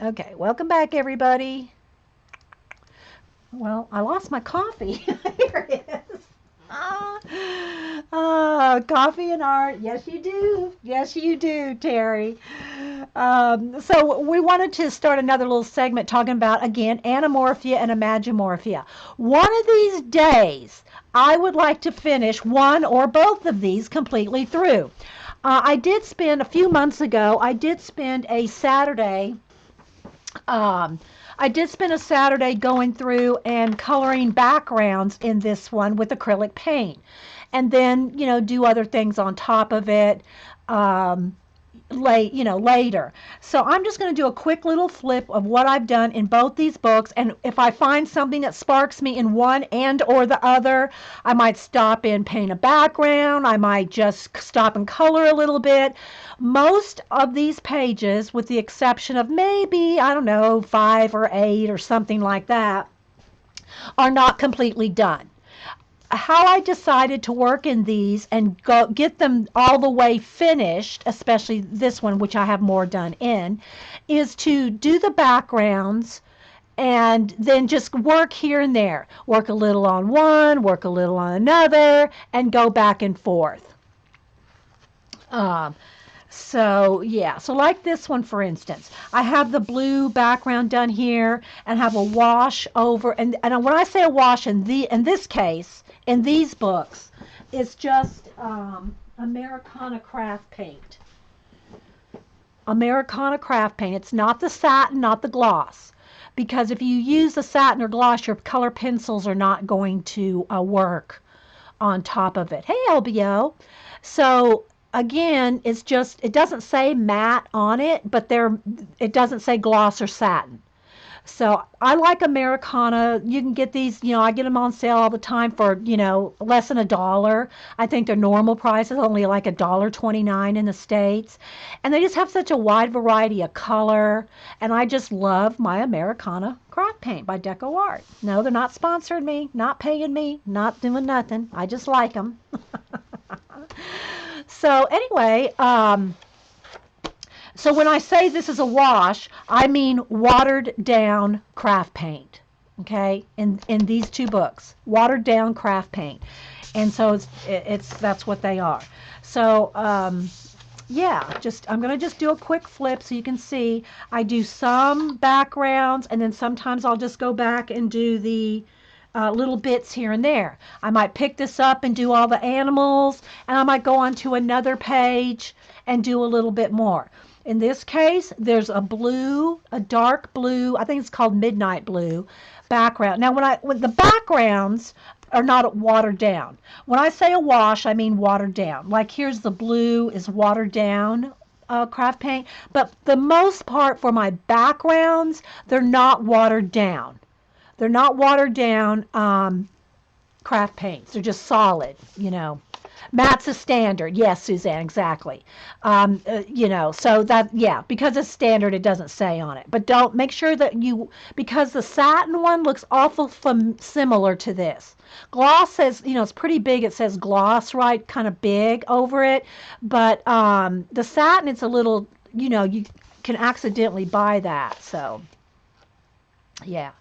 Okay, welcome back, everybody. Well, I lost my coffee. Here it is. Ah, coffee and art. Yes, you do. Yes, you do, Terry. So we wanted to start another little segment talking about, again, Animorphia and Imagimorphia. One of these days, I would like to finish one or both of these completely through. I did spend, a few months ago, I did spend a Saturday um, I did spend a Saturday going through and coloring backgrounds in this one with acrylic paint, and then do other things on top of it. Um, later. So I'm just going to do a quick little flip of what I've done in both these books, and if I find something that sparks me in one and or the other, I might stop and paint a background. I might just stop and color a little bit. Most of these pages, with the exception of maybe, I don't know, 5 or 8 or something like that, are not completely done. How I decided to work in these and get them all the way finished, especially this one, which I have more done in, is to do the backgrounds and then just work here and there. Work a little on one, work a little on another, and go back and forth. Um, so like this one, for instance, I have the blue background done here and have a wash over. And when I say a wash in this case, in these books, it's just Americana craft paint. Americana craft paint. It's not the satin, not the gloss. Because if you use the satin or gloss, your color pencils are not going to work on top of it. Hey, LBO. So again, it doesn't say matte on it, but it doesn't say gloss or satin. So I like Americana. You can get these, I get them on sale all the time for, less than $1. I think their normal price is only like $1.29 in the States. And they just have such a wide variety of color. And I just love my Americana craft paint by Deco Art. No, they're not sponsoring me, not paying me, not doing nothing. I just like them. So anyway, so when I say this is a wash, I mean watered down craft paint. Okay, in these two books, watered down craft paint, and so it's that's what they are. So yeah, I'm gonna just do a quick flip so you can see. I do some backgrounds, and then sometimes I'll just go back and do the little bits here and there. I might pick this up and do all the animals, and I might go on to another page and do a little bit more. In this case, there's a dark blue, I think it's called midnight blue background. Now, when the backgrounds are not watered down. When I say a wash, I mean watered down. Like here's the blue is watered down craft paint, but the most part for my backgrounds, they're not watered down. They're not watered down craft paints. They're just solid. Matt's a standard. Yes, Suzanne, exactly. So that, yeah, because it's standard, it doesn't say on it. But don't make sure that because the satin one looks awful similar to this. Gloss says, it's pretty big. It says gloss, right, kind of big over it. But the satin, it's a little, you can accidentally buy that. So, yeah.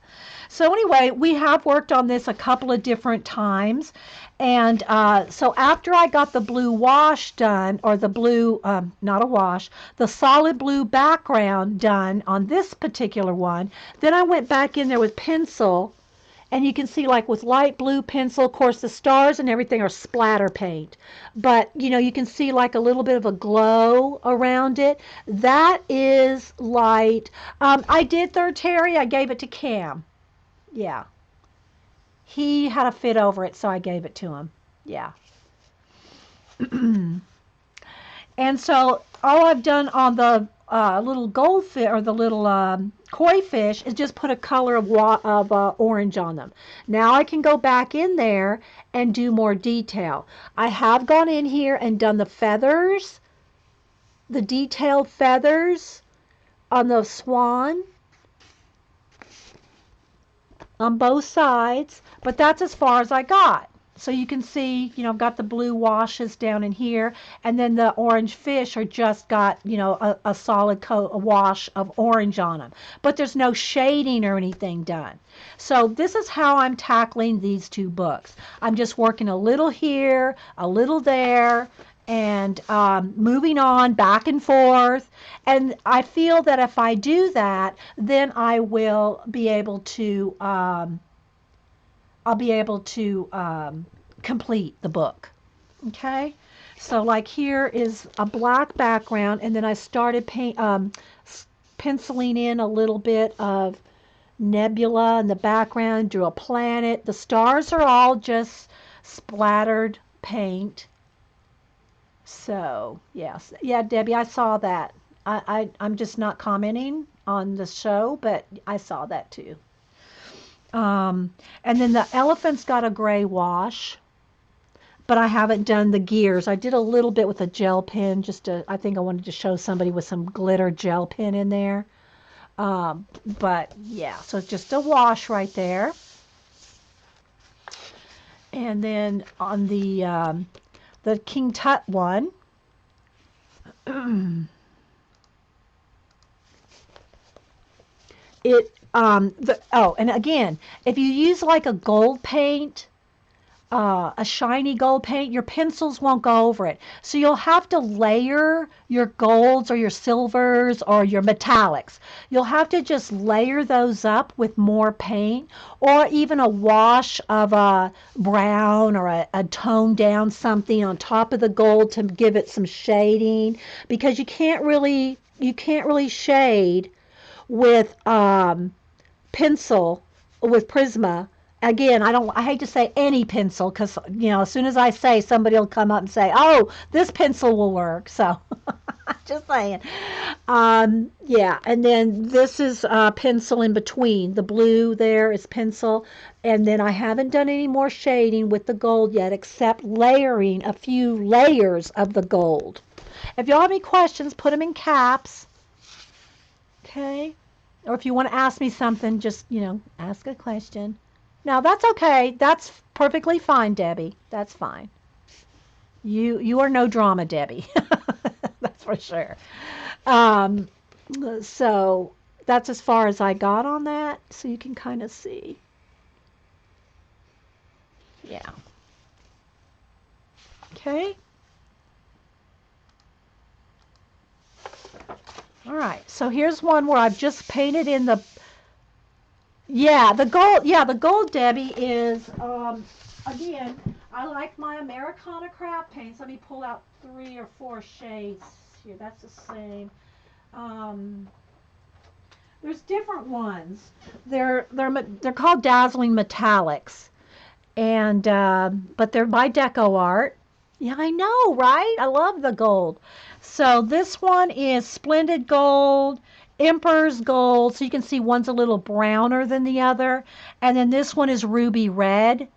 So anyway, we have worked on this a couple of different times. And so after I got the blue wash done, or the blue, not a wash, the solid blue background done on this particular one, then I went back in there with pencil. And you can see, like with light blue pencil, of course, the stars and everything are splatter paint. But, you can see like a little bit of a glow around it. That is light. I did Third Terry. I gave it to Cam. Yeah. He had a fit over it, so I gave it to him. Yeah. And so all I've done on the little goldfish or the little koi fish is just put a color of orange on them. Now I can go back in there and do more detail. I have gone in here and done the feathers, the detailed feathers on the swan on both sides, but that's as far as I got. So you can see, I've got the blue washes down in here, and then the orange fish are just got, a solid coat, a wash of orange on them. But there's no shading or anything done. So this is how I'm tackling these two books. I'm just working a little here, a little there, and moving on back and forth. And I feel that if I do that, then I'll be able to complete the book. Okay, so like here is a black background, and then I started penciling in a little bit of nebula in the background, drew a planet. The stars are all just splattered paint. So yes, yeah, Debbie, I saw that. I'm just not commenting on the show, but I saw that too. And then the elephant's got a gray wash, but I haven't done the gears. I did a little bit with a gel pen, I think I wanted to show somebody with some glitter gel pen in there. But yeah, so it's just a wash right there. And then on the King Tut one, and again, if you use like a gold paint, a shiny gold paint, your pencils won't go over it. So you'll have to layer your golds or your silvers or your metallics. You'll have to just layer those up with more paint, or even a wash of a brown or a toned down something on top of the gold to give it some shading, because you can't really shade with pencil, with Prisma. Again, I hate to say any pencil, because as soon as I say, somebody will come up and say, oh, this pencil will work. So just saying. Yeah, and then this is pencil in between. The blue there is pencil, and then I haven't done any more shading with the gold yet, except layering a few layers of the gold. If y'all have any questions, put them in caps. Okay? Or if you want to ask me something, just, ask a question. No, that's okay. That's perfectly fine, Debbie. That's fine. You are no drama, Debbie. That's for sure. Um, so that's as far as I got on that. So you can kind of see. Yeah. Okay. All right. So here's one where I've just painted in the. Yeah, the gold. Yeah, the gold, Debbie, is again. I like my Americana craft paints. Let me pull out 3 or 4 shades here. That's the same. Um, there's different ones. They're called dazzling metallics, and but they're by Deco Art. Yeah, I know, right? I love the gold. So this one is Splendid Gold, Emperor's Gold. So you can see one's a little browner than the other, and then this one is Ruby Red,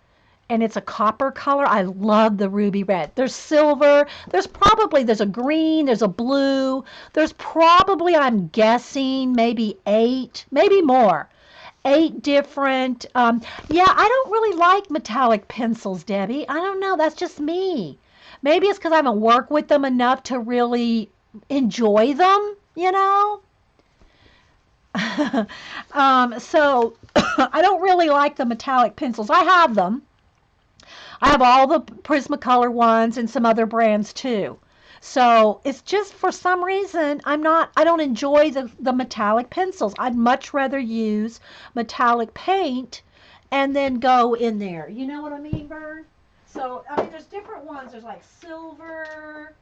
and it's a copper color. I love the ruby red. There's silver. There's a green. There's a blue. There's probably, I'm guessing, maybe 8, maybe more. 8 different. Yeah, I don't really like metallic pencils, Debbie. I don't know. That's just me. Maybe it's because I haven't worked with them enough to really enjoy them. So I don't really like the metallic pencils. I have them. I have all the Prismacolor ones and some other brands too. So it's just, for some reason, I don't enjoy the metallic pencils. I'd much rather use metallic paint and then go in there. You know what I mean, Vern? So, I mean, there's different ones. There's like silver.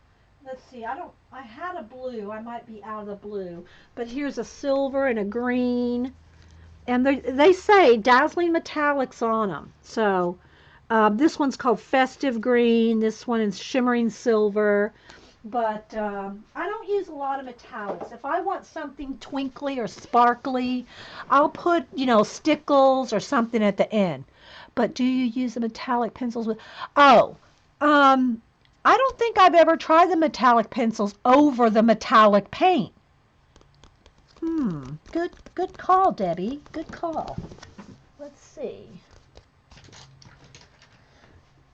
Let's see. I had a blue. I might be out of the blue. But here's a silver and a green. And they say dazzling metallics on them. So, this one's called Festive Green. This one is Shimmering Silver. But I don't use a lot of metallics. If I want something twinkly or sparkly, I'll put, stickles or something at the end. But do you use the metallic pencils with? Oh, I don't think I've ever tried the metallic pencils over the metallic paint. Good call, Debbie. Good call. Let's see.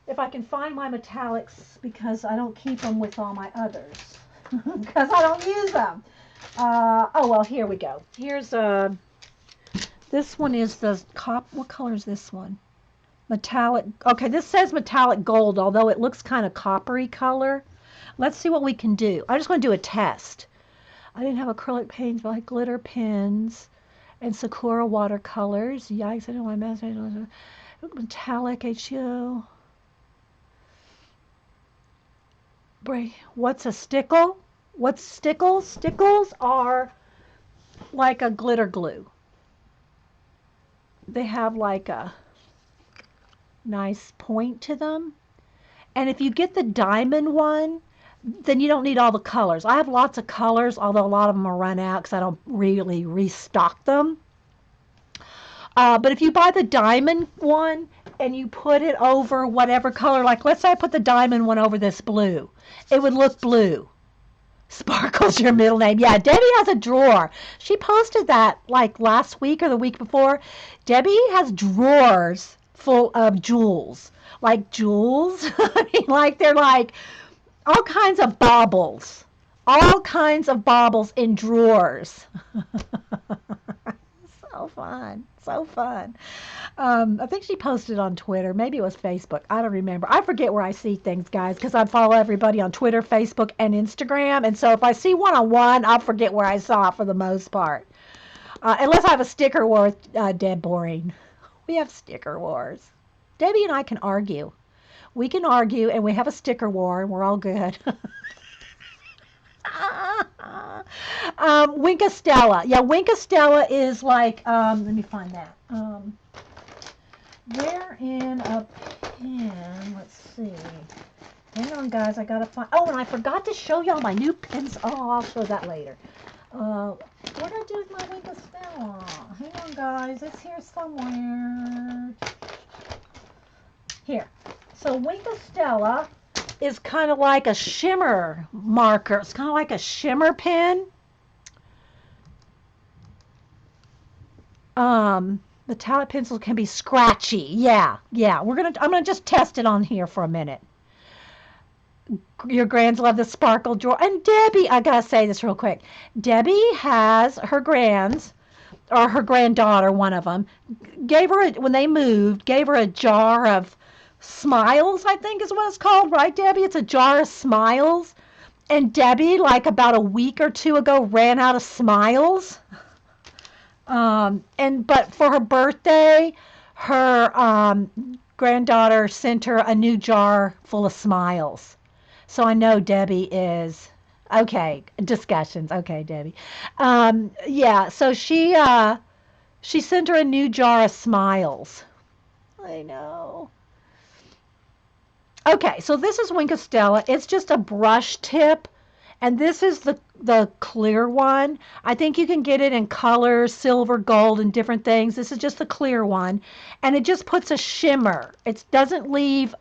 if I can find my metallics, because I don't keep them with all my others because I don't use them. Oh, well, here we go. Here's this one is the what color is this one? Metallic. Okay, this says metallic gold, although it looks kind of coppery color. Let's see what we can do. I'm just going to do a test. I didn't have acrylic paints, but like glitter pens and Sakura watercolors. Yikes, I don't want to mess. Metallic HO. What's a stickle? What's stickles? Stickles are like a glitter glue. They have like a nice point to them. And if you get the diamond one, then you don't need all the colors. I have lots of colors, although a lot of them are run out because I don't really restock them. But if you buy the diamond one and you put it over whatever color, like let's say I put the diamond one over this blue, it would look blue. Sparkle's your middle name. Yeah, Debbie has a drawer. She posted that like last week or the week before. Debbie has drawers full of jewels. Like jewels. I mean, like they're like all kinds of baubles. All kinds of baubles in drawers. So fun. So fun. I think she posted on Twitter. Maybe it was Facebook. I don't remember. I forget where I see things, guys, because I follow everybody on Twitter, Facebook, and Instagram. And so if I see one on one, I'll forget where I saw it for the most part. Unless I have a sticker war with Deb Boring. We have sticker wars. Debbie and I can argue. We can argue, and we have a sticker war, and we're all good. Winkastella. Yeah, Winkastella is like, let me find that. They're in a pen. Let's see. Hang on, guys. I gotta find. Oh, and I forgot to show y'all my new pens. Oh, I'll show that later. What did I do with my Winkastella? Hang on, guys. It's here somewhere. Here. So Winkastella is kind of like a shimmer marker. It's kind of like a shimmer pen. Metallic pencils can be scratchy. Yeah. I'm gonna just test it on here for a minute. Your grands love the sparkle drawer. And Debbie, I gotta say this real quick. Debbie has her grands, or her granddaughter, one of them, when they moved, gave her a jar of Smiles, I think is what it's called, right, Debbie? It's a jar of Smiles. And Debbie, like about a week or two ago, ran out of Smiles. But for her birthday, her granddaughter sent her a new jar full of Smiles. So I know Debbie is okay. Discussions, okay, Debbie. Yeah. So she sent her a new jar of Smiles. I know. Okay, so this is Winkastella. It's just a brush tip, and this is the clear one. I think you can get it in color, silver, gold, and different things. This is just the clear one, and it just puts a shimmer. It doesn't leave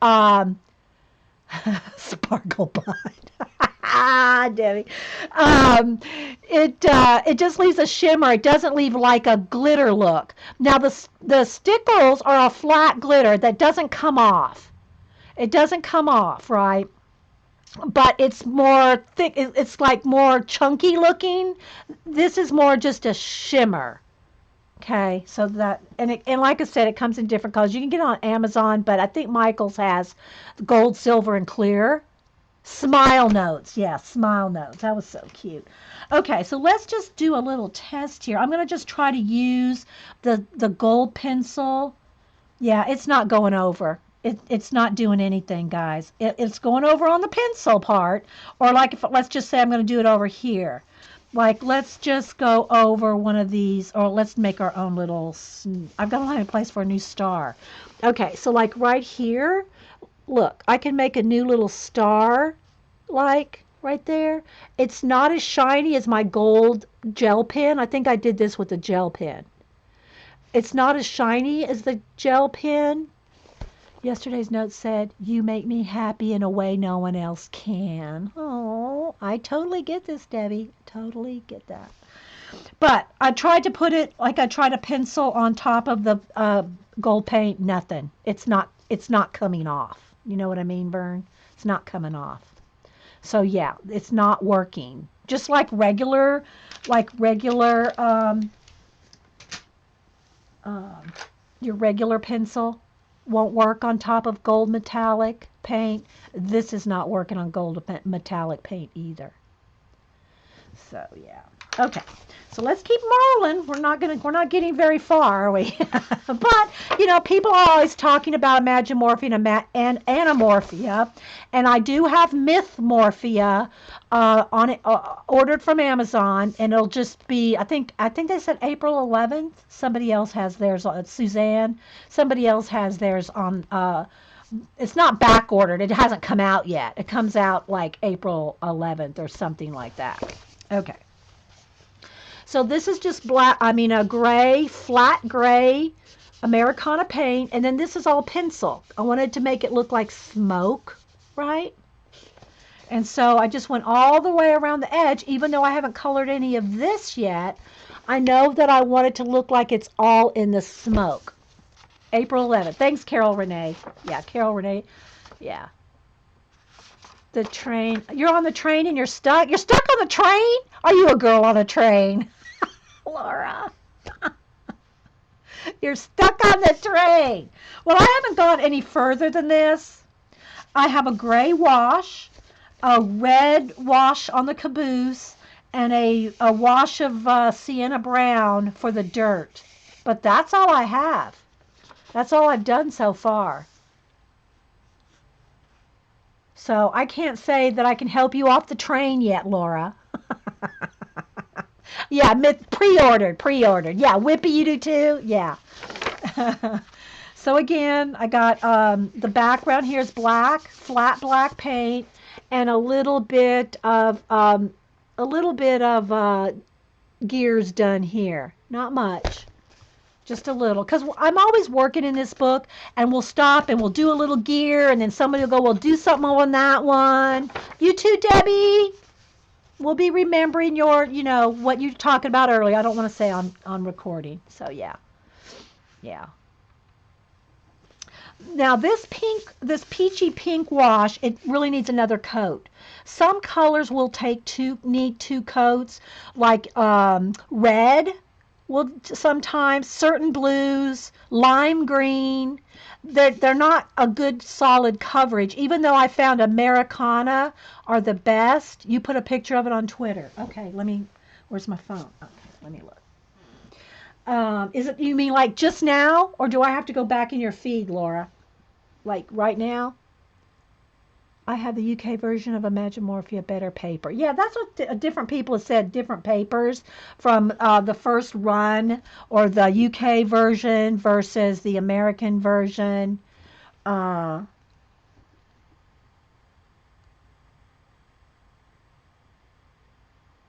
sparkle bud. Debbie. It just leaves a shimmer. It doesn't leave like a glitter look. Now the stickles are a flat glitter that doesn't come off. It doesn't come off, right? But it's more thick. It's like more chunky looking. This is more just a shimmer. Okay, so that and like I said, it comes in different colors. You can get it on Amazon, but I think Michael's has gold, silver, and clear. Smile notes, yeah, smile notes. That was so cute. Okay, so let's just do a little test here. I'm gonna just try to use the gold pencil. Yeah, it's not going over. It's not doing anything, guys. It's going over on the pencil part, or like if let's just say I'm going to do it over here. Like let's just go over one of these, or let's make our own little. I've got to find a place for a new star. Okay, so like right here, look, I can make a new little star, like right there. It's not as shiny as my gold gel pen. I think I did this with the gel pen. It's not as shiny as the gel pen. Yesterday's note said, "You make me happy in a way no one else can." Oh, I totally get this, Debbie. Totally get that. But I tried to put it like I tried a pencil on top of the gold paint. Nothing. It's not coming off. You know what I mean, Vern? It's not coming off. So yeah, it's not working. Just like regular, um, your regular pencil won't work on top of gold metallic paint. This is not working on gold metallic paint either. So yeah. Okay. So let's keep rolling. We're not getting very far, are we? But people are always talking about Imagimorphia and Animorphia, and I do have Mythmorphia on it, ordered from Amazon, and it'll just be I think they said April 11th. Somebody else has theirs. Suzanne. Somebody else has theirs on. It's not back ordered. It hasn't come out yet. It comes out like April 11th or something like that. Okay. So this is just black, a gray, flat gray Americana paint. And then this is all pencil. I wanted to make it look like smoke, right? And so I just went all the way around the edge, even though I haven't colored any of this yet. I know that I want it to look like it's all in the smoke. April 11th. Thanks, Carol Renee. Yeah, Carol Renee. Yeah. The train. You're on the train and you're stuck? You're stuck on the train? Are you a girl on a train? Laura. You're stuck on the train. Well, I haven't gone any further than this. I have a gray wash, a red wash on the caboose, and a wash of sienna brown for the dirt. But that's all I have. That's all I've done so far. So I can't say that I can help you off the train yet, Laura. Yeah, pre-ordered. Yeah, Whippy, you do too? Yeah. So again, I got the background here is black, flat black paint, and a little bit of gears done here. Not much, just a little. Because I'm always working in this book, and we'll stop and we'll do a little gear, and then somebody will go, "We'll do something on that one." You too, Debbie. We'll be remembering what you talking about earlier. I don't want to say on recording. So yeah, yeah. Now this peachy pink wash, it really needs another coat. Some colors will need two coats, like red will sometimes, certain blues, lime green. They're not a good solid coverage, even though I found Americana are the best. You put a picture of it on Twitter. Okay, where's my phone? Okay, let me look. You mean like just now, or do I have to go back in your feed, Laura? Like right now? I have the UK version of Imagimorphia better paper. Yeah, that's what different people have said, different papers from the first run or the UK version versus the American version. Uh,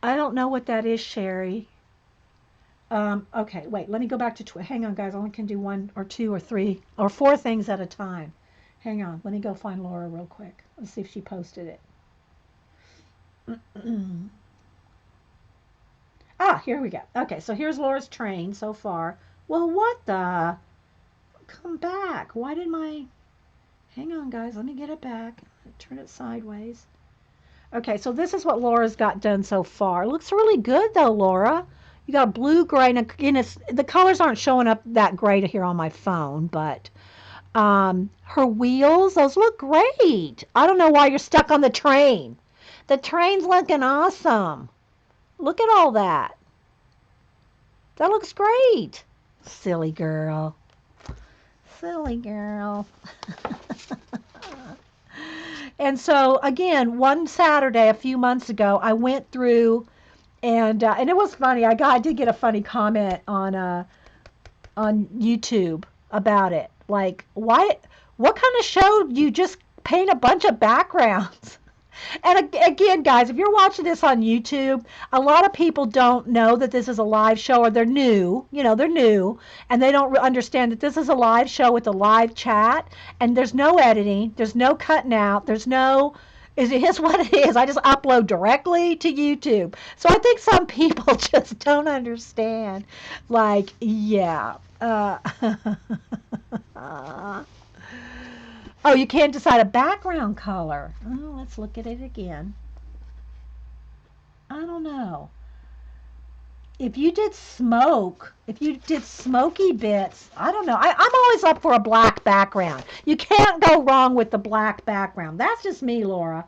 I don't know what that is, Sherry. Okay, wait, let me go back to hang on, guys. I only can do one or two or three or four things at a time. Hang on, let me go find Laura real quick. Let's see if she posted it. Here we go. Okay, so here's Laura's train so far. Well, what the? Come back. Why did my... Hang on, guys. Let me get it back. Turn it sideways. Okay, so this is what Laura's got done so far. It looks really good, though, Laura. You got blue, gray, and again, the colors aren't showing up that great here on my phone, but her wheels, those look great. I don't know why you're stuck on the train. The train's looking awesome. Look at all that. That looks great. Silly girl. Silly girl. And so, again, one Saturday a few months ago, I went through and it was funny. I did get a funny comment on YouTube about it. Like, what kind of show do you just paint a bunch of backgrounds? And again, guys, if you're watching this on YouTube, a lot of people don't know that this is a live show, or they're new, and they don't understand that this is a live show with a live chat, and there's no editing, there's no cutting out, it is what it is. I just upload directly to YouTube. So I think some people just don't understand. Like, yeah. Oh, you can't decide a background color. Oh, let's look at it again. I don't know. If you did smoky bits, I don't know. I'm always up for a black background. You can't go wrong with the black background. That's just me, Laura.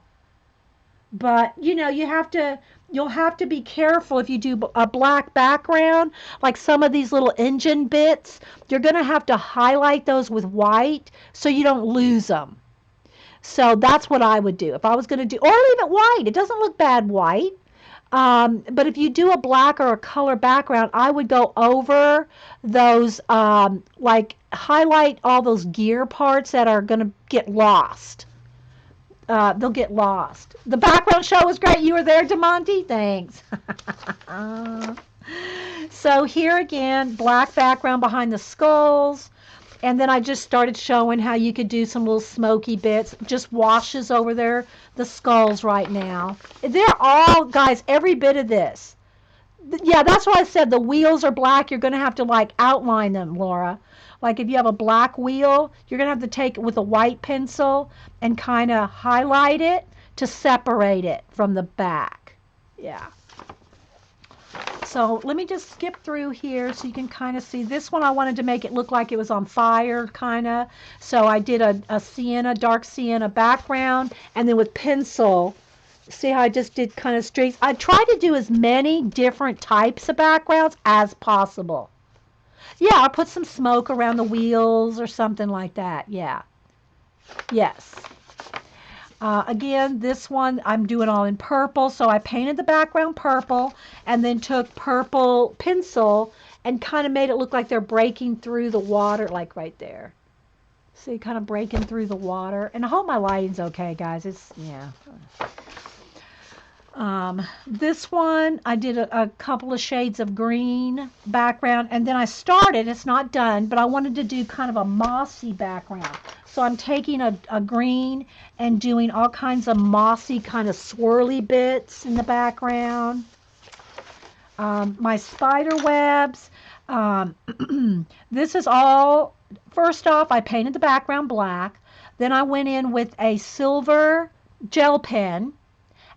But you'll have to be careful if you do a black background, like some of these little engine bits. You're going to have to highlight those with white so you don't lose them. So that's what I would do if I was going to do, or leave it white. It doesn't look bad white. But if you do a black or a color background, I would go over those, like highlight all those gear parts that are going to get lost. They'll get lost. The background show was great. You were there, DeMonte? Thanks. So here again, black background behind the skulls. And then I just started showing how you could do some little smoky bits, just washes over there, the skulls right now. They're all, guys, every bit of this. Yeah, that's why I said the wheels are black. You're going to have to like outline them, Laura. Like if you have a black wheel, you're going to have to take it with a white pencil and kind of highlight it to separate it from the back. Yeah. So let me just skip through here so you can kind of see. This one I wanted to make it look like it was on fire, kind of. So I did a sienna, dark sienna background, and then with pencil, see how I just did kind of streaks? I try to do as many different types of backgrounds as possible. Yeah, I'll put some smoke around the wheels or something like that. Yeah. Yes. Again, this one I'm doing all in purple, so I painted the background purple and then took purple pencil and kind of made it look like they're breaking through the water, like right there. See, kind of breaking through the water. And I hope my lighting's okay, guys. It's, yeah. This one, I did a couple of shades of green background, and then I started, it's not done, but I wanted to do kind of a mossy background. So I'm taking a green and doing all kinds of mossy kind of swirly bits in the background. My spider webs, this is all, first off, I painted the background black. Then I went in with a silver gel pen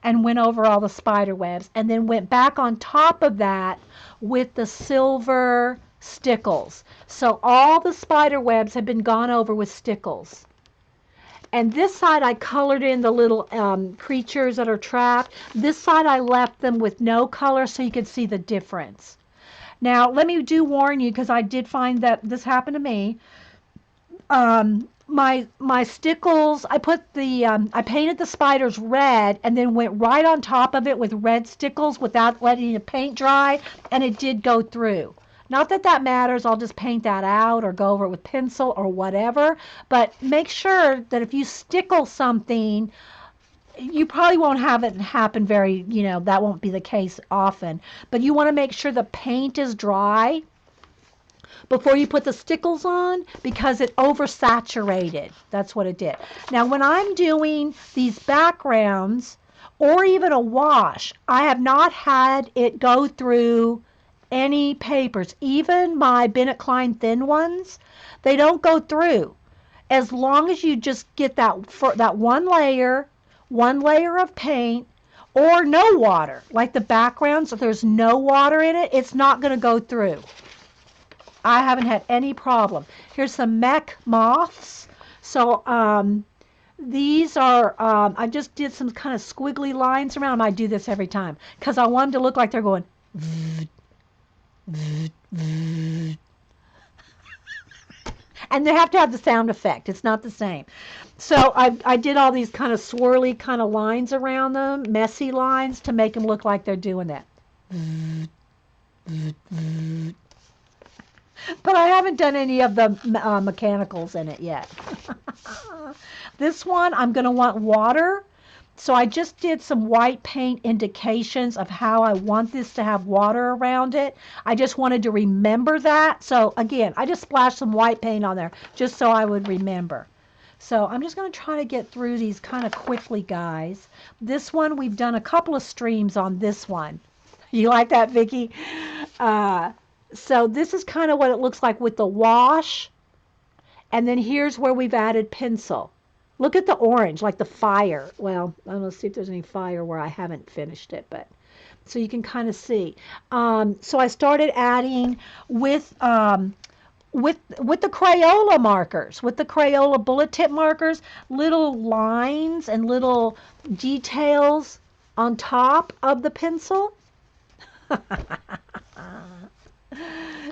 and went over all the spider webs, and then went back on top of that with the silver stickles. So all the spider webs have been gone over with stickles. And this side I colored in the little creatures that are trapped. This side I left them with no color so you could see the difference. Now, let me warn you, because I did find that this happened to me. My stickles, I painted the spiders red and then went right on top of it with red stickles without letting the paint dry, and it did go through. Not that that matters, I'll just paint that out or go over it with pencil or whatever, but make sure that if you stickle something, you probably won't have it happen that won't be the case often, but you want to make sure the paint is dry before you put the stickles on, because it oversaturated. That's what it did. Now, when I'm doing these backgrounds or even a wash, I have not had it go through any papers. Even my Bennett Klein thin ones, they don't go through. As long as you just get that one layer of paint, or no water, like the backgrounds, if there's no water in it, it's not going to go through. I haven't had any problem. Here's some mech moths. So these are, I just did some kind of squiggly lines around them. I do this every time because I want them to look like they're going. And they have to have the sound effect. It's not the same. So I did all these kind of swirly kind of lines around them, messy lines, to make them look like they're doing that. But I haven't done any of the mechanicals in it yet. This one, I'm going to want water. So I just did some white paint indications of how I want this to have water around it. I just wanted to remember that. So again, I just splashed some white paint on there just so I would remember. So I'm just going to try to get through these kind of quickly, guys. This one, we've done a couple of streams on this one. You like that, Vicki? So this is kind of what it looks like with the wash. And then here's where we've added pencil. Look at the orange, like the fire. Well, I'm going to see if there's any fire where I haven't finished it, but so you can kind of see. So I started adding with with the Crayola markers, with the Crayola bullet tip markers, little lines and little details on top of the pencil.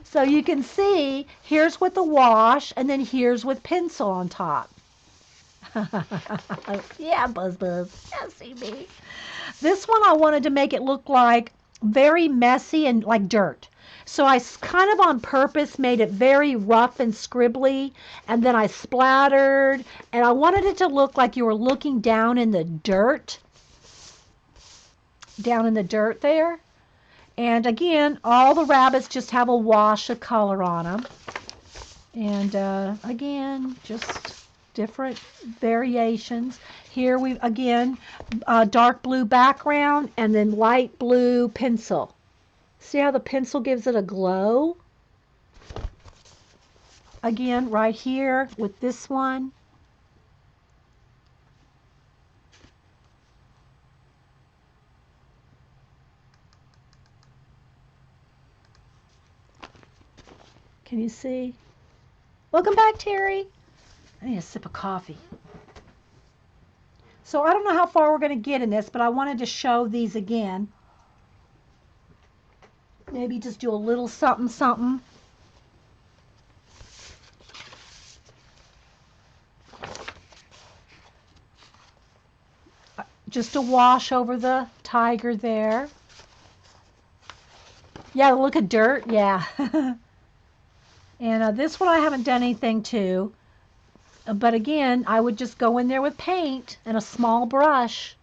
So you can see here's with the wash and then here's with pencil on top. Yeah, Buzz Buzz. Yeah, see me. This one I wanted to make it look like very messy and like dirt. So I kind of on purpose made it very rough and scribbly, and then I splattered, and I wanted it to look like you were looking down in the dirt there. And again, all the rabbits just have a wash of color on them. And again, just different variations. Here we again, dark blue background and then light blue pencil. See how the pencil gives it a glow? Again, right here with this one. Can you see? Welcome back, Terry. I need a sip of coffee. So I don't know how far we're going to get in this, but I wanted to show these again. Maybe just do a little something, something. Just a wash over the tiger there. Yeah, look at dirt. Yeah. And this one I haven't done anything to. But again, I would just go in there with paint and a small brush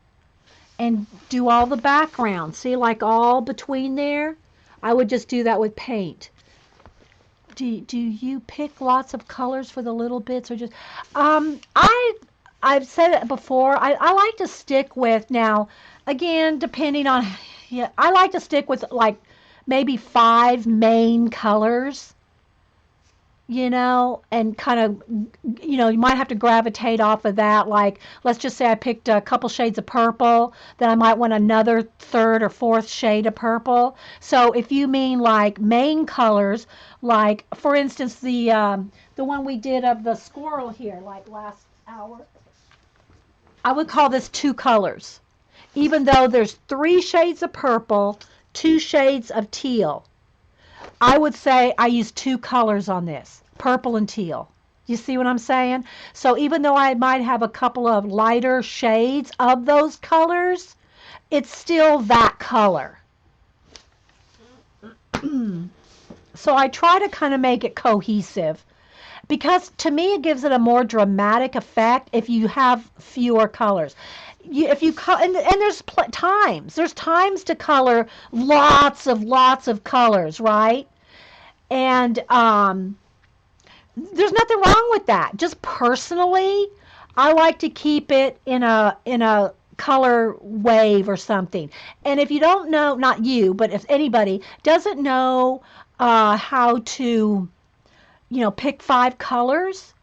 and do all the background. See, like all between there? I would just do that with paint. Do you pick lots of colors for the little bits or just I've said it before. I like to stick with now again depending on yeah, I like to stick with like maybe 5 main colors, and kind of, you might have to gravitate off of that. Like, let's just say I picked a couple shades of purple, then I might want another third or fourth shade of purple. So if you mean like main colors, like for instance the one we did of the squirrel here, like last hour, I would call this 2 colors, even though there's 3 shades of purple, 2 shades of teal. I would say I use 2 colors on this, purple and teal. You see what I'm saying? So even though I might have a couple of lighter shades of those colors, it's still that color. So I try to kind of make it cohesive because to me it gives it a more dramatic effect if you have fewer colors. If you and there's times to color lots of colors, right? And there's nothing wrong with that. Just personally, I like to keep it in a color wave or something. And if you don't know, not you, but if anybody doesn't know how to, pick 5 colors,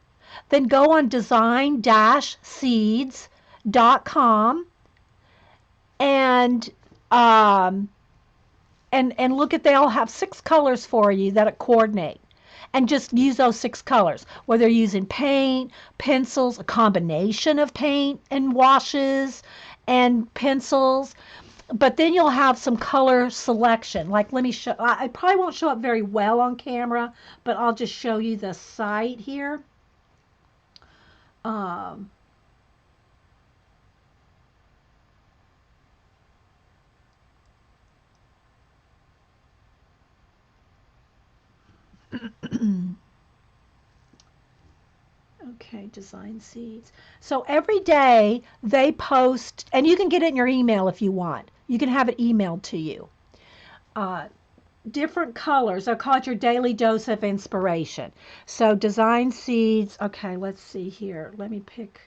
then go on design-seeds.com and and look at, they all have 6 colors for you that coordinate, and just use those 6 colors, whether you're using paint, pencils, a combination of paint and washes and pencils. But then you'll have some color selection. Like, let me show, I probably won't show up very well on camera, but I'll just show you the site here. um, Okay, design seeds. So every day they post, and you can get it in your email if you want. You can have it emailed to you. Uh, Different colors. I call it your daily dose of inspiration. So design seeds. Okay, let's see here. Let me pick.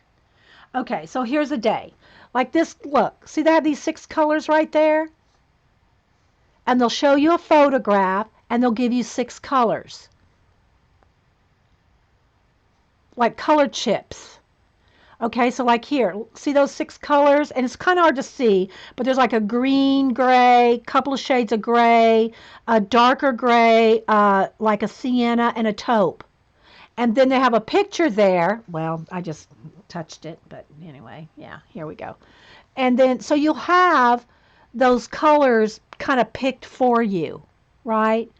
Okay, so here's a day. Like this, look. See, they have these 6 colors right there? And they'll show you a photograph, and they'll give you 6 colors. Like colored chips. Okay, so like here, see those 6 colors? And it's kind of hard to see, but there's like a green, gray, couple of shades of gray, a darker gray, like a sienna, and a taupe. And then they have a picture there. Well, I just touched it, but anyway, yeah, here we go. And then, so you'll have those colors kind of picked for you, right?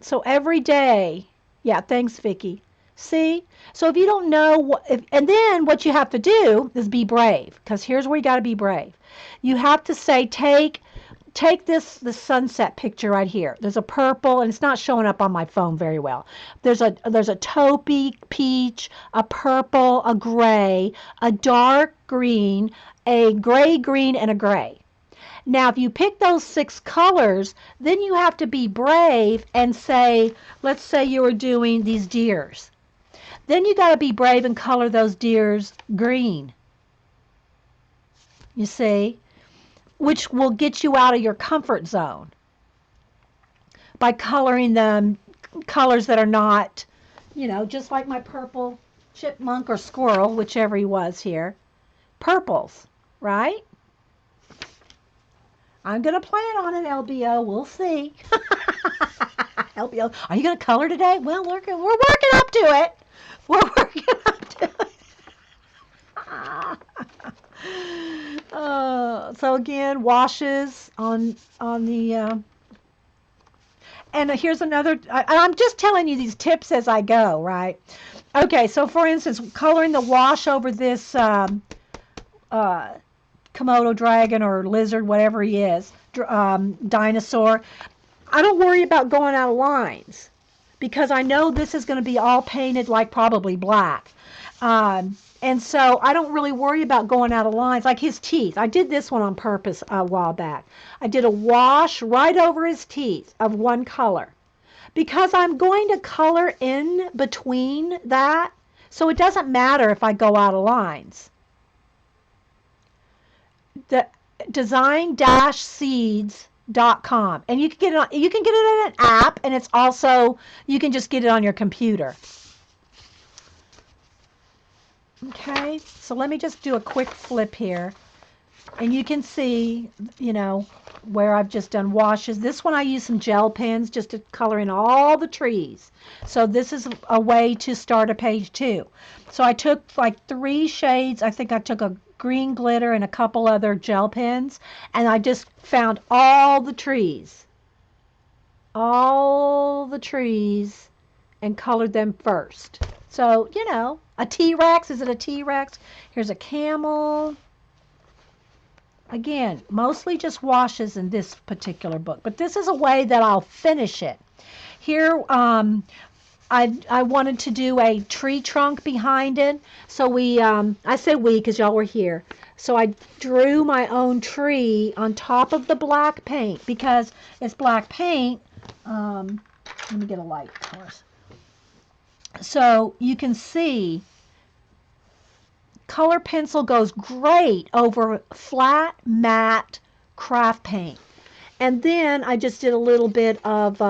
So every day, yeah, thanks, Vicky. See? So if you don't know what, and then what you have to do is be brave, because here's where you got to be brave. You have to say, take the sunset picture right here. There's a purple, and it's not showing up on my phone very well. There's a taupey peach, a purple, a gray, a dark green, a gray green, and a gray. Now, if you pick those 6 colors, then you have to be brave and say, let's say you were doing these deers. Then you got to be brave and color those deers green. You see? Which will get you out of your comfort zone by coloring them colors that are not, just like my purple chipmunk or squirrel, whichever he was here. Purples, right? I'm going to plan on it, LBO. We'll see. LBO, are you going to color today? Well, we're working up to it. We're working up to it. So again, washes on the and here's another. I'm just telling you these tips as I go, right? Okay, so for instance, coloring the wash over this Komodo dragon or lizard, whatever he is, dinosaur. I don't worry about going out of lines because I know this is going to be all painted like probably black. And so I don't really worry about going out of lines. Like his teeth. I did this one on purpose a while back. I did a wash right over his teeth of one color because I'm going to color in between that. So it doesn't matter if I go out of lines. The design-seeds.com, and you can get it in an app, and it's also, you can just get it on your computer. Okay, so let me just do a quick flip here, and you can see, where I've just done washes. This one I used some gel pens just to color in all the trees. So this is a way to start a page too. So I took like 3 shades. I think I took a green glitter and a couple other gel pens, and I just found all the trees, and colored them first. So, a T-Rex, is it a T-Rex? Here's a camel. Again, mostly just washes in this particular book, but this is a way that I'll finish it. Here, I wanted to do a tree trunk behind it, so I say we because y'all were here. So I drew my own tree on top of the black paint because it's black paint. Let me get a light, of course. So you can see color pencil goes great over flat, matte craft paint. And then I just did a little bit of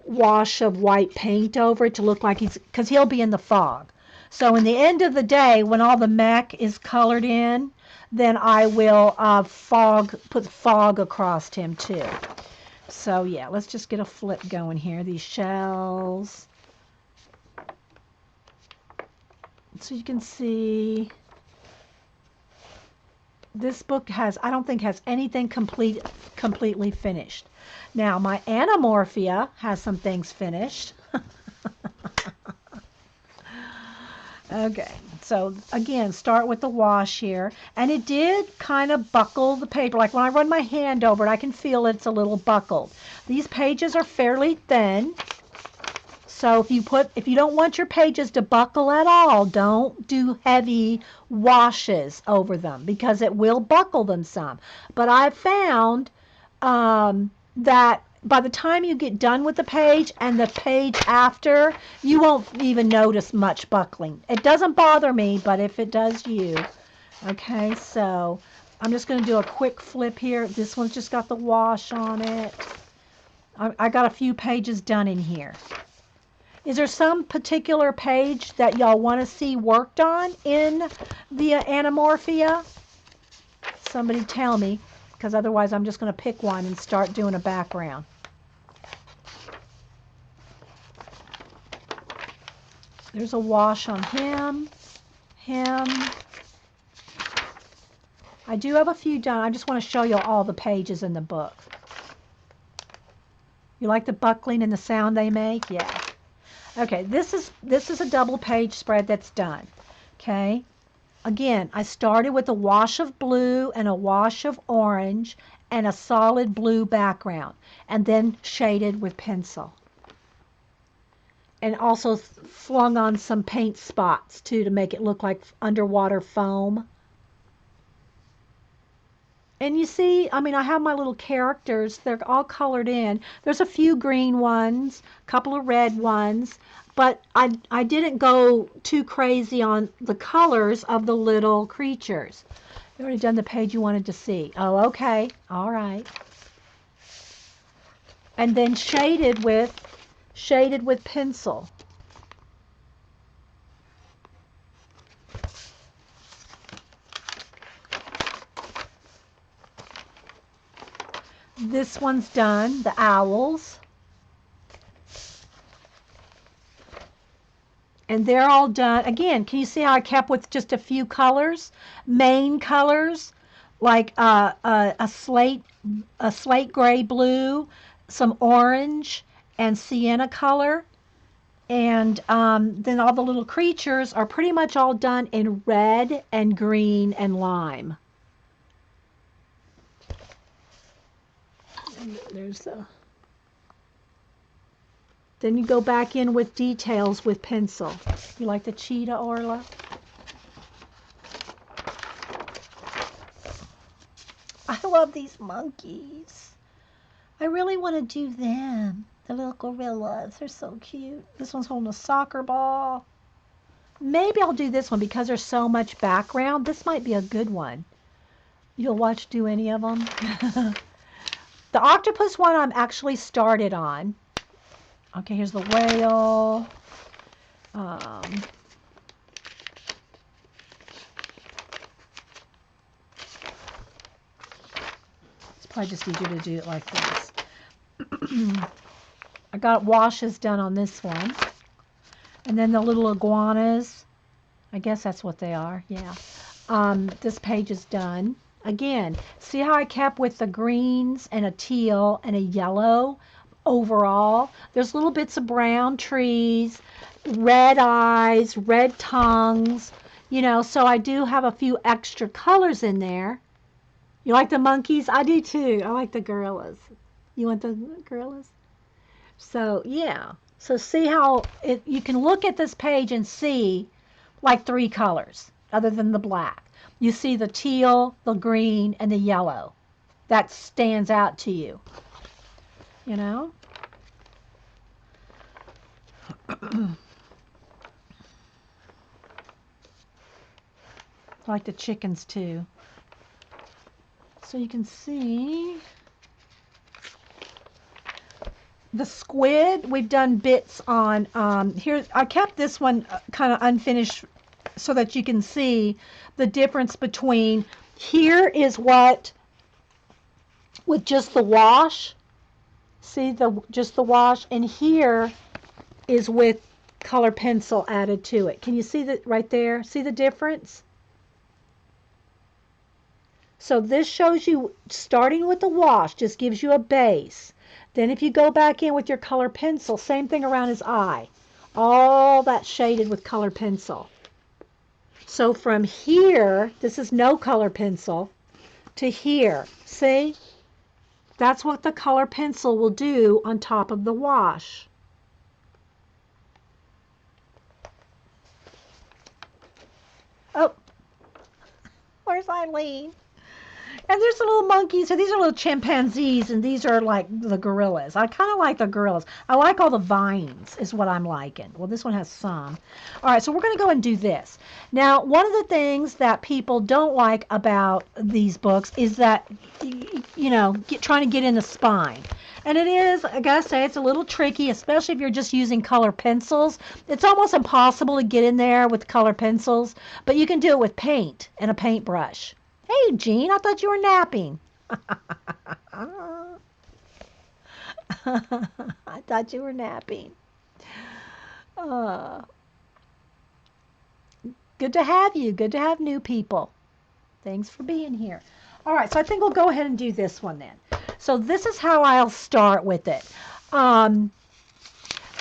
wash of white paint over it to look like because he'll be in the fog. So in the end of the day, when all the mech is colored in, then I will put fog across him too. So yeah, let's just get a flip going here. These shells. So you can see this book I don't think has anything completely finished. Now my Animorphia has some things finished. Okay, so again, start with the wash here. And it did kind of buckle the paper. Like when I run my hand over it, I can feel it's a little buckled. These pages are fairly thin. So if you don't want your pages to buckle at all, don't do heavy washes over them because it will buckle them some. But I've found that by the time you get done with the page and the page after, you won't even notice much buckling. It doesn't bother me, but if it does you. Okay, so I'm just going to do a quick flip here. This one's just got the wash on it. I got a few pages done in here. Is there some particular page that y'all want to see worked on in the Animorphia? Somebody tell me, because otherwise I'm just going to pick one and start doing a background. There's a wash on him. I do have a few done. I just want to show you all the pages in the book. You like the buckling and the sound they make? Yeah. Okay, this is a double page spread that's done. Okay. Again, I started with a wash of blue and a wash of orange and a solid blue background, and then shaded with pencil. And also flung on some paint spots too to make it look like underwater foam. And you see, I mean, I have my little characters. They're all colored in. There's a few green ones, a couple of red ones, but I didn't go too crazy on the colors of the little creatures. You already done the page you wanted to see. Oh, okay. All right. And then shaded with pencil. This one's done, the owls. And they're all done. Again, can you see how I kept with just a few colors? Main colors, like a slate gray blue, some orange, and sienna color. And then all the little creatures are pretty much all done in red and green and lime. And there's the... Then you go back in with details with pencil. You like the cheetah, Orla? I love these monkeys. I really want to do them. The little gorillas. They're so cute. This one's holding a soccer ball. Maybe I'll do this one because there's so much background. This might be a good one. You'll watch do any of them? The octopus one I'm actually started on. Okay, here's the whale. It's probably just easier to do it like this. I got washes done on this one. And then the little iguanas. I guess that's what they are. Yeah. This page is done. Again, see how I kept with the greens and a teal and a yellow overall? There's little bits of brown trees, red eyes, red tongues, you know, so I do have a few extra colors in there. You like the monkeys? I do too. I like the gorillas. You want the gorillas? So, yeah. So see how you can look at this page and see like 3 colors other than the black. You see the teal, the green, and the yellow. That stands out to you. You know? I like the chickens too. So you can see the squid. We've done bits on here. I kept this one kind of unfinished so that you can see the difference between here is what with just the wash. See just the wash, and here is with color pencil added to it. Can you see that right there? See the difference? So this shows you starting with the wash just gives you a base. Then if you go back in with your color pencil, same thing around his eye. All that shaded with color pencil. So from here, this is no color pencil, to here. See? That's what the color pencil will do on top of the wash. Oh, where's Eileen? And there's the little monkeys. So these are little chimpanzees, and these are like the gorillas. I kind of like the gorillas. I like all the vines, is what I'm liking. Well, this one has some. All right, so we're going to go and do this. Now, one of the things that people don't like about these books is that, trying to get in the spine. And it is, I gotta say, it's a little tricky, especially if you're just using color pencils. It's almost impossible to get in there with color pencils, but you can do it with paint and a paintbrush. Hey, Jean, I thought you were napping. I thought you were napping. Uh, Good to have you. Good to have new people. Thanks for being here. All right, so I think we'll go ahead and do this one then. So this is how I'll start with it. Um,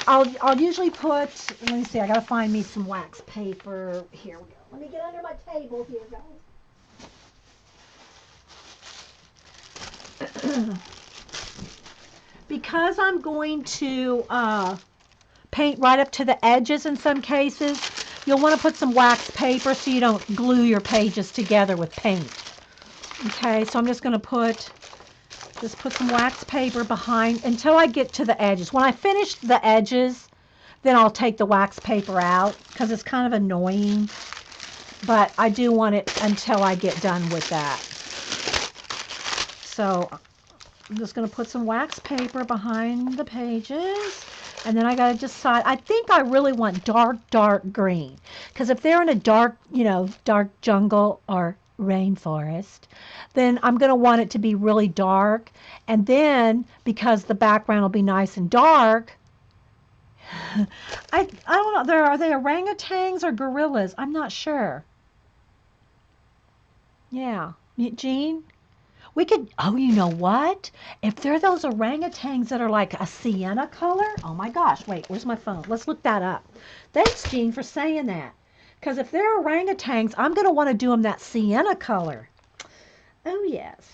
I'll usually put, let me see, I gotta find me some wax paper. Here we go. Let me get under my table here, guys. Because I'm going to paint right up to the edges in some cases, you'll want to put some wax paper so you don't glue your pages together with paint. Okay, so I'm just going to put some wax paper behind until I get to the edges. When I finish the edges, then I'll take the wax paper out because it's kind of annoying. But I do want it until I get done with that. So I'm just going to put some wax paper behind the pages. And then I got to decide. I think I really want dark green. Because if they're in a dark jungle or rainforest, then I'm going to want it to be really dark. And then, because the background will be nice and dark, I don't know. Are they orangutans or gorillas? I'm not sure. Yeah. Jean? We could, oh, you know what? If they're those orangutans that are like a sienna color, oh my gosh, wait, where's my phone? Let's look that up. Thanks, Jean, for saying that. Because if they're orangutans, I'm going to want to do them that sienna color. Oh, yes.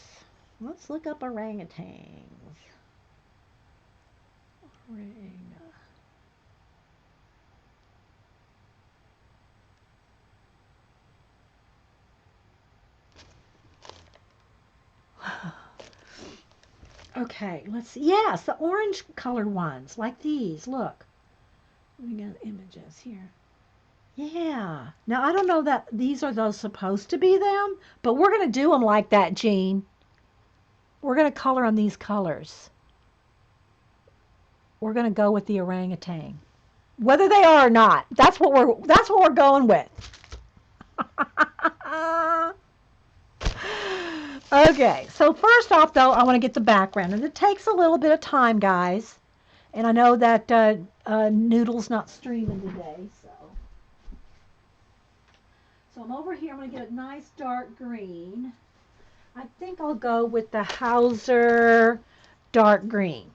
Let's look up orangutans. Okay, let's see. Yes, the orange colored ones, like these. Look. We got images here. Yeah. Now, I don't know that these are those supposed to be them, but we're going to do them like that, Jean. We're going to color them these colors. We're going to go with the orangutan. Whether they are or not, that's what we're going with. Okay, so first off, though, I want to get the background, and it takes a little bit of time, guys. And I know that Noodle's not streaming today, so I'm over here. I'm going to get a nice dark green. I think I'll go with the Hauser dark green.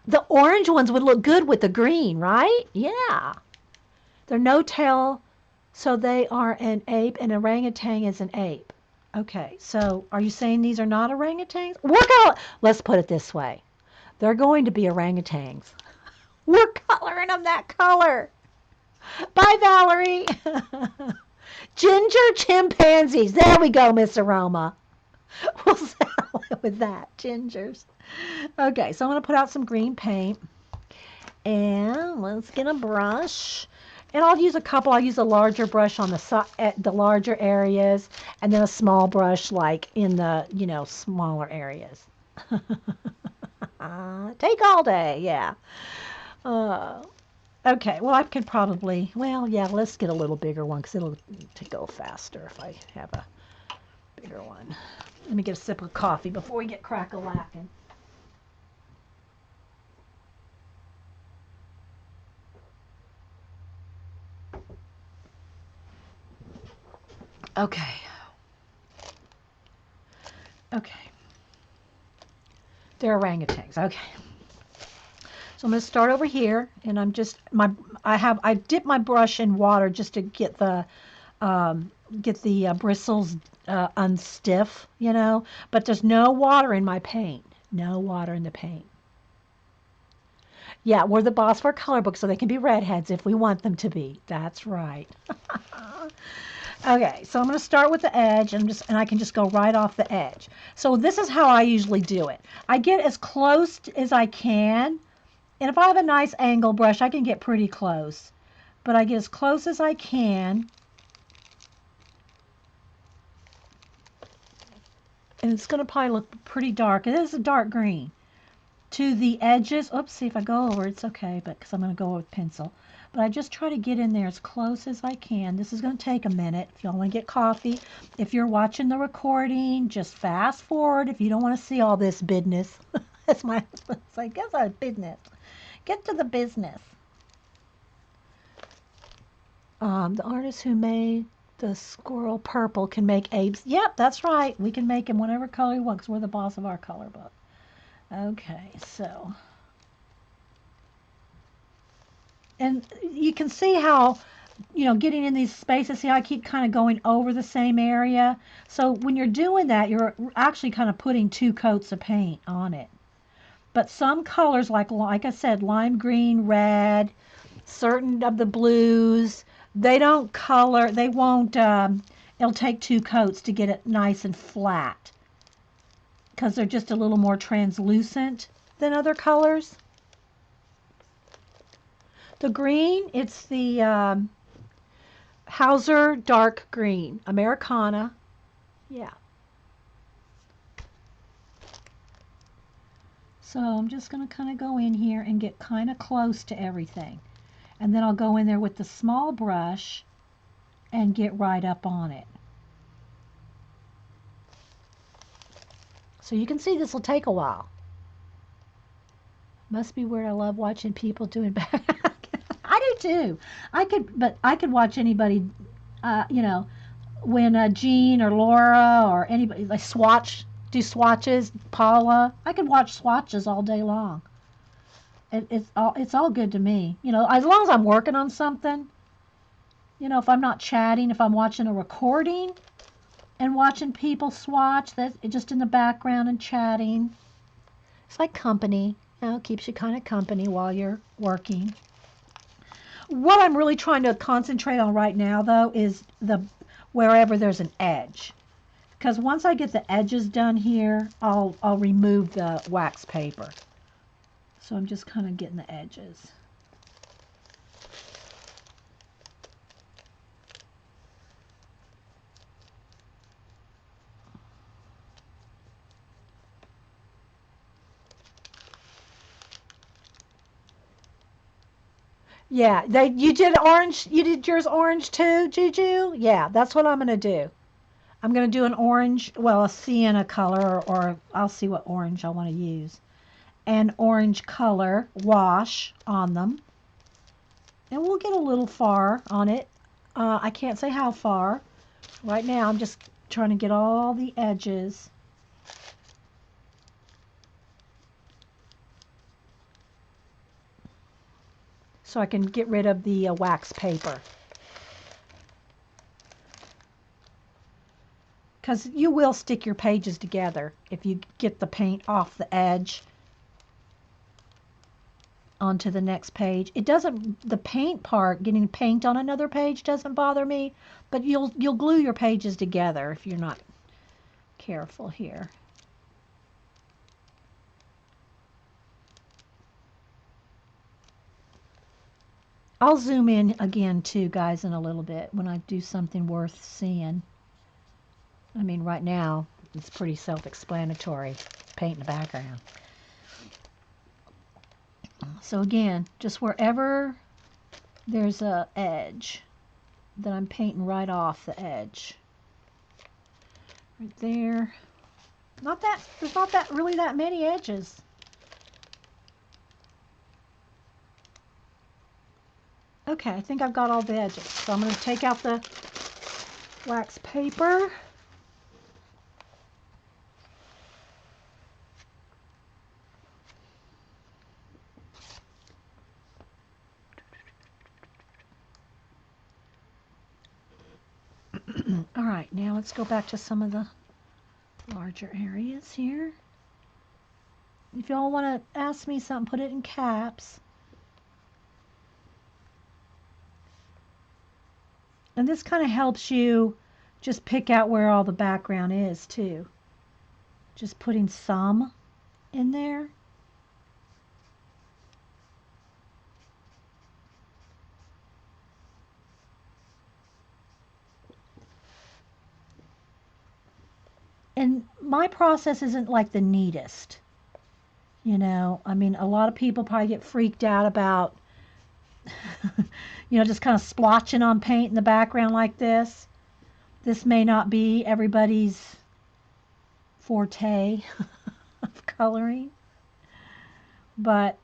The orange ones would look good with the green, right? Yeah. They're no-tail, so they are an ape, and orangutan is an ape. Okay, so are you saying these are not orangutans? Let's put it this way. They're going to be orangutans. We're coloring them that color. Bye, Valerie. Ginger chimpanzees. There we go, Miss Aroma. We'll settle it with that. Gingers. Okay, so I'm going to put out some green paint. And let's get a brush. And I'll use a couple. I'll use a larger brush on the larger areas, and then a small brush like in the, smaller areas. Take all day, yeah. Okay, well, I could probably, let's get a little bigger one because it'll go faster if I have a bigger one. Let me get a sip of coffee before we get crack-a-lacking. Okay. They're orangutans. Okay. So I'm going to start over here, and I dip my brush in water just to get the bristles unstiff, But there's no water in my paint. No water in the paint. Yeah, we're the boss for a color book, so they can be redheads if we want them to be. That's right. Okay, so I'm going to start with the edge and I can just go right off the edge. So this is how I usually do it. I get as close as I can, and if I have a nice angle brush, I can get pretty close. But I get as close as I can, and it's going to probably look pretty dark. It is a dark green. To the edges, oops, see if I go over, it's okay, but because I'm going to go with pencil. But I just try to get in there as close as I can. This is going to take a minute. If y'all want to get coffee, if you're watching the recording, just fast forward if you don't want to see all this business. That's my husband's like, guess our business. Get to the business. The artist who made the squirrel purple can make apes. Yep, that's right. We can make him whatever color he wants. We're the boss of our color book. Okay, so. And you can see how, getting in these spaces, see how I keep kind of going over the same area? So when you're doing that, you're actually kind of putting two coats of paint on it. But some colors, like I said, lime green, red, certain of the blues, they don't color, they won't, it'll take two coats to get it nice and flat because they're just a little more translucent than other colors. The green, it's the Hauser dark green, Americana. Yeah. So I'm just going to kind of go in here and get kind of close to everything. And then I'll go in there with the small brush and get right up on it. So you can see this will take a while. Must be weird. I love watching people doing back. I do too. I could watch anybody, when Jean or Laura or anybody like do swatches, Paula. I could watch swatches all day long. It's all good to me. As long as I'm working on something. If I'm not chatting, if I'm watching a recording and watching people swatch, that's just in the background and chatting. It's like company. It keeps you kind of company while you're working. What I'm really trying to concentrate on right now, though, is wherever there's an edge. Because once I get the edges done here, I'll remove the wax paper. So I'm just kind of getting the edges. Yeah, you did orange. You did yours orange too, Juju? Yeah, that's what I'm going to do. I'm going to do an orange, well, a sienna color, or I'll see what orange I want to use. An orange color wash on them. And we'll get a little far on it. I can't say how far. Right now, I'm just trying to get all the edges. So I can get rid of the wax paper. Because you will stick your pages together if you get the paint off the edge onto the next page. It doesn't, the paint part, getting paint on another page doesn't bother me, but you'll glue your pages together if you're not careful here. I'll zoom in again too, guys, in a little bit when I do something worth seeing. I mean, right now, it's pretty self-explanatory. Paint in the background. So again, just wherever there's a edge, then I'm painting right off the edge. Right there. There's not really that many edges. Okay, I think I've got all the edges. So I'm going to take out the wax paper. All right, now let's go back to some of the larger areas here. If y'all want to ask me something, put it in caps. And this kind of helps you just pick out where all the background is too. Just putting some in there. And my process isn't like the neatest. I mean, a lot of people probably get freaked out about, just kind of splotching on paint in the background like this. This may not be everybody's forte of coloring, but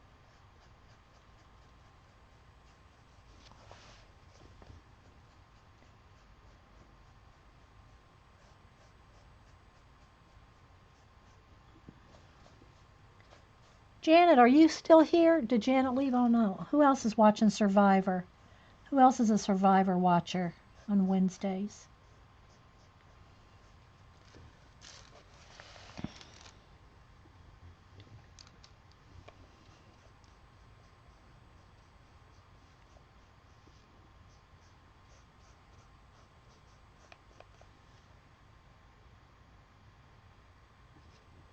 Janet, are you still here? Did Janet leave? Oh no. Who else is watching Survivor? Who else is a Survivor watcher on Wednesdays?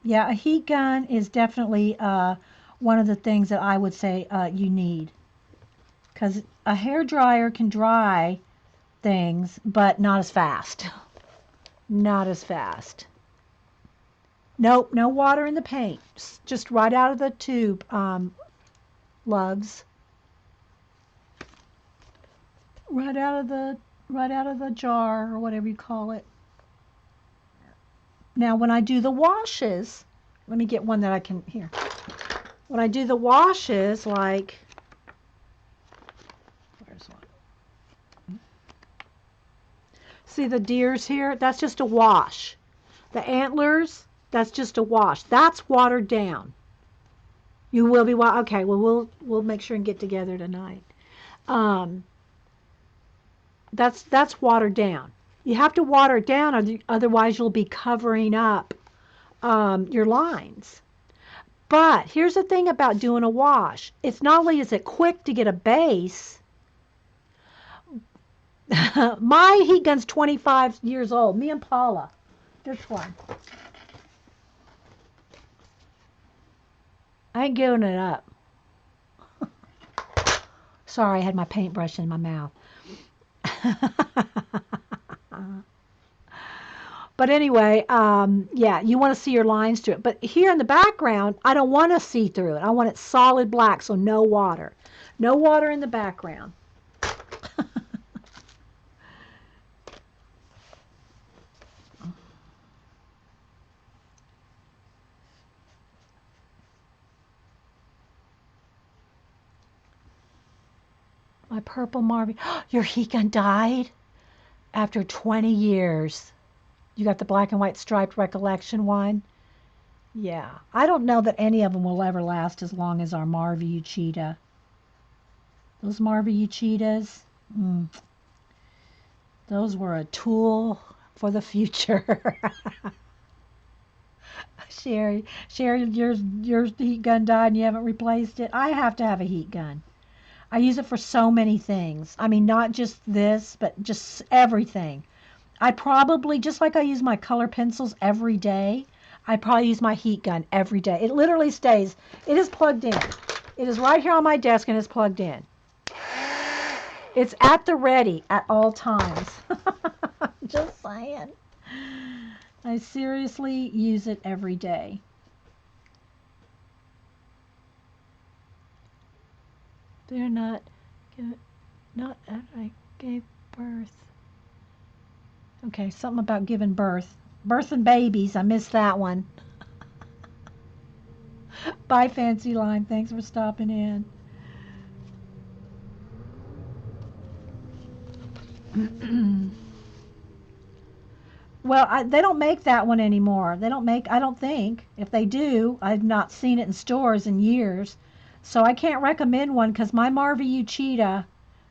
Yeah, a heat gun is definitely one of the things that I would say you need, because a hair dryer can dry things, but not as fast. Not as fast. Nope, no water in the paint. Just right out of the tube, lugs. Right out of the jar or whatever you call it. Now, when I do the washes, let me get one that I can here. When I do the washes, like, where's one? See the deers here? That's just a wash. The antlers, that's just a wash. That's watered down. You will be okay. Well, we'll make sure and get together tonight. Um, that's watered down. You have to water it down, otherwise you'll be covering up your lines. But here's the thing about doing a wash. It's not only is it quick to get a base. My heat gun's 25 years old. Me and Paula. This one. I ain't giving it up. Sorry, I had my paintbrush in my mouth. But anyway, yeah, you want to see your lines to it. But here in the background, I don't want to see through it. I want it solid black, so no water. No water in the background. My purple Marvy. Your heat gun died after 20 years. You got the black and white striped recollection one? Yeah. I don't know that any of them will ever last as long as our Marvy Cheetah. Those Marvy Cheetahs, those were a tool for the future. Sherry, your heat gun died and you haven't replaced it. I have to have a heat gun. I use it for so many things. I mean, not just this, but just everything. I probably, just like I use my color pencils every day, I probably use my heat gun every day. It literally stays, it is plugged in. It is right here on my desk and it's plugged in. It's at the ready at all times. Just saying. I seriously use it every day. They're not after I gave birth. Okay, something about giving birth. Birth and babies. I missed that one. Bye, Fancy Line. Thanks for stopping in. Well, they don't make that one anymore. They don't make, I don't think. If they do, I've not seen it in stores in years. So I can't recommend one because my Marvy Cheetah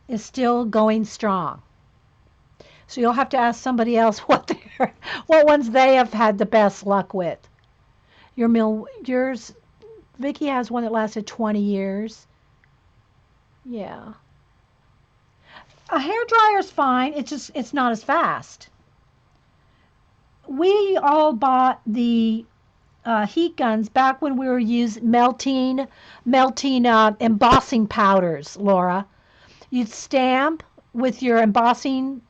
is still going strong. So you'll have to ask somebody else what ones they have had the best luck with. Yours, Vicky has one that lasted 20 years. Yeah. A hair dryer's fine. It's not as fast. We all bought the heat guns back when we were using melting embossing powders, Laura. You'd stamp with your embossing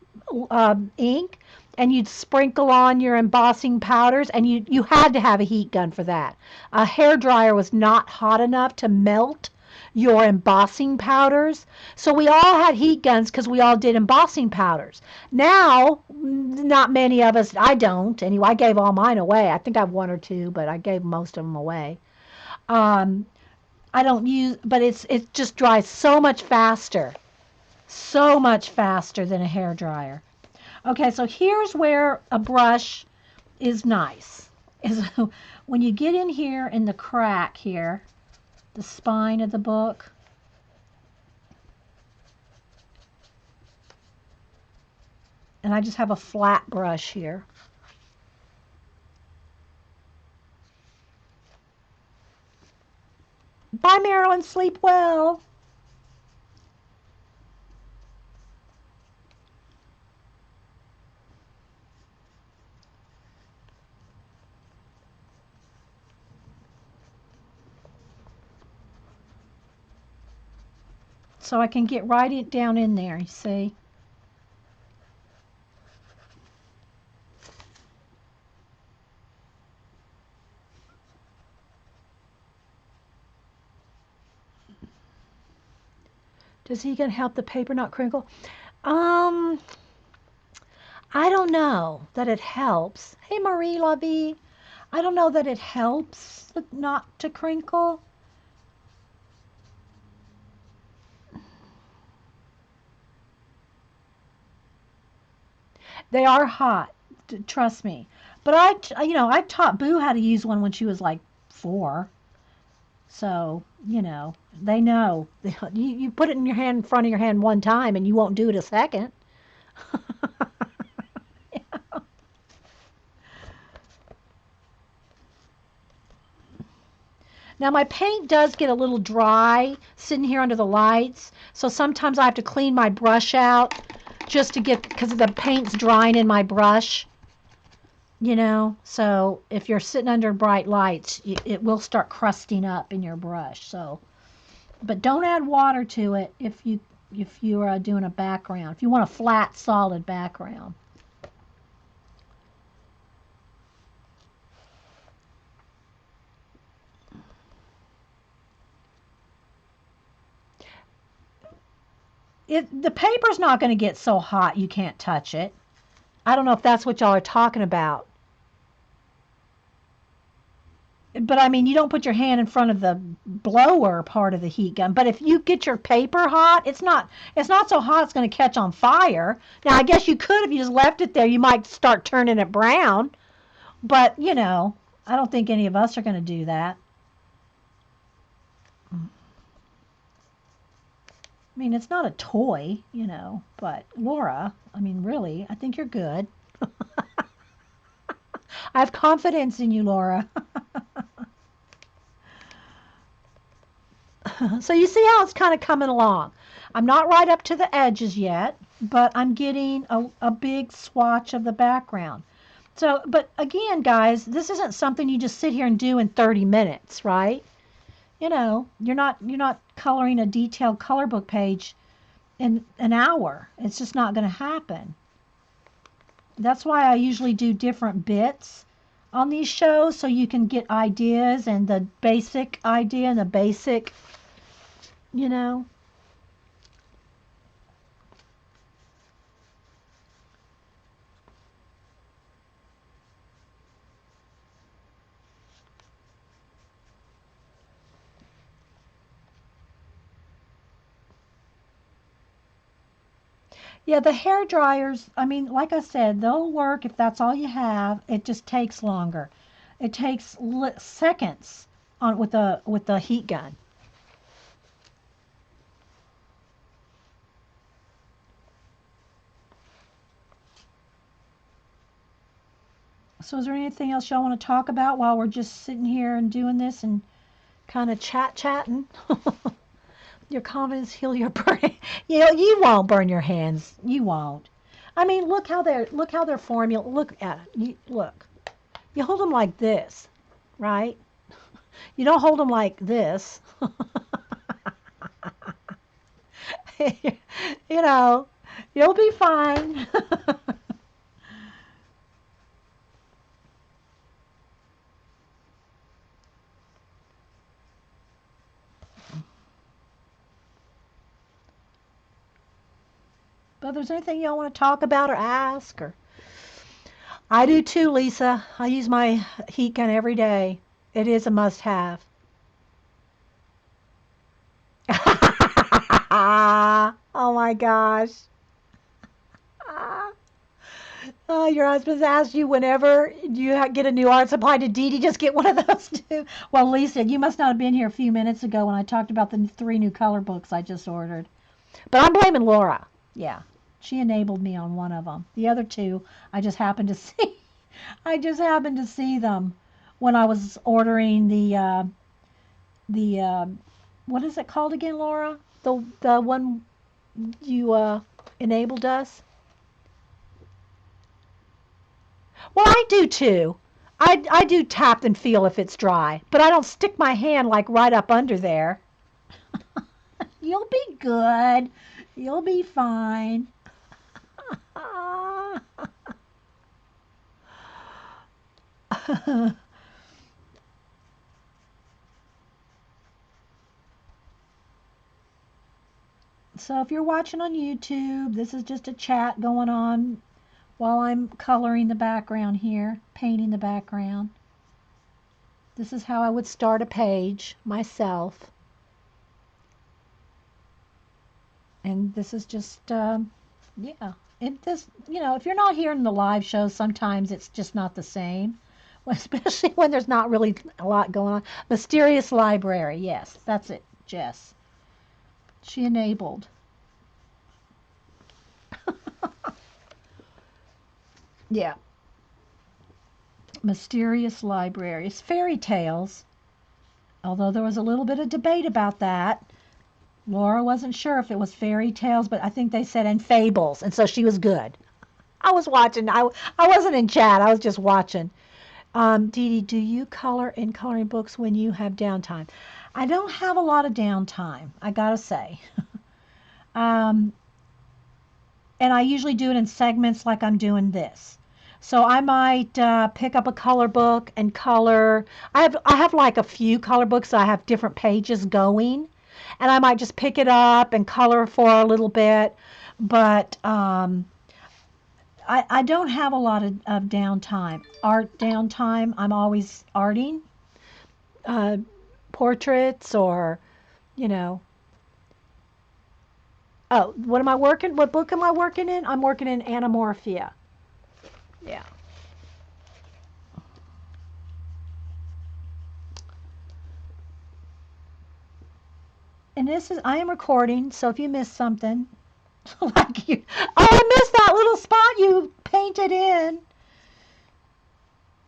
ink, and you'd sprinkle on your embossing powders, and you had to have a heat gun for that. A hair dryer was not hot enough to melt your embossing powders, so we all had heat guns because we all did embossing powders. Now, not many of us. I don't anyway. I gave all mine away. I think I have one or two, but I gave most of them away. Um, I don't use, but it just dries so much faster than a hair dryer. Okay, so here's where a brush is nice. Is when you get in here in the crack here, the spine of the book, and I just have a flat brush here. Bye, Marilyn. Sleep well. So I can get right down in there, you see. Does he gonna help the paper not crinkle? Um, I don't know that it helps. Hey, Marie Lovey. I don't know that it helps not to crinkle. They are hot, trust me. But I taught Boo how to use one when she was like 4. So, they know. You put it in your hand, in front of your hand one time, and you won't do it a second. Now my paint does get a little dry sitting here under the lights, so sometimes I have to clean my brush out just to get, because the paint's drying in my brush. So if you're sitting under bright lights, it will start crusting up in your brush. So, but don't add water to it if you are doing a background. If you want a flat, solid background. The paper's not going to get so hot you can't touch it. I don't know if that's what y'all are talking about. But I mean, you don't put your hand in front of the blower part of the heat gun. But if you get your paper hot, it's not so hot it's going to catch on fire. Now, I guess you could if you just left it there. You might start turning it brown. But I don't think any of us are going to do that. I mean, it's not a toy, but Laura, I mean, really, I think you're good. I have confidence in you, Laura. So you see how it's kind of coming along. I'm not right up to the edges yet, but I'm getting a big swatch of the background. So, but again, guys, this isn't something you just sit here and do in 30 minutes, right? You're not coloring a detailed color book page in an hour. It's just not going to happen. That's why I usually do different bits on these shows so you can get ideas and the basic idea and the basic, you know. Yeah, the hair dryers, I mean, like I said, they'll work if that's all you have. It just takes longer. It takes seconds on with the heat gun. So is there anything else y'all want to talk about while we're just sitting here and doing this and kind of chatting? Your confidence heal your burn. You won't burn your hands. You won't. I mean, look how they're formula. Look at it. Look. You hold them like this, right? You don't hold them like this. you know, you'll be fine. But if there's anything y'all want to talk about or ask, or I do too, Lisa. I use my heat gun every day. It is a must-have. Oh my gosh. Oh, your husband's asked you whenever you get a new art supply. Did Dee Dee just get one of those too? Well, Lisa, you must not have been here a few minutes ago when I talked about the 3 new color books I just ordered. But I'm blaming Laura. Yeah, she enabled me on one of them. The other two, I just happened to see. I just happened to see them when I was ordering the what is it called again, Laura? The one you enabled us. Well, I do too. I do tap and feel if it's dry, but I don't stick my hand like right up under there. You'll be good. You'll be fine. So if you're watching on YouTube, this is just a chat going on while I'm coloring the background here, painting the background. This is how I would start a page myself. And this is just, yeah. If you're not here in the live shows, sometimes it's just not the same, especially when there's not really a lot going on. Mysterious Library, yes, that's it, Jess. She enabled. Yeah. Mysterious Libraries. Fairy tales. Although there was a little bit of debate about that. Laura wasn't sure if it was fairy tales, but I think they said and fables, and so she was good. I was watching. I wasn't in chat. I was just watching. Dee Dee, do you color in coloring books when you have downtime? I don't have a lot of downtime, I gotta say. um, and I usually do it in segments like I'm doing this. So I might pick up a color book and color. I have like a few color books. I have different pages going, and I might just pick it up and color for a little bit. But I don't have a lot of downtime. Art downtime. I'm always arting, uh, portraits or you know. Oh, what am I working? What book am I working in? I'm working in Animorphia. Yeah. And this is I am recording, so if you missed something, like you, oh, I missed that little spot you painted in.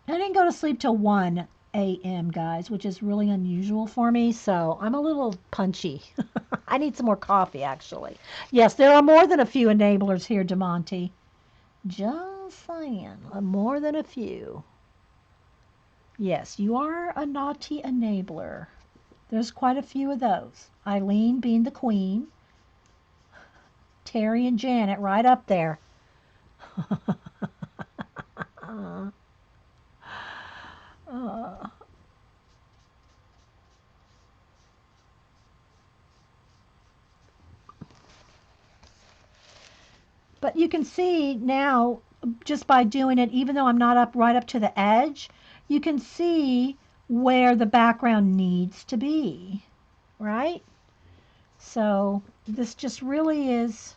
I didn't go to sleep till 1 a.m., guys, which is really unusual for me, so I'm a little punchy. I need some more coffee, actually. Yes, there are more than a few enablers here, DeMonte. Just saying, more than a few. Yes, you are a naughty enabler. There's quite a few of those. Eileen being the queen. Terry and Janet right up there. uh, but you can see now, just by doing it, even though I'm not up right up to the edge, you can see where the background needs to be, right? So this just really is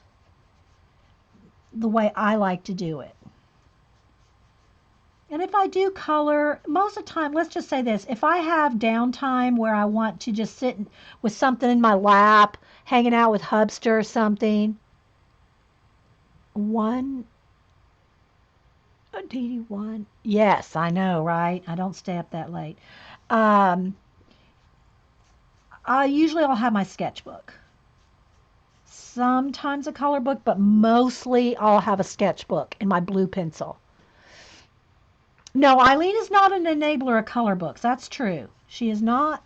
the way I like to do it. And if I do color, most of the time, let's just say this, if I have downtime where I want to just sit with something in my lap, hanging out with Hubster or something, one, DD1, yes, I know, right? I don't stay up that late. Um, I'll have my sketchbook. sometimes a color book, but mostly I'll have a sketchbook in my blue pencil. No, Eileen is not an enabler of color books. That's true. She is not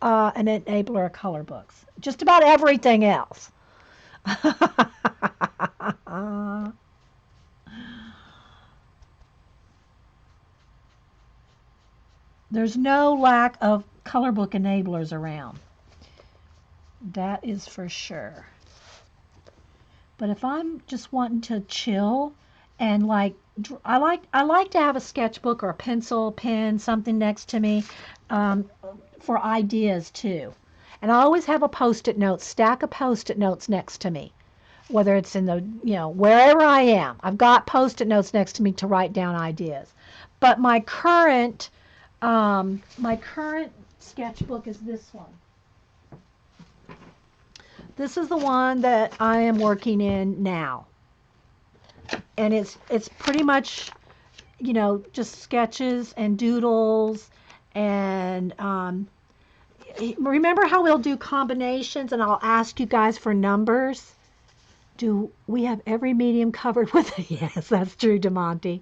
an enabler of color books. Just about everything else. There's no lack of color book enablers around. That is for sure. But if I'm just wanting to chill and I like to have a sketchbook or a pencil, pen, something next to me for ideas too. And I always have a post-it note, stack of post-it notes next to me, whether it's in the, wherever I am. I've got post-it notes next to me to write down ideas. But my current sketchbook is this one. This is the one that I am working in now. And it's pretty much, just sketches and doodles. And remember how we'll do combinations and I'll ask you guys for numbers? Do we have every medium covered with it? Yes, that's true, DeMonte.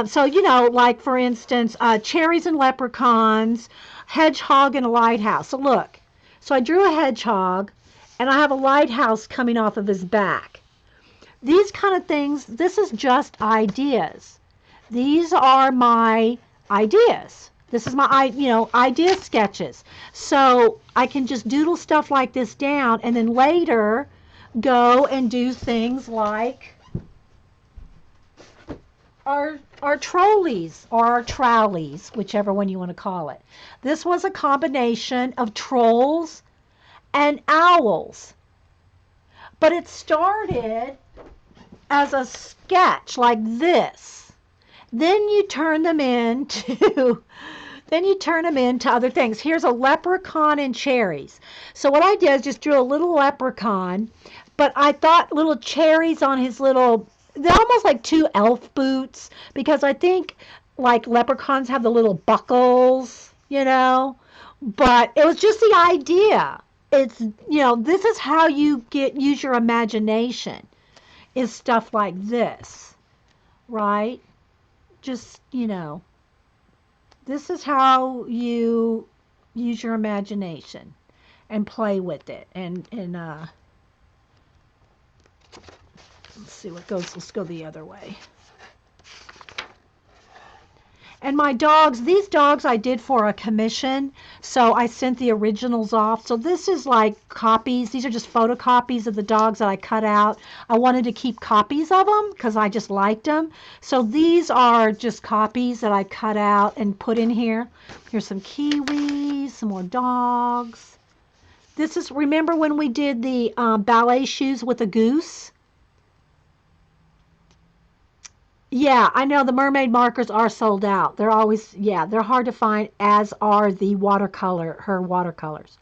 So, like for instance, cherries and leprechauns, hedgehog and a lighthouse. So look, so I drew a hedgehog and I have a lighthouse coming off of his back. These kind of things, this is just ideas. These are my ideas. This is my, idea sketches. So I can just doodle stuff like this down and then later go and do things like our trolleys or our trowleys, whichever one you want to call it. This was a combination of trolls and owls. But it started as a sketch like this. Then you turn them into other things. Here's a leprechaun and cherries. So what I did is just drew a little leprechaun, but I thought little cherries on his little, they're almost like two elf boots, because I think like leprechauns have the little buckles, but it was just the idea. It's, this is how you use your imagination, is stuff like this, right? Just, this is how you use your imagination and play with it. And let's see what goes. Let's go the other way. And my dogs, these dogs I did for a commission, so I sent the originals off. So this is like copies. These are just photocopies of the dogs that I cut out. I wanted to keep copies of them because I just liked them. So these are just copies that I cut out and put in here. Here's some kiwis, some more dogs. This is, remember when we did the ballet shoes with a goose? Yeah, I know the mermaid markers are sold out. They're always, they're hard to find, as are the her watercolors.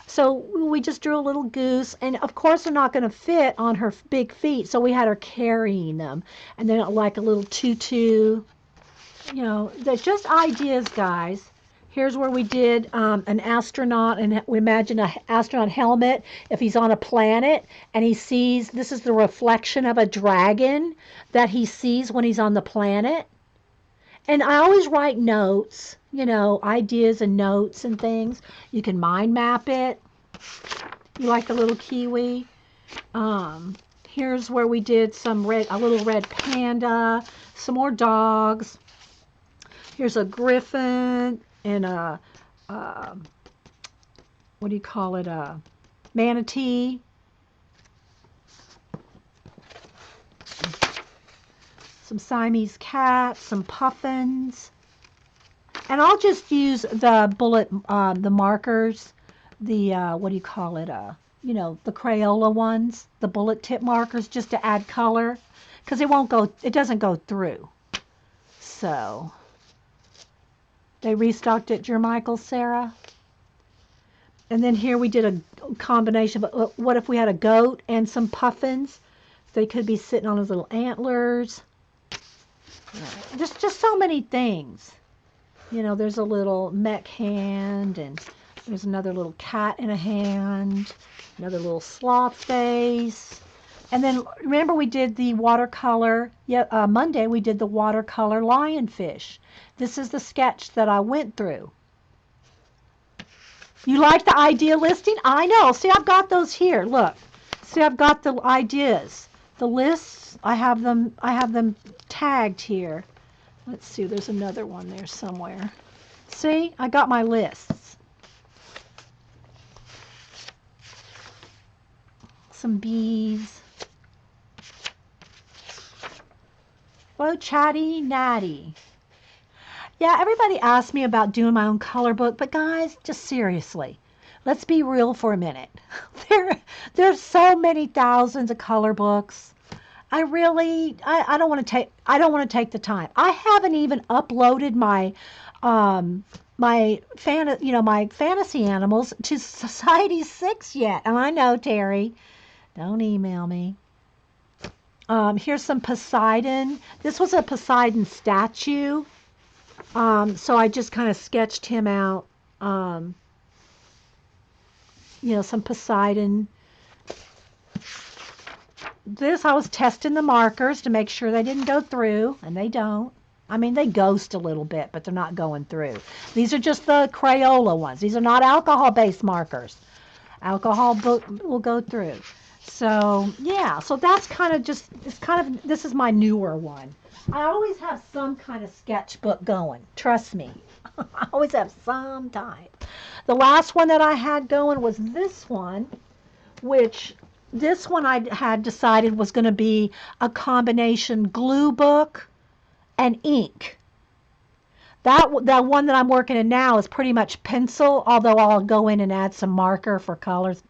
So we just drew a little goose, and of course they're not going to fit on her big feet, so we had her carrying them. And then like a little tutu, they're just ideas, guys. Here's where we did an astronaut, and we imagine an astronaut helmet if he's on a planet and he sees, this is the reflection of a dragon that he sees when he's on the planet. And I always write notes, ideas and notes and things. You can mind map it. You like the little kiwi? Here's where we did a little red panda, some more dogs. Here's a griffin and a, what do you call it, a manatee. Some Siamese cats, some puffins. And I'll just use the bullet, the markers, the, what do you call it, the Crayola ones, the bullet tip markers, just to add color, because it doesn't go through. So they restocked at Jermichael, Sarah. And then here we did a combination, but what if we had a goat and some puffins? They could be sitting on his little antlers. Just so many things. There's a little mech hand and There's another little cat in a hand, another little sloth face. And then remember we did the watercolor, yeah, Monday we did the watercolor lionfish. This is the sketch that I went through. You like the idea listing? I know. See, I've got those here. Look. See, I've got the ideas. The lists, I have them tagged here. Let's see, there's another one there somewhere. See, I got my lists. Some bees. Whoa, chatty natty. Yeah, everybody asked me about doing my own color book, but guys, just seriously, let's be real for a minute. There's so many thousands of color books. I don't want to take the time. I haven't even uploaded my fantasy animals to Society 6 yet. And I know, Terry, don't email me. Here's some Poseidon. This was a Poseidon statue. So I just kind of sketched him out. Some Poseidon. This, I was testing the markers to make sure they didn't go through, and they don't. I mean, they ghost a little bit, but they're not going through. These are just the Crayola ones. These are not alcohol-based markers. Alcohol will go through. So, yeah, so that's kind of just, this is my newer one. I always have some kind of sketchbook going. Trust me. I always have some type. The last one that I had going was this one, which this one I had decided was going to be a combination glue book and ink. That one that I'm working in now is pretty much pencil, although I'll go in and add some marker for colors,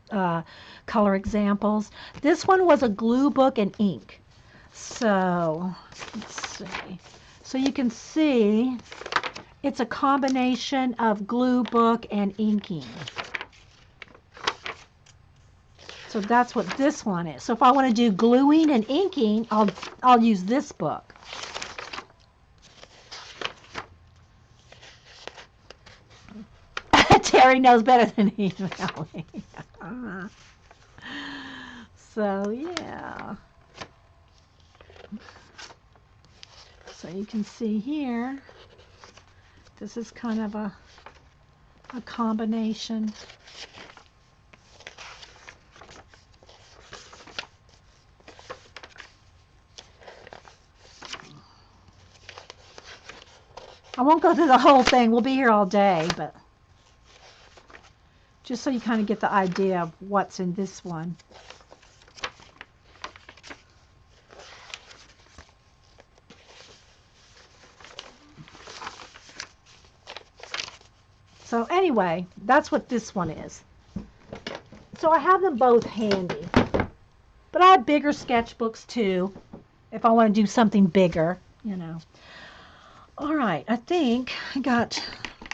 color examples. This one was a glue book and ink. So let's see. So you can see it's a combination of glue book and inking. So that's what this one is. So if I want to do gluing and inking, I'll use this book. Terry knows better than emailing. So yeah. So you can see here, this is kind of a combination. I won't go through the whole thing. We'll be here all day, but just so you kind of get the idea of what's in this one. So anyway, that's what this one is. So I have them both handy. But I have bigger sketchbooks too, if I want to do something bigger, All right, I think I got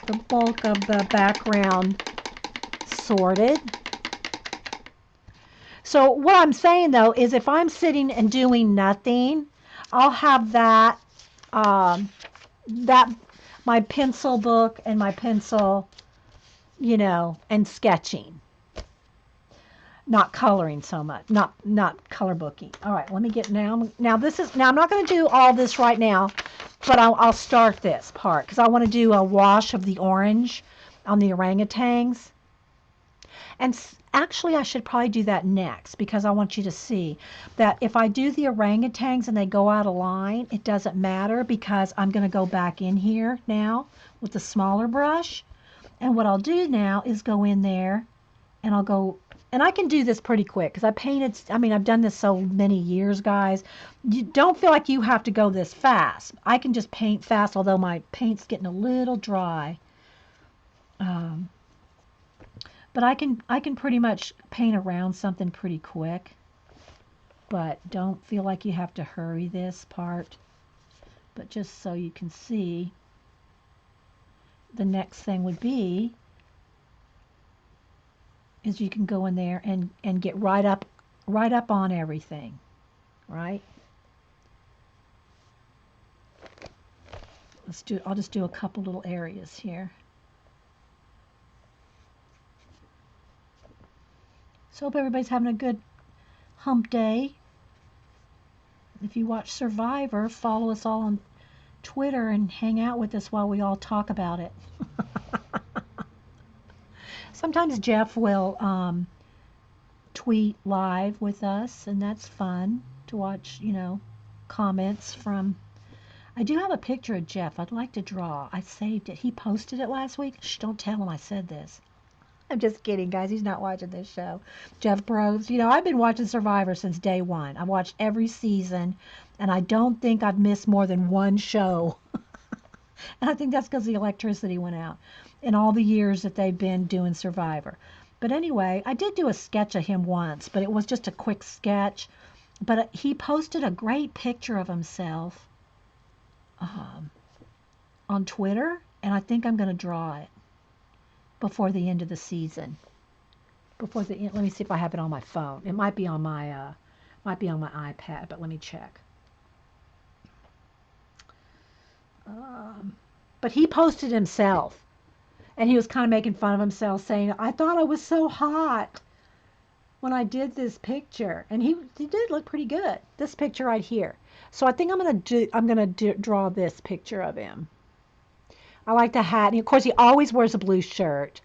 the bulk of the background sorted. So what I'm saying though is if I'm sitting and doing nothing, I'll have that my pencil book and my pencil, and sketching. Not coloring so much, not color booking. All right, let me get now I'm not going to do all this right now, but I'll start this part because I want to do a wash of the orange on the orangutans. And actually, I should probably do that next because I want you to see that if I do the orangutans and they go out of line, it doesn't matter because I'm going to go back in here now with the smaller brush. And what I'll do now is go in there and I'll go, and I can do this pretty quick because I've done this so many years, guys. You don't feel like you have to go this fast. I can just paint fast, although my paint's getting a little dry. But I can pretty much paint around something pretty quick. But don't feel like you have to hurry this part. But just so you can see, the next thing would be is you can go in there and get right up on everything, right? I'll just do a couple little areas here. So hope everybody's having a good hump day. If you watch Survivor, follow us all on Twitter and hang out with us while we all talk about it. Sometimes Jeff will tweet live with us, and that's fun to watch, comments from. I do have a picture of Jeff I'd like to draw. I saved it. He posted it last week. Shh, don't tell him I said this. I'm just kidding, guys. He's not watching this show. Jeff Bros. I've been watching Survivor since day one. I've watched every season, and I don't think I've missed more than one show. And I think that's because the electricity went out in all the years that they've been doing Survivor. But anyway, I did do a sketch of him once, but it was just a quick sketch. But he posted a great picture of himself on Twitter, and I think I'm going to draw it before the end of the season. Let me see if I have it on my phone. It might be on my iPad, but let me check. But he posted himself, and he was kind of making fun of himself, saying, "I thought I was so hot when I did this picture," and he did look pretty good. This picture right here. So I think I'm gonna draw this picture of him. I like the hat, and of course he always wears a blue shirt.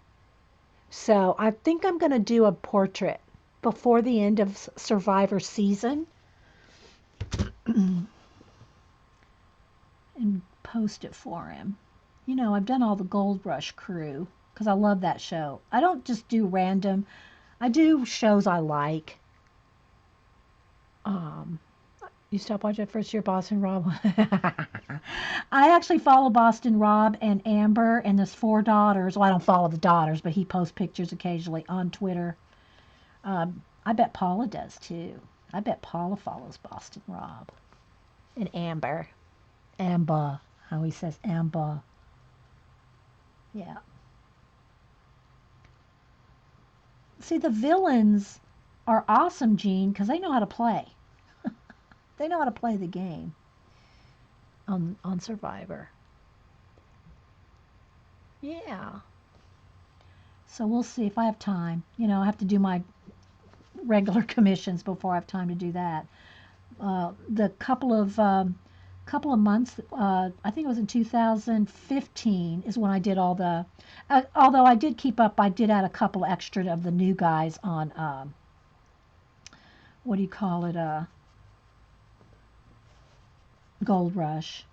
So I think I'm gonna do a portrait before the end of Survivor season, and post it for him. I've done all the Gold Rush crew because I love that show. I don't just do random. I do shows I like. You stopped watching first year Boston Rob. I actually follow Boston Rob and Amber and there's 4 daughters. Well, I don't follow the daughters, but he posts pictures occasionally on Twitter. I bet Paula does too. I bet Paula follows Boston Rob and Amber. Amber, how he says Amber. Yeah. See, the villains are awesome, Gene, because they know how to play. They know how to play the game on Survivor. Yeah. So we'll see if I have time. I have to do my regular commissions before I have time to do that. The couple of months, I think it was in 2015, is when I did all the. Although I did keep up, I did add a couple extra of the new guys on. What do you call it? Gold Rush.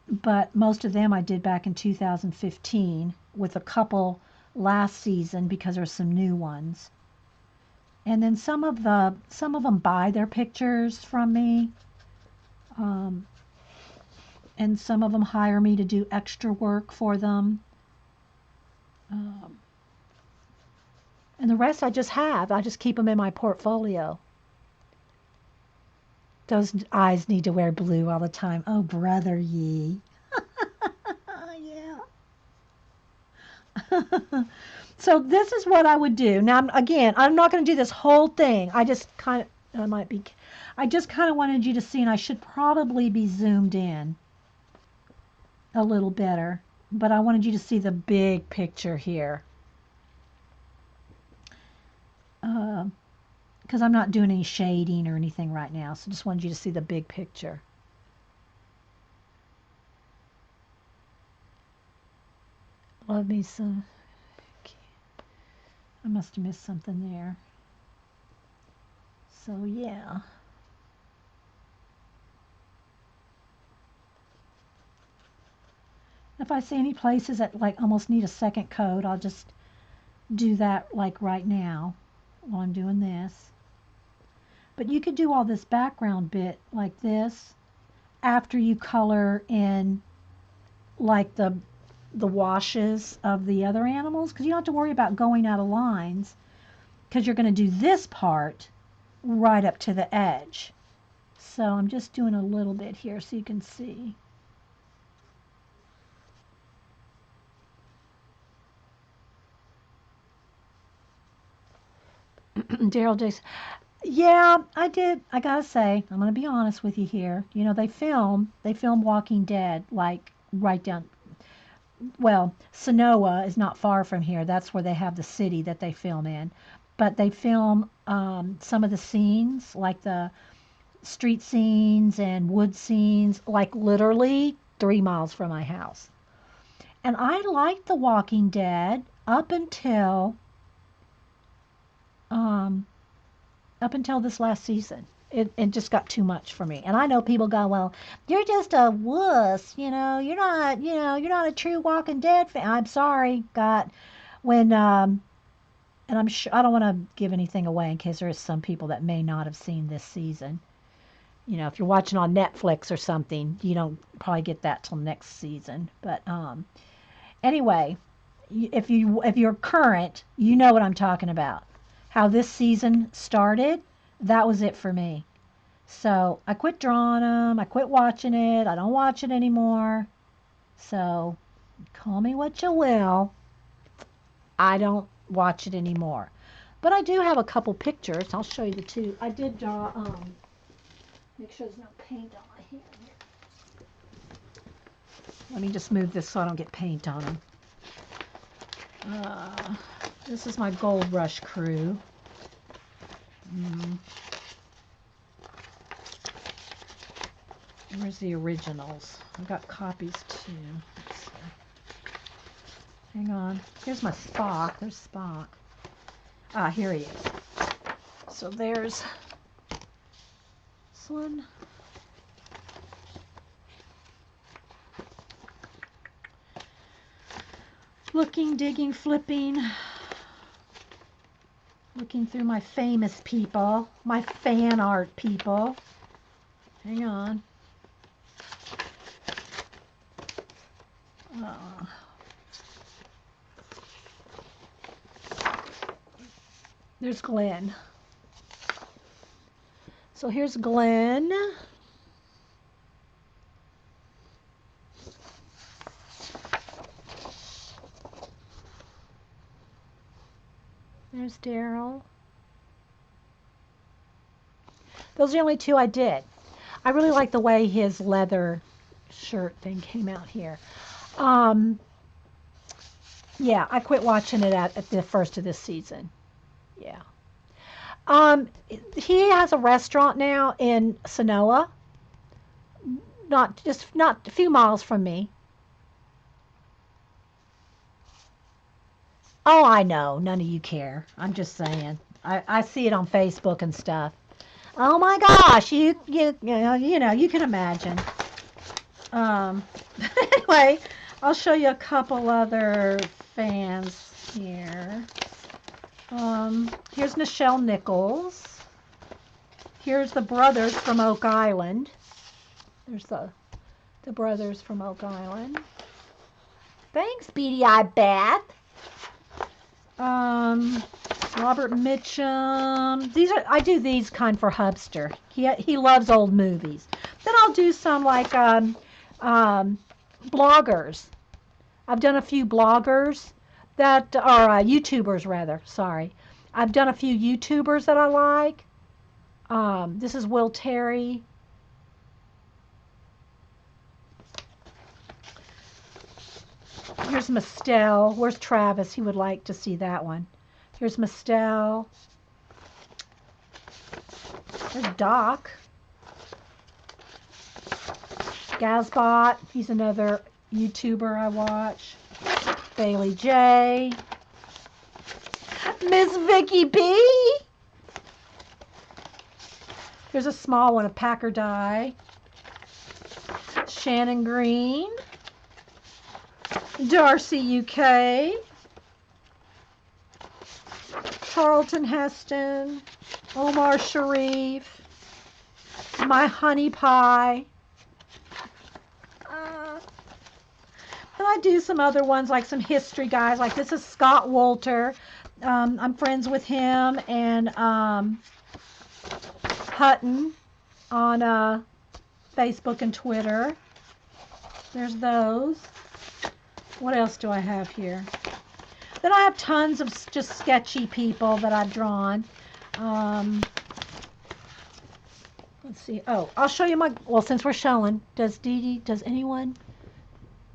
But most of them I did back in 2015 with a couple last season because there's some new ones. And then some of them buy their pictures from me. And some of them hire me to do extra work for them. And the rest I just keep them in my portfolio. Those eyes need to wear blue all the time. Oh, brother ye. Yeah. So this is what I would do. Now, again, I'm not going to do this whole thing. I just kind of wanted you to see, and I should probably be zoomed in a little better, but I wanted you to see the big picture here. Because I'm not doing any shading or anything right now, so just wanted you to see the big picture. Love me some. I must have missed something there. So yeah. If I see any places that like almost need a second coat, I'll just do that like right now while I'm doing this. But you could do all this background bit like this after you color in like the washes of the other animals, because you don't have to worry about going out of lines because you're going to do this part right up to the edge. So I'm just doing a little bit here so you can see. Daryl Jason. Yeah, I did. I gotta say, I'm gonna be honest with you here. They film Walking Dead like right down. Well, Sonoa is not far from here. That's where they have the city that they film in. but they film some of the scenes, like the street scenes and wood scenes, like literally 3 miles from my house. And I liked The Walking Dead um, up until this last season. It just got too much for me. And I know people go, well, you're just a wuss, you're not a true Walking Dead fan. I'm sorry, God. When and I'm sure I don't want to give anything away in case there is some people that may not have seen this season. If you're watching on Netflix or something, you don't probably get that till next season. But anyway, if you're current, you know what I'm talking about. How this season started, that was it for me. So I quit drawing them. I quit watching it. I don't watch it anymore. So call me what you will. I don't watch it anymore. But I do have a couple pictures. I'll show you the two. I did draw. Make sure there's no paint on my hand here. Let me just move this so I don't get paint on them. This is my Gold Rush crew. Where's the originals? I've got copies too. Let's see. Hang on. Here's my Spock. There's Spock. Here he is. So there's this one. Looking, digging, flipping. Looking through my famous people. My fan art people. Hang on. There's Glenn. So here's Glenn. There's Daryl. Those are the only two I did. I really like the way his leather shirt thing came out here. Yeah, I quit watching it at the first of this season. Yeah. He has a restaurant now in Sonoa, not a few miles from me. Oh, I know. None of you care. I'm just saying. I see it on Facebook and stuff. Oh my gosh, you can imagine. Anyway, I'll show you a couple other fans here. Here's Nichelle Nichols. Here's the brothers from Oak Island. There's the brothers from Oak Island. Thanks, Beady Eye Beth. Robert Mitchum. I do these kind for Hubster. He loves old movies. Then I'll do some like bloggers. I've done a few bloggers that are YouTubers rather. Sorry, I've done a few YouTubers that I like. This is Will Terry. Here's Mistel. Where's Travis? He would like to see that one. Here's Mistel. There's Doc. Gazbot. He's another YouTuber I watch. Bailey J. Miss Vicky B. Here's a small one, a Packer Die. Shannon Green. Darcy UK. Charlton Heston. Omar Sharif. My Honey Pie. And I do some other ones, like some history guys. Like this is Scott Wolter. I'm friends with him and Hutton on Facebook and Twitter. There's those. What else do I have here? Then I have tons of just sketchy people that I've drawn. Let's see. Oh, I'll show you my, well, since we're showing, does anyone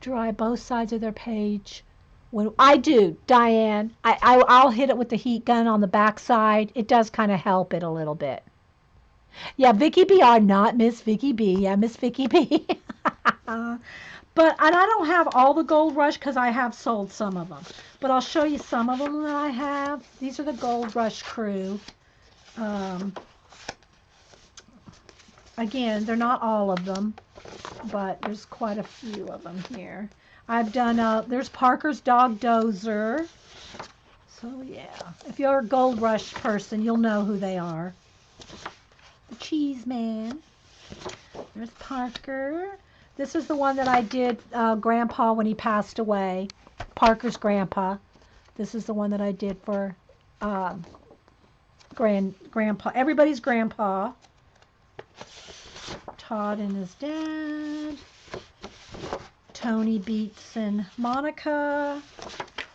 draw both sides of their page When I do, Diane, I'll hit it with the heat gun on the backside. It does kind of help it a little bit. Yeah, Vicky B. R. Not Miss Vicky B. Yeah, Miss Vicky B. But and I don't have all the Gold Rush because I have sold some of them. But I'll show you some of them that I have. These are the Gold Rush crew. Um, Again, they're not all of them, but there's quite a few of them here. I've done, there's Parker's Dog Dozer. So yeah, if you're a Gold Rush person, you'll know who they are. The Cheese Man. There's Parker. This is the one that I did Grandpa when he passed away. Parker's Grandpa. This is the one that I did for um, Grandpa. Everybody's Grandpa. Todd and his dad. Tony, Beats, and Monica.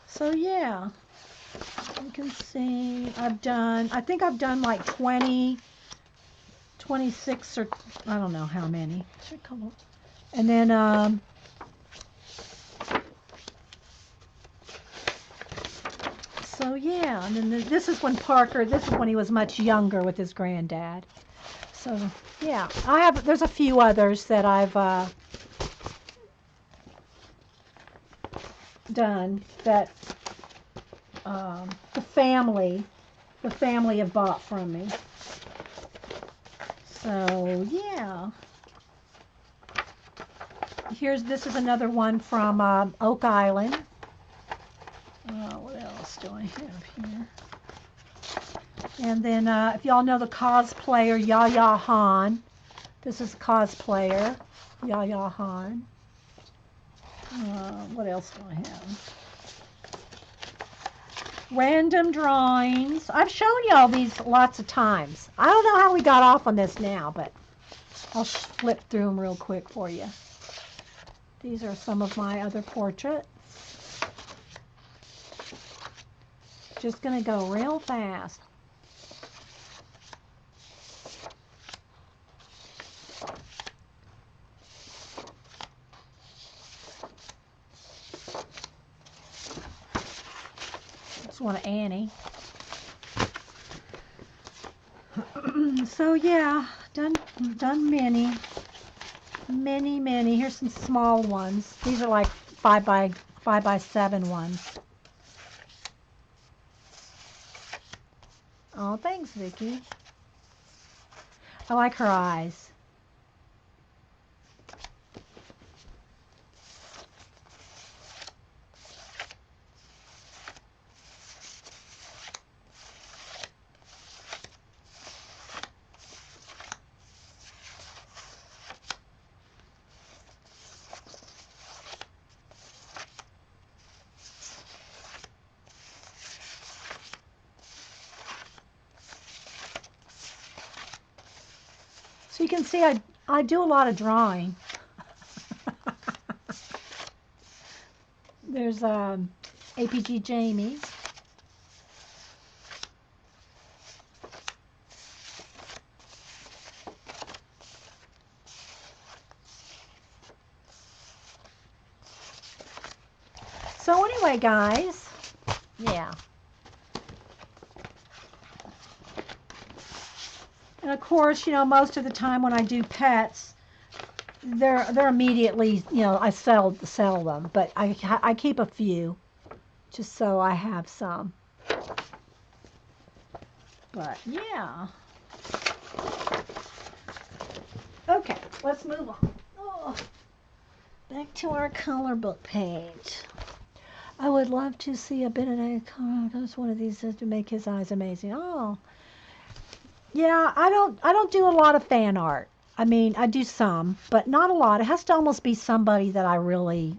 So yeah, you can see I think I've done like 20, 26 or I don't know how many. And then so yeah, and then this is when this is when he was much younger with his granddad. So yeah, there's a few others that I've done that the family have bought from me. So yeah. This is another one from Oak Island. What else do I have here? And then if y'all know the cosplayer Yaya Han, this is a cosplayer Yaya Han. What else do I have? Random drawings. I've shown y'all these lots of times. I don't know how we got off on this now, but I'll flip through them real quick for you. These are some of my other portraits. Just going to go real fast. This one of Annie. So yeah, done many. Here's some small ones. These are like 5x7 ones. Oh, thanks, Vicky. I like her eyes. So you can see I do a lot of drawing. There's APG Jamie. So anyway, guys, yeah. And of course, most of the time when I do pets, they're immediately, I sell them, but I keep a few just so I have some. But yeah. Okay, let's move on. Oh, back to our color book page. I would love to see a bit of a color. That's one of these to make his eyes amazing. Oh, yeah. I don't do a lot of fan art. I mean, I do some, but not a lot. It has to almost be somebody that I really,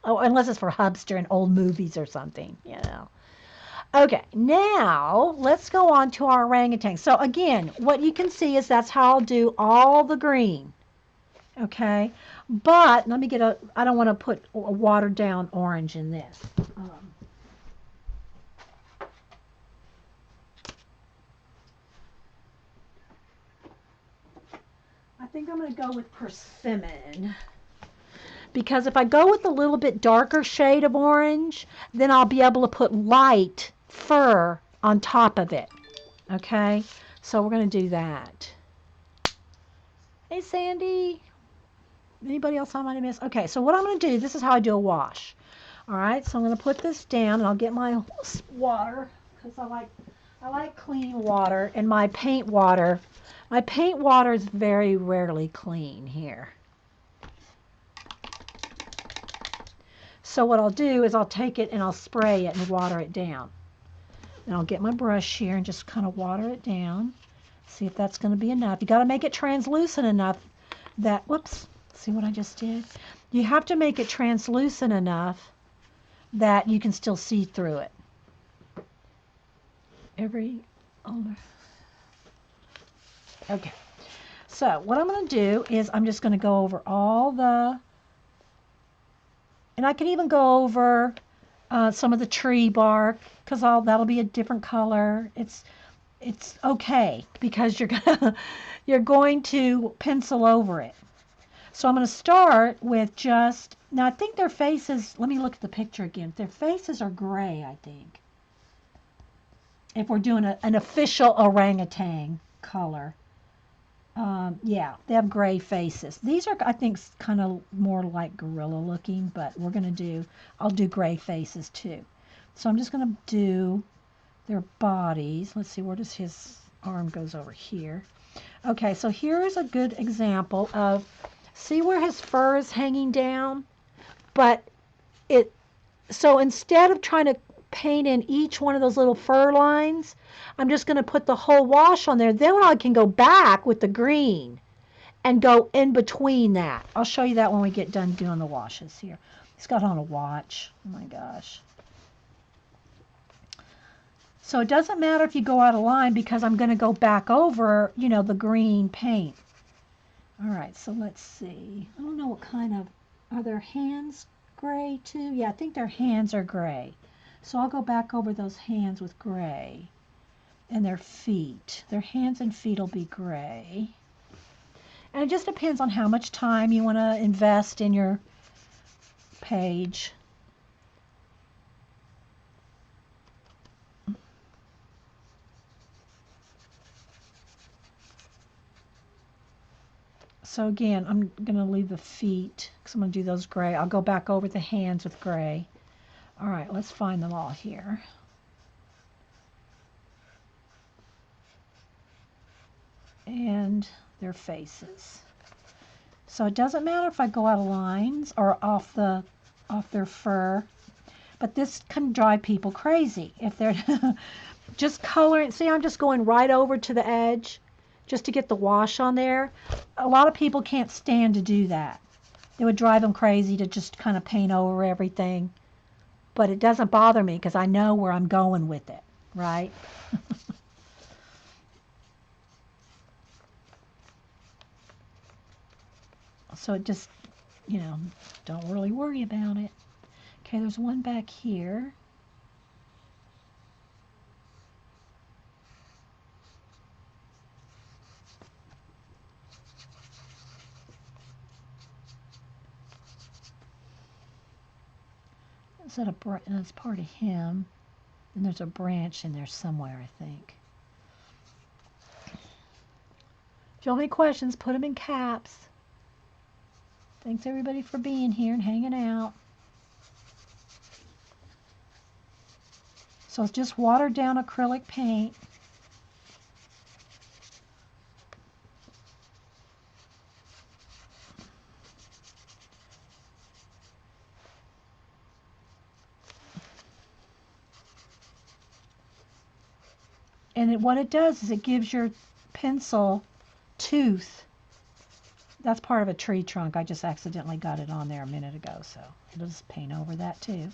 unless it's for Hubster and old movies or something, Okay, now let's go on to our orangutan. So again, what you can see is that's how I'll do all the green. Okay, but let me I don't want to put a watered down orange in this. I think I'm going to go with persimmon. because if I go with a little bit darker shade of orange, then I'll be able to put light fur on top of it. Okay, so we're going to do that. Hey, Sandy. Anybody else I might have missed? Okay, so what I'm going to do, this is how I do a wash. All right, so I'm going to put this down, and I'll get my water, because I like clean water, and my paint water. My paint water is very rarely clean here. So what I'll do is I'll take it and I'll spray it and water it down. And I'll get my brush here and just kind of water it down. See if that's going to be enough. You got to make it translucent enough that, whoops, see what I just did? You have to make it translucent enough that you can still see through it. Okay. So what I'm going to do is I'm just going to go over all the, and I can even go over some of the tree bark, because that'll be a different color. It's okay because you're going to pencil over it. So I'm going to start with just, now I think their faces, let me look at the picture again. Their faces are gray, I think. If we're doing an official orangutan color. Yeah, they have gray faces. These are, I think, kind of more like gorilla looking, but I'll do gray faces too. So I'm just going to do their bodies. Let's see, where does his arm goes over here. Okay, so here's a good example of, see where his fur is hanging down? But so instead of trying to paint in each one of those little fur lines, I'm just going to put the whole wash on there. Then I can go back with the green and go in between that. I'll show you that when we get done doing the washes here. He's got on a watch. Oh my gosh. So it doesn't matter if you go out of line because I'm going to go back over, the green paint. All right, so let's see. I don't know what kind of, are their hands gray too? Yeah, I think their hands are gray. So I'll go back over those hands with gray. And their feet. Their hands and feet will be gray. And it just depends on how much time you want to invest in your page. So again, I'm going to leave the feet because I'm going to do those gray. I'll go back over the hands with gray. All right, let's find them all here. And their faces. So it doesn't matter if I go out of lines or off their fur, but this can drive people crazy if they're just coloring. See, I'm just going right over to the edge just to get the wash on there. A lot of people can't stand to do that. It would drive them crazy to just kind of paint over everything. But it doesn't bother me because I know where I'm going with it, right? So it just, don't really worry about it. Okay, there's one back here. That's part of him. And there's a branch in there somewhere, I think. If you have any questions, put them in caps. Thanks everybody for being here and hanging out. So it's just watered down acrylic paint. And what it does is it gives your pencil tooth. That's part of a tree trunk. I just accidentally got it on there a minute ago, so it'll just paint over that too.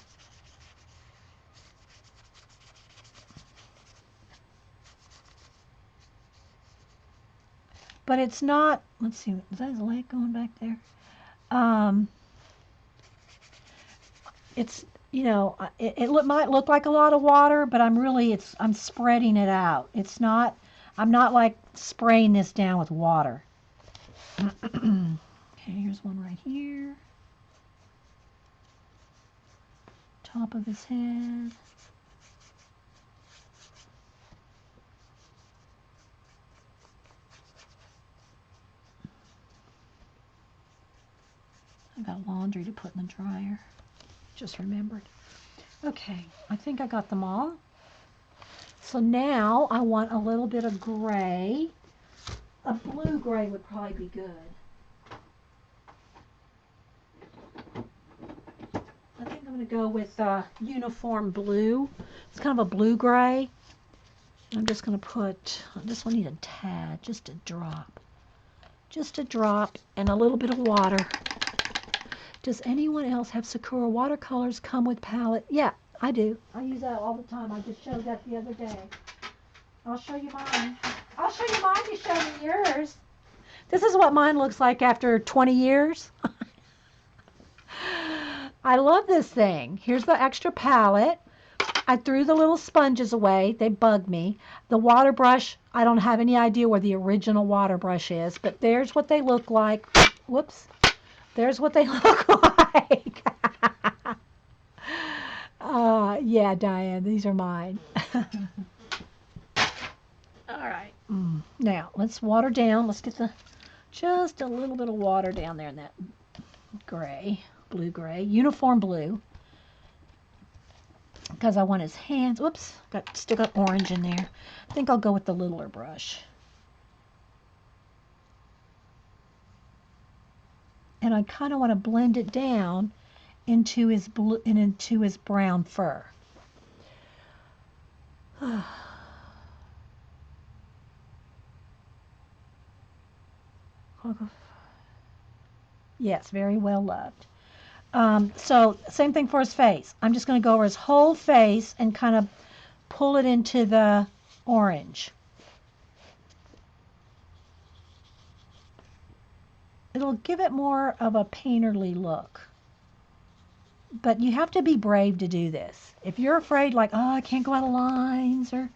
But it's not, let's see, is that his leg going back there? It's, it might look like a lot of water, but I'm spreading it out. I'm not like spraying this down with water. Okay, here's one right here. top of his head. I got laundry to put in the dryer. Just remembered. Okay, I think I got them all. So now I want a little bit of gray. A blue gray would probably be good. I think I'm going to go with uniform blue. It's kind of a blue gray. I'm just going to put, this one needs a tad, just a drop. Just a drop and a little bit of water. Does anyone else have Sakura watercolors come with palette? Yeah, I do. I use that all the time. I just showed that the other day. I'll show you mine. I'll show you mine, you show me yours. This is what mine looks like after 20 years. I love this thing. Here's the extra palette. I threw the little sponges away. They bug me. The water brush, I don't have any idea where the original water brush is, but there's what they look like. Whoops. There's what they look like. Yeah, Diane, these are mine. All right. Now, let's water down. Let's get just a little bit of water down there in that gray, blue-gray, uniform blue. Because I want his hands. Whoops, still got orange in there. I think I'll go with the littler brush. And I kind of want to blend it down into his blue and into his brown fur. Yes, very well loved. So same thing for his face. I'm just going to go over his whole face and kind of pull it into the orange. It'll give it more of a painterly look. But you have to be brave to do this. If you're afraid, like, oh, I can't go out of lines, or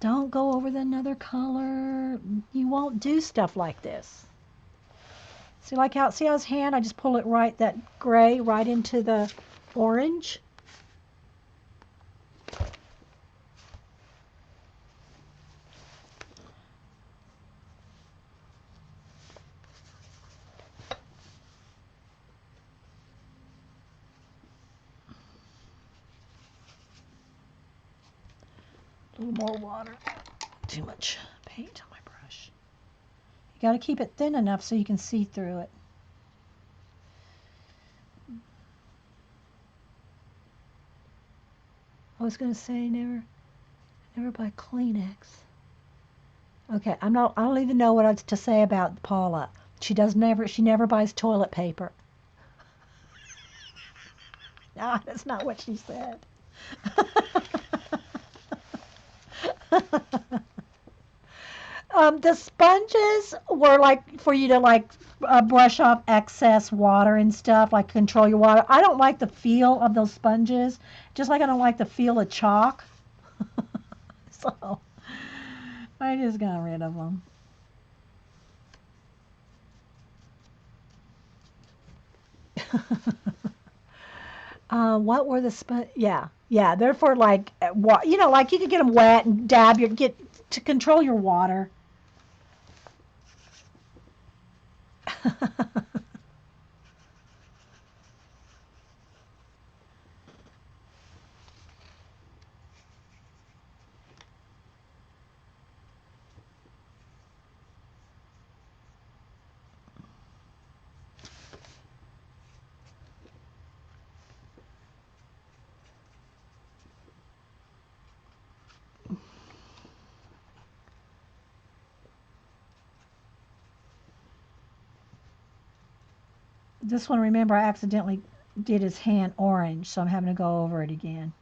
don't go over another color, you won't do stuff like this. See how his hand, I just pull it right, that gray, right into the orange. A little more water. Too much paint on my brush. You got to keep it thin enough so you can see through it. I was going to say never buy Kleenex. Okay, I don't even know what to say about Paula. She never buys toilet paper. No, that's not what she said. The sponges were like for you to brush off excess water and stuff, like control your water. I don't like the feel of those sponges, just like I don't like the feel of chalk. So I just got rid of them. What were the yeah, they're for like like you could get them wet and get to control your water. This one, remember, I accidentally did his hand orange, so I'm having to go over it again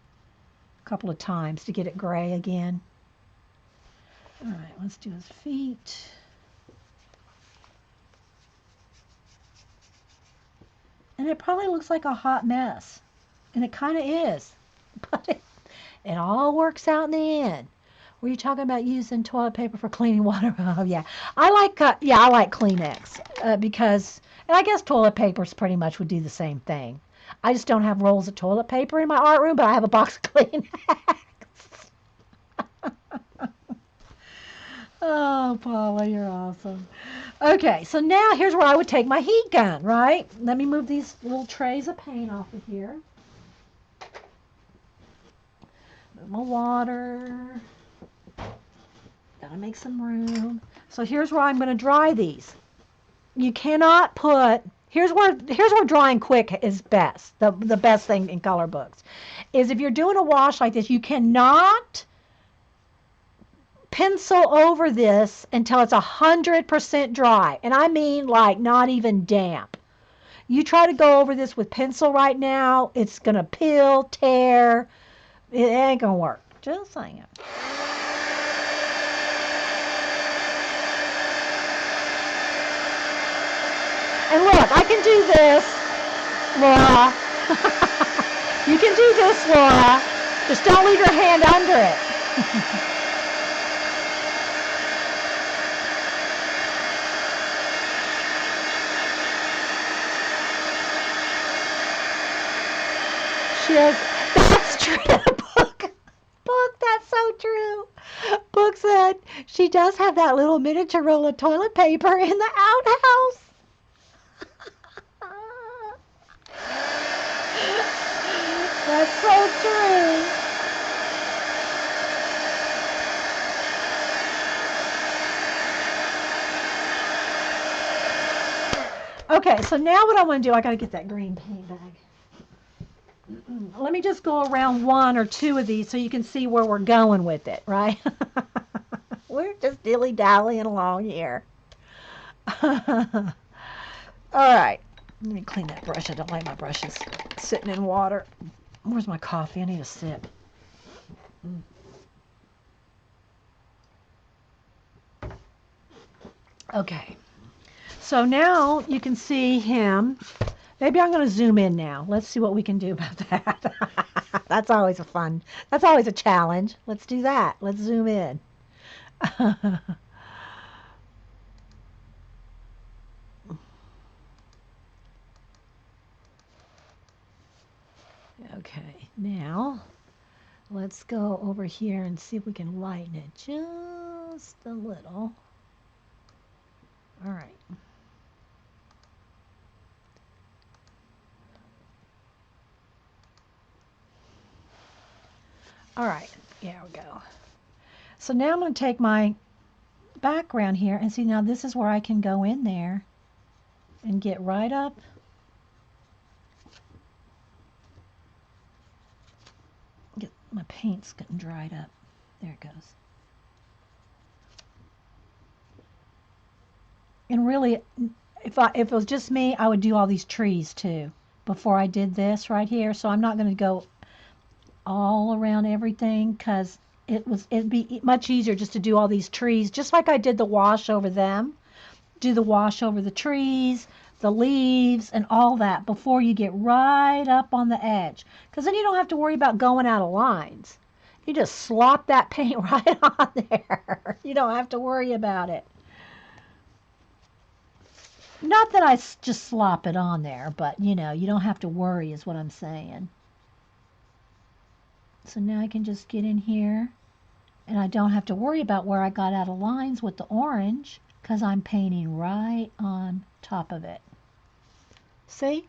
a couple of times to get it gray again. All right, let's do his feet. And it probably looks like a hot mess, and it kind of is, but it all works out in the end. Were you talking about using toilet paper for cleaning water? Oh yeah, I like Kleenex because, and I guess toilet papers pretty much would do the same thing. I just don't have rolls of toilet paper in my art room, but I have a box of Kleenex. Oh, Paula, you're awesome. Okay, so now here's where I would take my heat gun, right? Let me move these little trays of paint off of here. Move my water. Gotta make some room. So here's where I'm going to dry these. You cannot put. Here's where drying quick is best. The best thing in color books is if you're doing a wash like this, you cannot pencil over this until it's 100% dry, and I mean like not even damp. You try to go over this with pencil right now, it's gonna peel, tear. It ain't gonna work. Just saying. And look, I can do this, Laura. You can do this, Laura. Just don't leave your hand under it. She has, that's true. Book, that's so true. Book said she does have that little miniature roll of toilet paper in the outhouse. That's so true. Okay, so now what I want to do, I got to get that green paint bag. Let me just go around one or two of these so you can see where we're going with it, right? We're just dilly-dallying along here. All right. Let me clean that brush. I don't like my brushes sitting in water. Where's my coffee? I need a sip. Okay. So now you can see him. Maybe I'm going to zoom in now. Let's see what we can do about that. That's always a challenge. Let's do that. Let's zoom in. Okay, now let's go over here and see if we can lighten it just a little. All right. All right, here we go. So now I'm going to take my background here and see, now this is where I can go in there and get right up. Get my paint's getting dried up. There it goes. And really, if it was just me, I would do all these trees too before I did this right here. So I'm not going to go all around everything because it'd be much easier just to do all these trees, just like I did the wash over them. Do the wash over the trees, the leaves, and all that before you get right up on the edge. Because then you don't have to worry about going out of lines. You just slop that paint right on there. You don't have to worry about it. Not that I just slop it on there, but you don't have to worry is what I'm saying. So now I can just get in here and I don't have to worry about where I got out of lines with the orange because I'm painting right on top of it. See?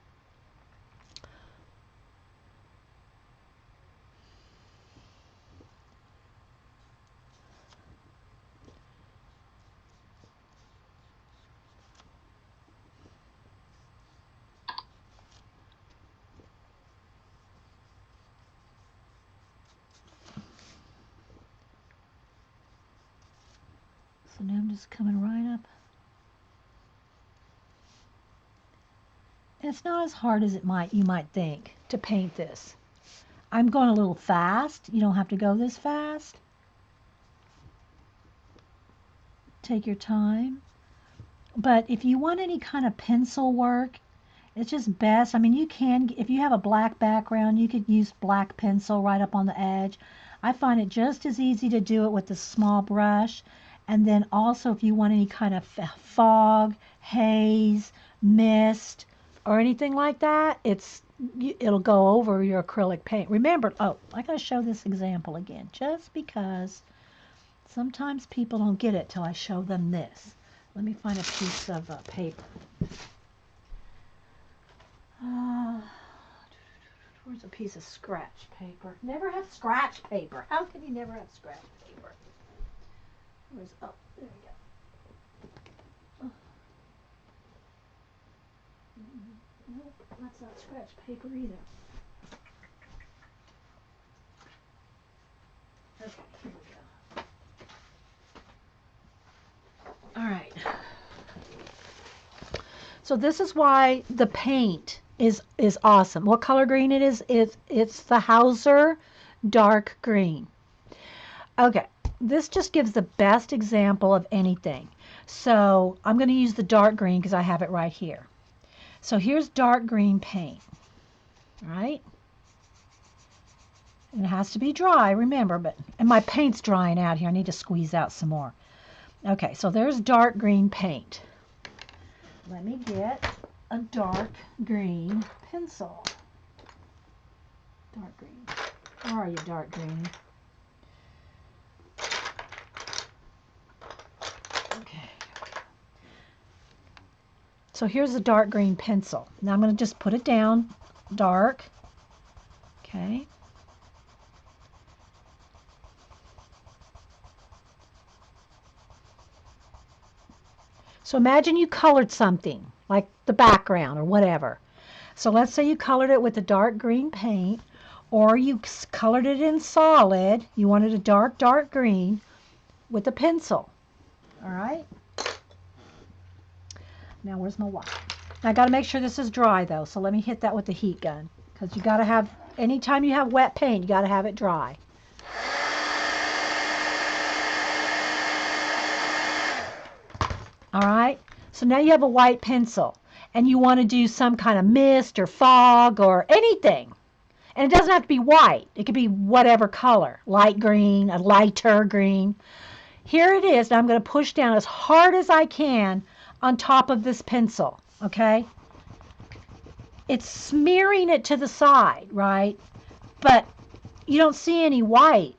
So now I'm just coming right up. And it's not as hard as you might think to paint this. I'm going a little fast. You don't have to go this fast. Take your time. But if you want any kind of pencil work, it's just best. I mean, you can, if you have a black background, you could use black pencil right up on the edge. I find it just as easy to do it with a small brush. And then also if you want any kind of fog, haze, mist, or anything like that, it's it'll go over your acrylic paint. Remember, oh, I gotta show this example again, just because sometimes people don't get it till I show them this. Let me find a piece of paper. Uh, where's a piece of scratch paper? Never have scratch paper. How can you never have scratch paper? Where's, oh, there we go. Nope, that's not scratch paper either. Okay, here we go. All right. So this is why the paint is awesome. What color green it is? It's the Hauser dark green. Okay, this just gives the best example of anything. So I'm going to use the dark green because I have it right here. So here's dark green paint, right? And it has to be dry, remember, and my paint's drying out here. I need to squeeze out some more. Okay, so there's dark green paint. Let me get a dark green pencil. Dark green. Where are you, dark green? Okay. So here's a dark green pencil. Now I'm going to just put it down, dark. Okay. So imagine you colored something, like the background or whatever. So let's say you colored it with a dark green paint, or you colored it in solid. You wanted a dark, dark green with a pencil. All right? Now where's my water? Now I got to make sure this is dry though, so let me hit that with the heat gun, because you got to have, anytime you have wet paint, you got to have it dry. All right, so now you have a white pencil and you want to do some kind of mist or fog or anything. And it doesn't have to be white. It could be whatever color, light green, a lighter green. Here it is. Now I'm going to push down as hard as I can on top of this pencil, okay? It's smearing it to the side, right? But you don't see any white.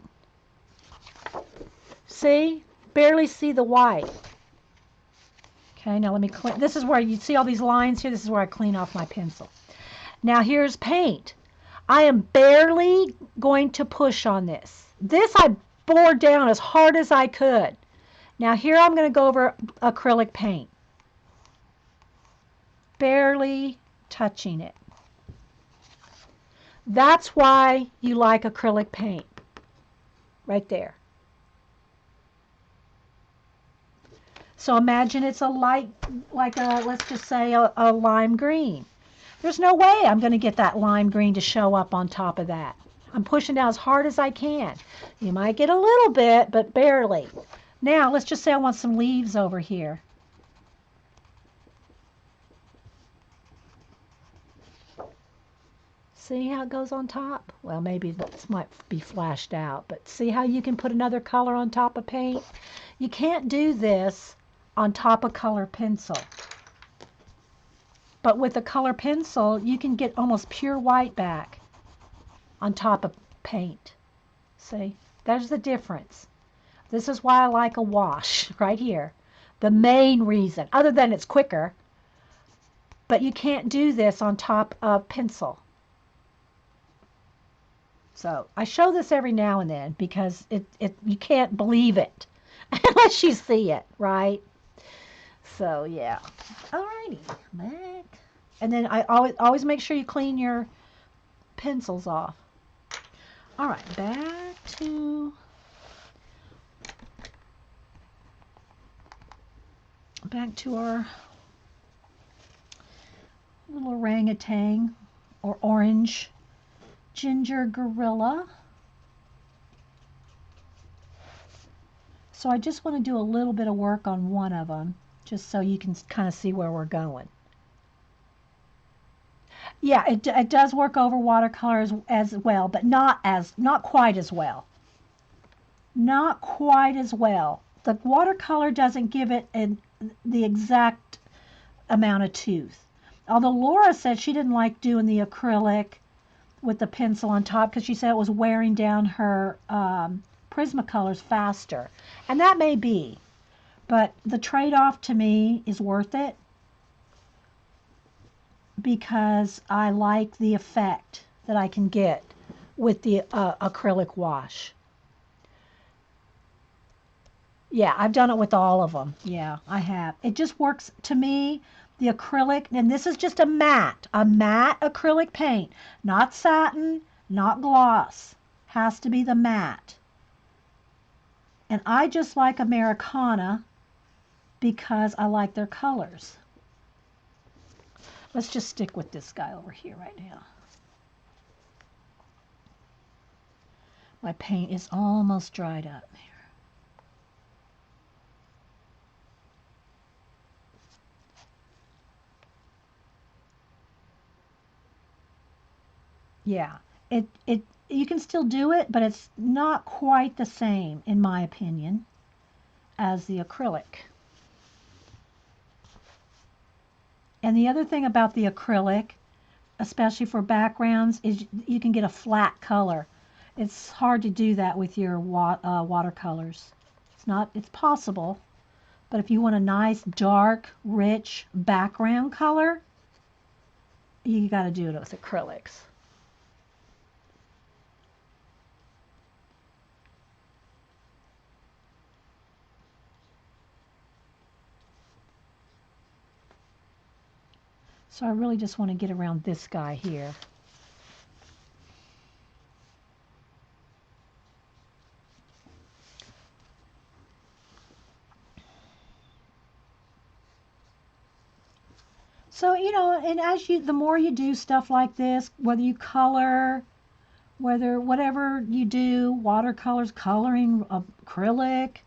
See? Barely see the white. Okay, now let me clean. This is where you see all these lines here. This is where I clean off my pencil. Now here's paint. I am barely going to push on this. This I bore down as hard as I could. Now here I'm going to go over acrylic paint. Barely touching it. That's why you like acrylic paint. Right there. So imagine it's a light, like a, let's just say a lime green. There's no way I'm going to get that lime green to show up on top of that. I'm pushing down as hard as I can. You might get a little bit, but barely. Now, let's just say I want some leaves over here. See how it goes on top? Well, maybe this might be flashed out, but see how you can put another color on top of paint? You can't do this on top of color pencil. But with a color pencil, you can get almost pure white back on top of paint. See? There's the difference. This is why I like a wash right here. The main reason, other than it's quicker, but you can't do this on top of pencil. So I show this every now and then because you can't believe it unless you see it, right? So yeah. Alrighty, back. And then I always make sure you clean your pencils off. All right, back to our little orangutan or orange ginger gorilla. So I just want to do a little bit of work on one of them, just so you can kind of see where we're going. Yeah, it does work over watercolors as well, but not quite as well. Not quite as well. The watercolor doesn't give it the exact amount of tooth. Although Laura said she didn't like doing the acrylic with the pencil on top because she said it was wearing down her Prismacolors faster. And that may be, but the trade-off to me is worth it because I like the effect that I can get with the acrylic wash. Yeah, I've done it with all of them. Yeah, I have. It just works to me. The acrylic, and this is just a matte acrylic paint, not satin, not gloss. Has to be the matte. And I just like Americana because I like their colors. Let's just stick with this guy over here right now. My paint is almost dried up here. Yeah, it you can still do it, but it's not quite the same, in my opinion, as the acrylic. And the other thing about the acrylic, especially for backgrounds, is you can get a flat color. It's hard to do that with your watercolors. It's possible, but if you want a nice, dark, rich background color, you got to do it with acrylics. So I really just want to get around this guy here. So, and the more you do stuff like this, whether you color, whatever you do, watercolors, coloring, acrylic,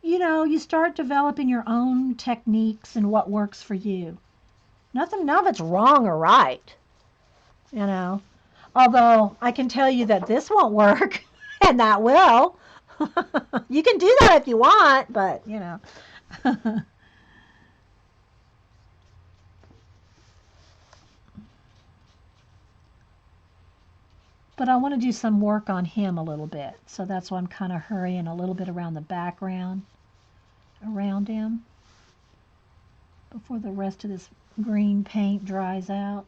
you start developing your own techniques and what works for you. None of it's wrong or right, you know. Although I can tell you that this won't work and that will. You can do that if you want, but. But I want to do some work on him a little bit. So that's why I'm kind of hurrying a little bit around the background around him before the rest of this green paint dries out.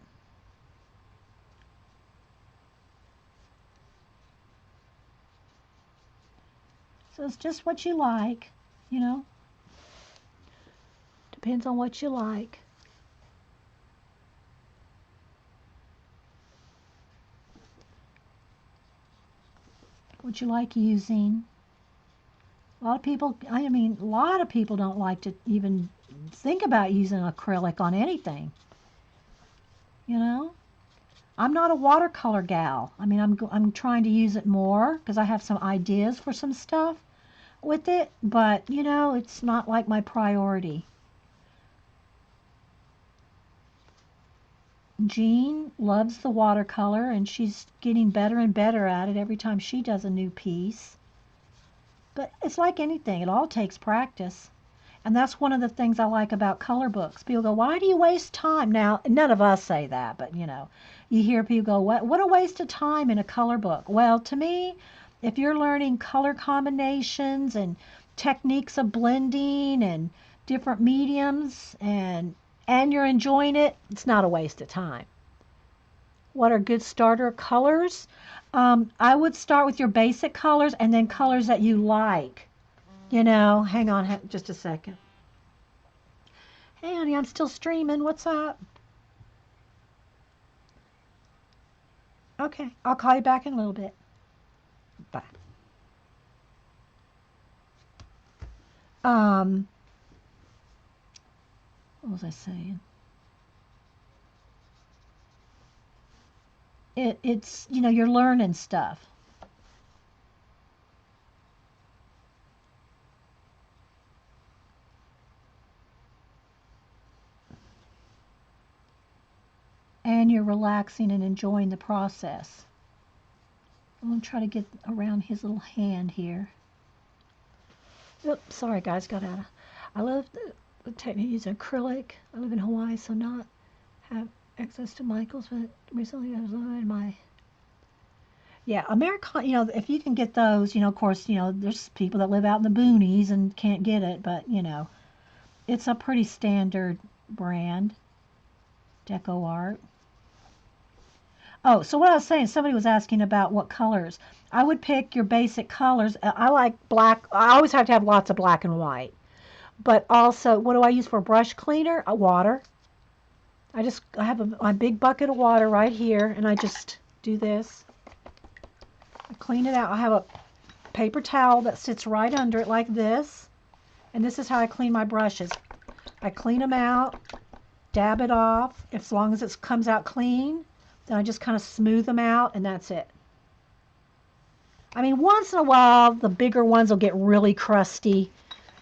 So it's just what you like, you know. Depends on what you like. What you like using. A lot of people, a lot of people don't like to even think about using acrylic on anything, you know. I'm not a watercolor gal. I'm trying to use it more because I have some ideas for some stuff with it, but it's not like my priority. Jean loves the watercolor and she's getting better and better at it every time she does a new piece. But it's like anything, it all takes practice. And that's one of the things I like about color books. People go, why do you waste time? Now, none of us say that, but you hear people go, what a waste of time in a color book. Well, to me, if you're learning color combinations and techniques of blending and different mediums and you're enjoying it, it's not a waste of time. What are good starter colors? I would start with your basic colors and then colors that you like. Hang on just a second. Hey, honey, I'm still streaming. What's up? Okay, I'll call you back in a little bit. Bye. What was I saying? It's you're learning stuff. And you're relaxing and enjoying the process. I'm going to try to get around his little hand here. Oops, sorry guys, got out of. I love the technique using acrylic. I live in Hawaii, so not have access to Michael's, but recently I was in my. Yeah, Americana, if you can get those, of course, there's people that live out in the boonies and can't get it, but, it's a pretty standard brand, Deco Art. Oh, so what I was saying, somebody was asking about what colors. I would pick your basic colors. I like black. I always have to have lots of black and white. But also, what do I use for brush cleaner? Water. I have my big bucket of water right here, and I just do this. I clean it out. I have a paper towel that sits right under it like this. And this is how I clean my brushes. I clean them out, dab it off. As long as it comes out clean, then I just kind of smooth them out, and that's it. I mean, once in a while, the bigger ones will get really crusty,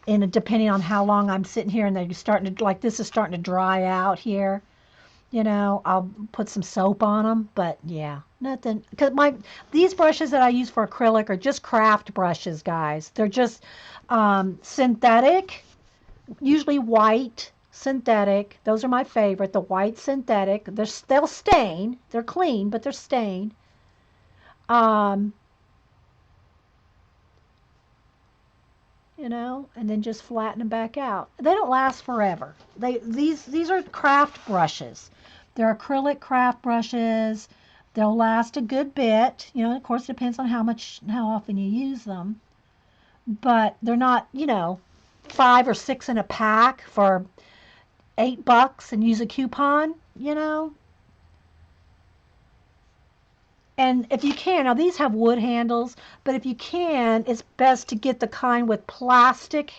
and depending on how long I'm sitting here, and they're starting to, like this is starting to dry out here, I'll put some soap on them. But yeah, nothing. Because these brushes that I use for acrylic are just craft brushes, guys. They're just synthetic, usually white synthetic. Those are my favorite. The white synthetic. They'll stain. They're clean, but they're stained. Um, and then just flatten them back out. They don't last forever. These are craft brushes. They're acrylic craft brushes. They'll last a good bit. Of course, it depends on how often you use them. But they're not, 5 or 6 in a pack for $8 and use a coupon. And if you can, now these have wood handles, but if you can, it's best to get the kind with plastic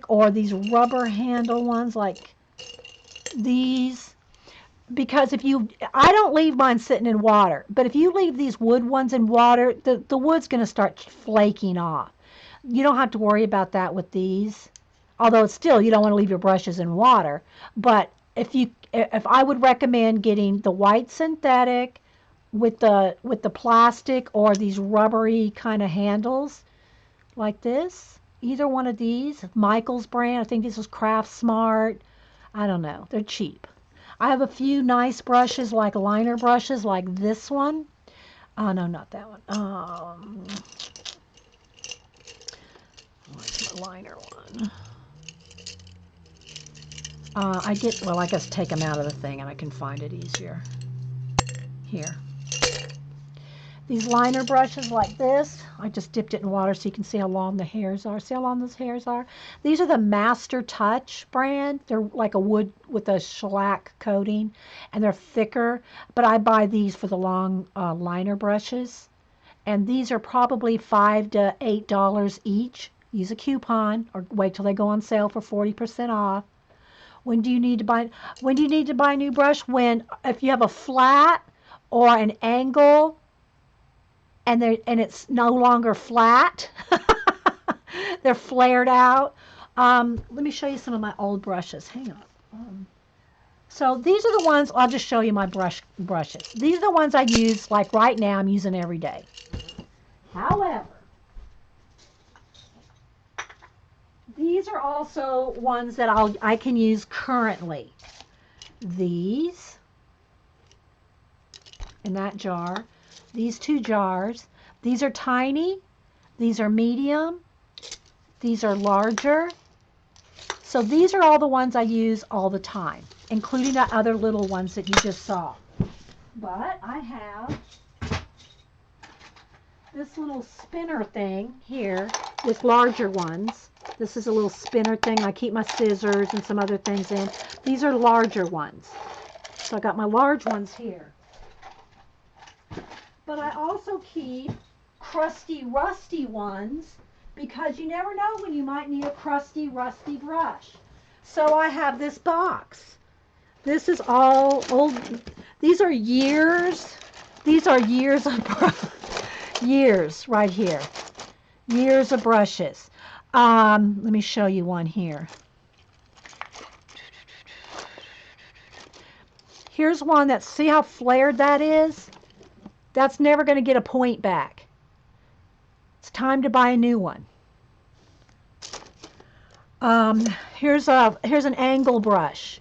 or these rubber handle ones like these. Because I don't leave mine sitting in water, but if you leave these wood ones in water, the wood's going to start flaking off. You don't have to worry about that with these. Although still, you don't want to leave your brushes in water. But if I would recommend getting the white synthetic with the plastic or these rubbery kind of handles like this. Either one of these, Michael's brand. I think this is Craft Smart. I don't know. They're cheap. I have a few nice brushes, like liner brushes, like this one. Oh no, not that one. Where's my liner one? I guess take them out of the thing and I can find it easier. Here. These liner brushes like this, I just dipped it in water so you can see how long the hairs are. See how long those hairs are? These are the Master Touch brand. They're like a wood with a shellac coating, and they're thicker. But I buy these for the long liner brushes. And these are probably $5 to $8 each. Use a coupon or wait till they go on sale for 40% off. When do you need to buy a new brush? If you have a flat or an angle and it's no longer flat. They're flared out. Let me show you some of my old brushes. Hang on. So these are the ones, I'll just show you my brushes. These are the ones I use, like right now, I'm using every day. However, these are also ones that I can use currently. These in that jar. These 2 jars. These are tiny. These are medium. These are larger. So these are all the ones I use all the time, including the other little ones that you just saw. But I have this little spinner thing here with larger ones. This is a little spinner thing. I keep my scissors and some other things in. These are larger ones. So I got my large ones here. But I also keep crusty, rusty ones because you never know when you might need a crusty, rusty brush. So I have this box. This is all old. These are years. These are years of years right here. Years of brushes. Let me show you one here. Here's one that, see how flared that is? That's never going to get a point back. It's time to buy a new one. Here's an angle brush.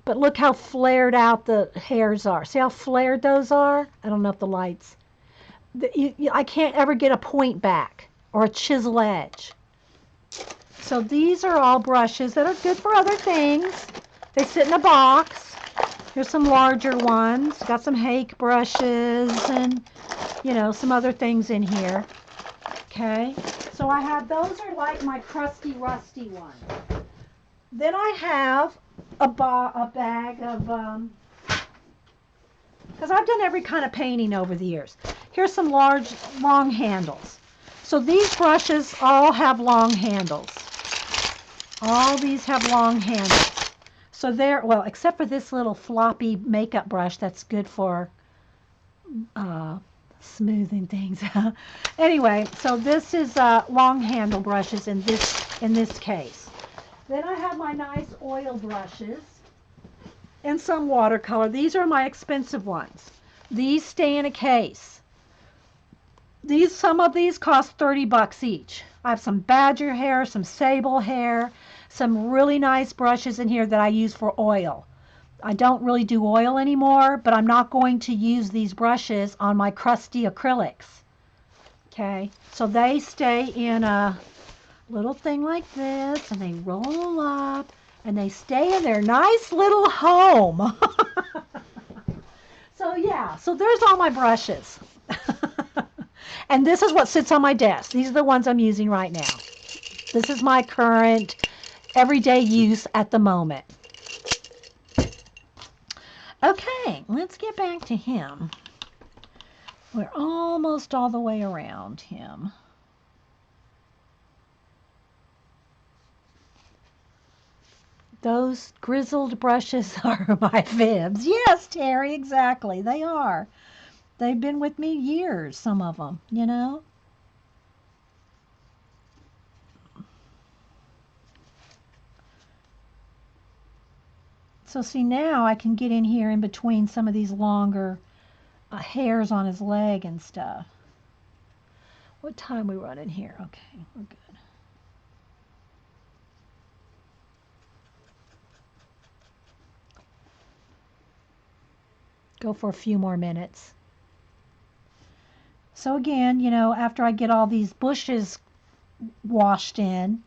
But look how flared out the hairs are. See how flared those are? I don't know if the lights. I can't ever get a point back or a chisel edge. So these are all brushes that are good for other things. They sit in a box. Here's some larger ones. Got some hake brushes and, some other things in here. Okay. So I have, those are like my crusty, rusty ones. Then I have a bag of, because I've done every kind of painting over the years. Here's some large, long handles. So these brushes all have long handles. All these have long handles. So they're, well, except for this little floppy makeup brush that's good for smoothing things. Anyway, so this is long handle brushes in this case. Then I have my nice oil brushes and some watercolor. These are my expensive ones. These stay in a case. Some of these cost $30 each. I have some badger hair, some sable hair, some really nice brushes in here that I use for oil. I don't really do oil anymore, but I'm not going to use these brushes on my crusty acrylics. Okay, so they stay in a little thing like this, and they roll up, and they stay in their nice little home. So yeah, so there's all my brushes. And this is what sits on my desk. These are the ones I'm using right now. This is my current everyday use at the moment. Okay, let's get back to him. We're almost all the way around him. Those grizzled brushes are my fibs. Yes, Terry, exactly. They are. They've been with me years, some of them, So see, now I can get in here in between some of these longer hairs on his leg and stuff. What time we running here? Okay, we're good. Go for a few more minutes. So again, after I get all these bushes washed in,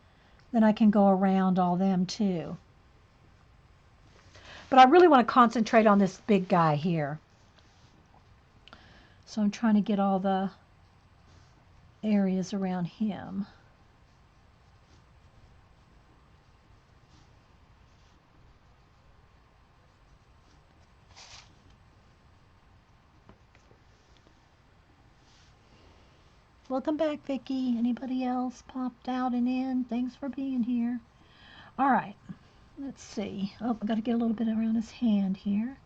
then I can go around all them too. But I really want to concentrate on this big guy here. So I'm trying to get all the areas around him. Welcome back, Vicki. Anybody else popped out and in? Thanks for being here. All right, let's see. Oh, I got to get a little bit around his hand here.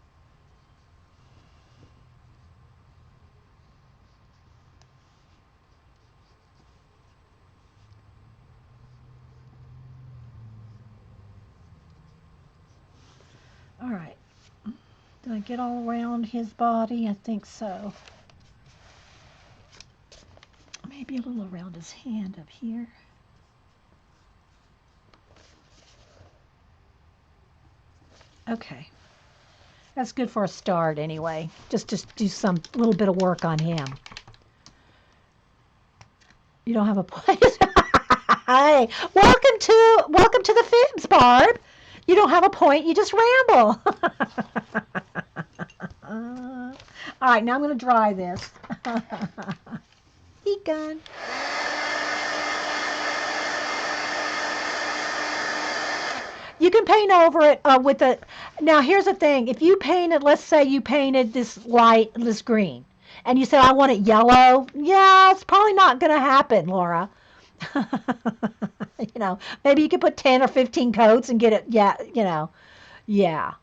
All right. Did I get all around his body? I think so. Maybe a little around his hand up here. Okay. That's good for a start anyway. Just do some little bit of work on him. You don't have a point. Hi. Welcome to the Fibs, Barb. You don't have a point, you just ramble. All right, now I'm going to dry this. Heat gun. You can paint over it with a. Now here's the thing: if you painted, let's say you painted this green, and you said I want it yellow, yeah, it's probably not going to happen, Laura. Maybe you could put 10 or 15 coats and get it. Yeah.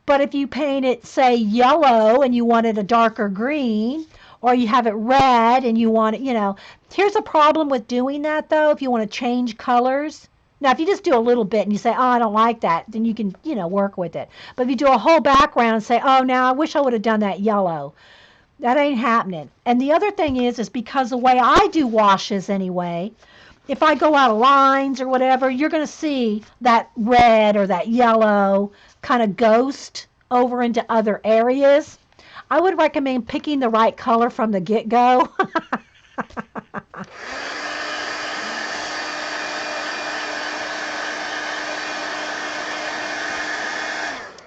But if you paint it, say yellow, and you wanted a darker green, or you have it red and you want it, here's a problem with doing that though. If you want to change colors. Now, if you just do a little bit and you say, oh, I don't like that, then you can, work with it. But if you do a whole background and say, oh, now I wish I would have done that yellow, that ain't happening. And the other thing is because the way I do washes anyway, if I go out of lines or whatever, you're going to see that red or that yellow kind of ghost over into other areas. I would recommend picking the right color from the get-go.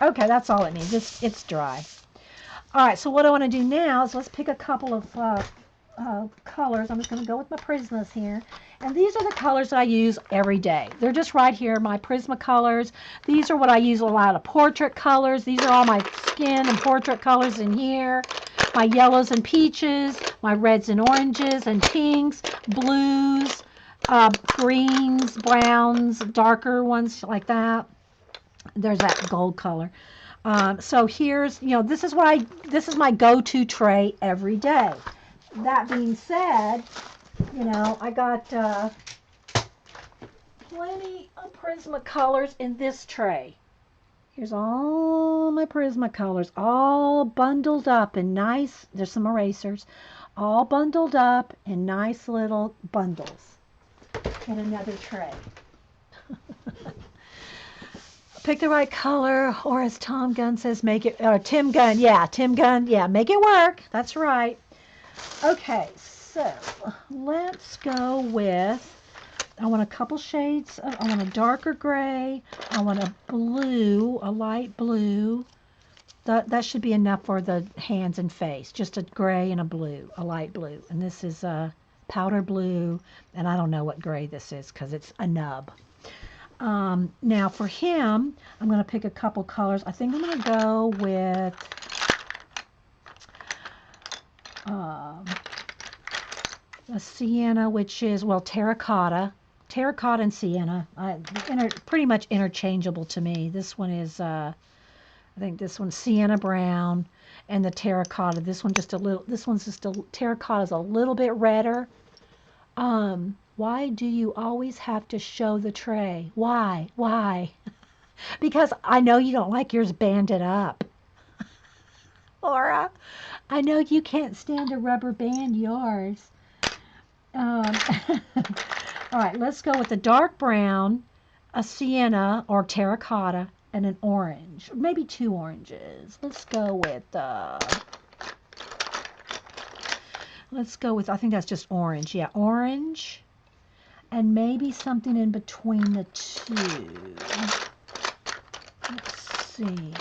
Okay, that's all it needs. It's dry. All right, so what I want to do now is let's pick a couple of colors. I'm just going to go with my Prismas here. And these are the colors that I use every day. They're just right here, my Prisma colors. These are what I use a lot of portrait colors. These are all my skin and portrait colors in here. My yellows and peaches, my reds and oranges and pinks, blues, greens, browns, darker ones like that. There's that gold color. So here's, this is my go-to tray every day. That being said, I got plenty of Prismacolors in this tray. Here's all my Prismacolors, all bundled up in nice, there's some erasers, all bundled up in nice little bundles in another tray. Pick the right color, or as Tom Gunn says, make it, or Tim Gunn, make it work. That's right. Okay, so let's go with, I want a couple shades, I want a darker gray, I want a blue, a light blue. That should be enough for the hands and face, just a gray and a blue, a light blue. And this is a powder blue, and I don't know what gray this is because it's a nub. Now for him, I'm going to pick a couple colors. I think I'm going to go with a sienna, which is, well, terracotta. Terracotta and sienna, pretty much interchangeable to me. This one is, I think this one's sienna brown, and the terracotta. This one's just terracotta is a little bit redder. Why do you always have to show the tray? Why? Why? Because I know you don't like yours banded up. Laura, I know you can't stand to rubber band yours. All right, let's go with the dark brown, a sienna or terracotta, and an orange. Maybe two oranges. Let's go with, I think that's just orange. Yeah, orange. And maybe something in between the two. Let's see.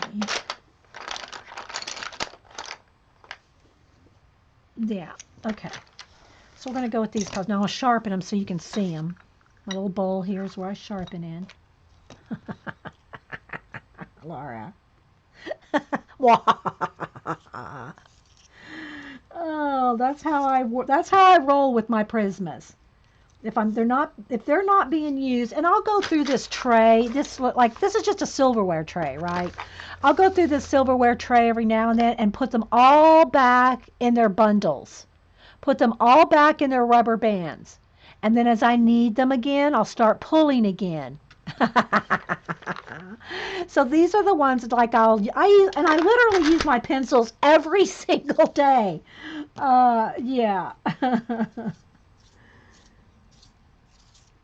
Yeah, okay. So we're going to go with these colors. Now I'll sharpen them so you can see them. My little bowl here is where I sharpen in. Laura. Oh, that's how I roll with my Prismas. If they're not being used, and I'll go through this tray. This is just a silverware tray, right? I'll go through this silverware tray every now and then and put them all back in their bundles. Put them all back in their rubber bands. And then as I need them again, I'll start pulling again. So these are the ones that I literally use my pencils every single day. Yeah.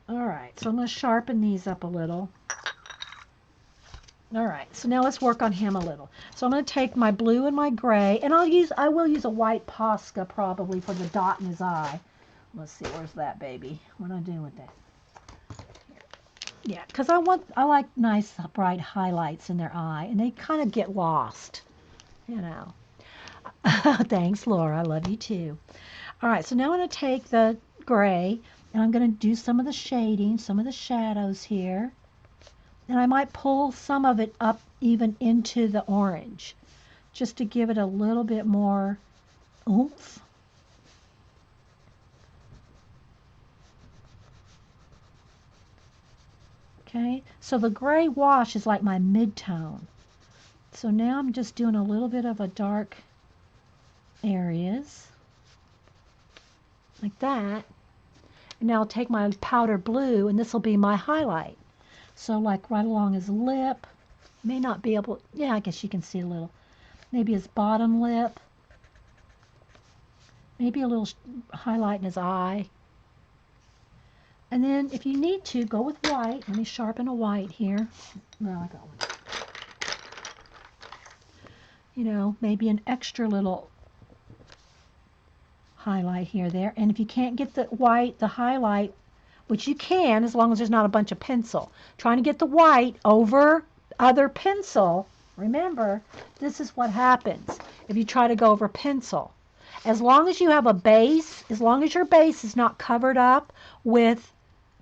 All right, so I'm going to sharpen these up a little. All right, so now let's work on him a little. So I'm going to take my blue and my gray, and I will use a white Posca probably for the dot in his eye. Let's see, where's that baby? What am I doing with that? Yeah, because I like nice bright highlights in their eye, and they kind of get lost, Thanks, Laura. I love you too. All right, so now I'm going to take the gray, and I'm going to do some of the shading, some of the shadows here. And I might pull some of it up even into the orange, just to give it a little bit more oomph. Okay, so the gray wash is like my mid-tone. So now I'm just doing a little bit of a dark areas, like that. And now I'll take my powder blue, and this will be my highlight. So like right along his lip, may not be able, yeah, I guess you can see a little. Maybe his bottom lip, maybe a little highlight in his eye. And then if you need to, go with white. Let me sharpen a white here. No, I got one. You know, maybe an extra little highlight here, there. And if you can't get the white, the highlight, which you can as long as there's not a bunch of pencil, trying to get the white over other pencil, remember, this is what happens if you try to go over pencil. As long as you have a base, as long as your base is not covered up with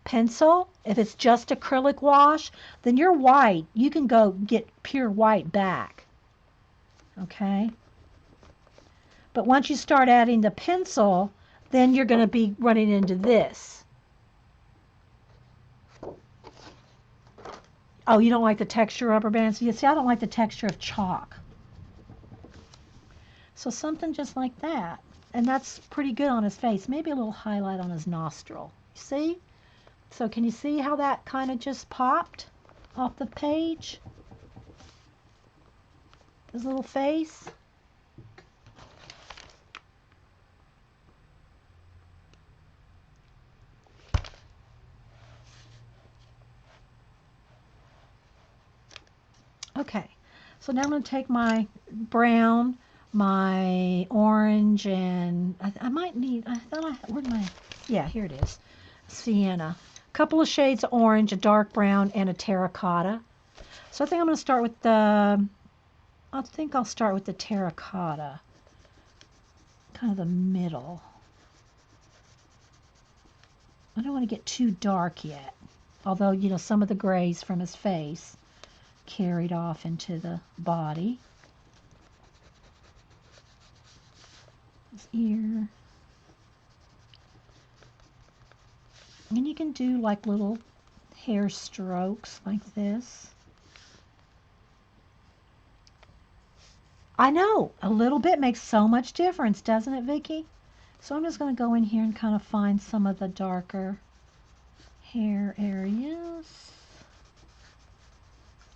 pencil, if it's just acrylic wash, then your white, you can go get pure white back. Okay? But once you start adding the pencil, then you're going to be running into this. Oh, you don't like the texture of rubber bands? You see, I don't like the texture of chalk. So something just like that. And that's pretty good on his face. Maybe a little highlight on his nostril. You see? So can you see how that kind of just popped off the page? His little face. Okay, so now I'm going to take my brown, my orange, and I might need, I thought where'd my, yeah, here it is, sienna. A couple of shades of orange, a dark brown, and a terracotta. So I think I'm going to start with the, I think I'll start with the terracotta, kind of the middle. I don't want to get too dark yet, although, you know, some of the grays from his face carried off into the body. His ear. And you can do like little hair strokes like this. I know, a little bit makes so much difference, doesn't it, Vicki? So I'm just going to go in here and kind of find some of the darker hair areas.